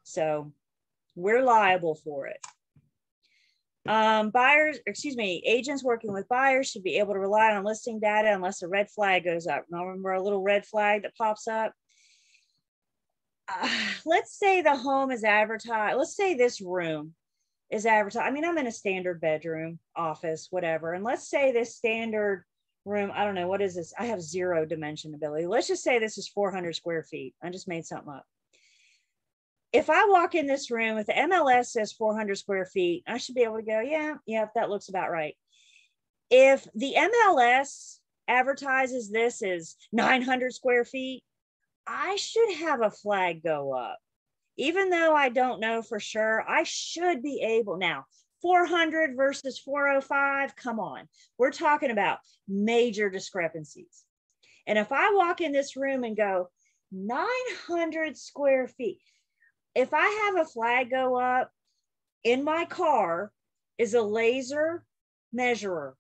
So we're liable for it. Agents working with buyers should be able to rely on listing data unless a red flag goes up. Now remember a little red flag that pops up? Let's say the home is advertised. Let's say this room is advertised. I mean, I'm in a standard bedroom, office, whatever. And let's say this standard room, I don't know, what is this? I have zero dimension ability. Let's just say this is 400 square feet. I just made something up. If I walk in this room, if the MLS says 400 square feet, I should be able to go, yeah, that looks about right. If the MLS advertises this as 900 square feet, I should have a flag go up. Even though I don't know for sure, I should be able. Now, 400 versus 405, come on. We're talking about major discrepancies. And if I walk in this room and go 900 square feet, if I have a flag go up, in my car is a laser measurer.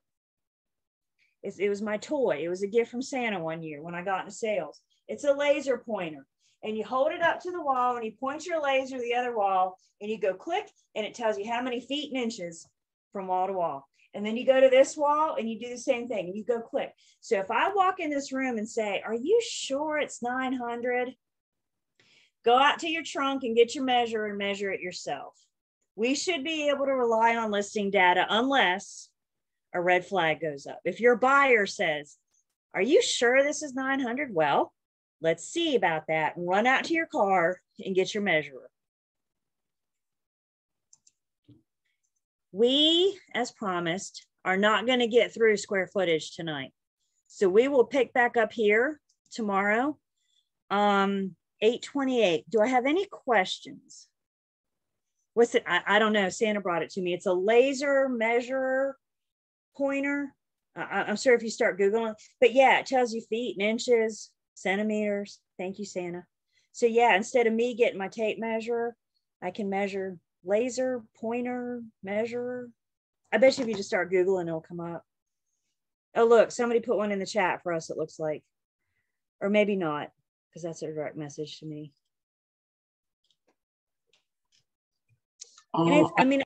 It was my toy. It was a gift from Santa one year when I got into sales. It's a laser pointer. And you hold it up to the wall and you point your laser to the other wall and you go click and it tells you how many feet and inches from wall to wall. And then you go to this wall and you do the same thing and you go click. So if I walk in this room and say, are you sure it's 900? Go out to your trunk and get your measure and measure it yourself. We should be able to rely on listing data unless a red flag goes up. If your buyer says, are you sure this is 900? Well, let's see about that. And run out to your car and get your measurer. We, as promised, are not going to get through square footage tonight. So we will pick back up here tomorrow. 8:28. Do I have any questions? What's it? I don't know. Santa brought it to me. It's a laser measurer pointer. I'm sure if you start Googling, but yeah, it tells you feet and inches, centimeters. Thank you, Santa. So yeah, instead of me getting my tape measure, I can measure laser pointer measurer. I bet you if you just start Googling, it'll come up. Oh, look, somebody put one in the chat for us, it looks like. Or maybe not, because that's a direct message to me. And I mean,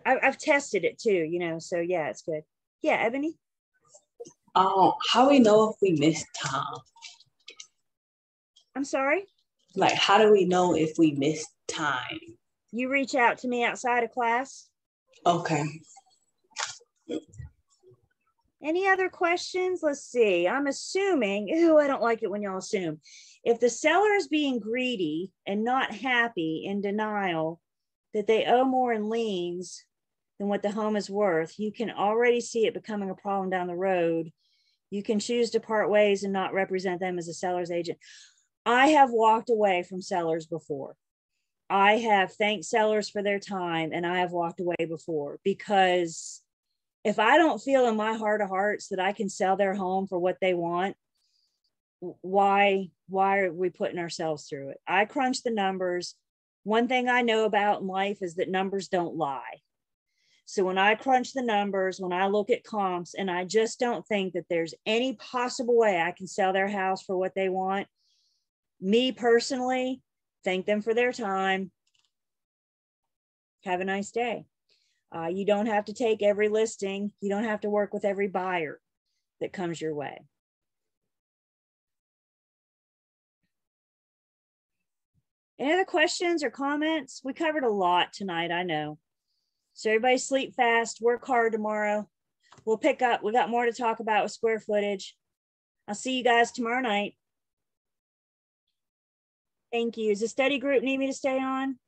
I've tested it too, you know, so yeah, it's good. Yeah, Ebony? How we know if we missed time? I'm sorry? Like, how do we know if we missed time? You reach out to me outside of class. Okay. Any other questions? Let's see. I'm assuming, I don't like it when y'all assume. If the seller is being greedy and not happy, in denial that they owe more in liens than what the home is worth, you can already see it becoming a problem down the road. You can choose to part ways and not represent them as a seller's agent. I have walked away from sellers before. I have thanked sellers for their time, and I have walked away before, because if I don't feel in my heart of hearts that I can sell their home for what they want, why are we putting ourselves through it? I crunch the numbers. One thing I know about in life is that numbers don't lie. So when I crunch the numbers, when I look at comps, and I just don't think that there's any possible way I can sell their house for what they want, me personally, thank them for their time. Have a nice day. You don't have to take every listing. You don't have to work with every buyer that comes your way. Any other questions or comments? We covered a lot tonight, I know. So everybody sleep fast, work hard tomorrow. We'll pick up. We got more to talk about with square footage. I'll see you guys tomorrow night. Thank you. Does the study group need me to stay on?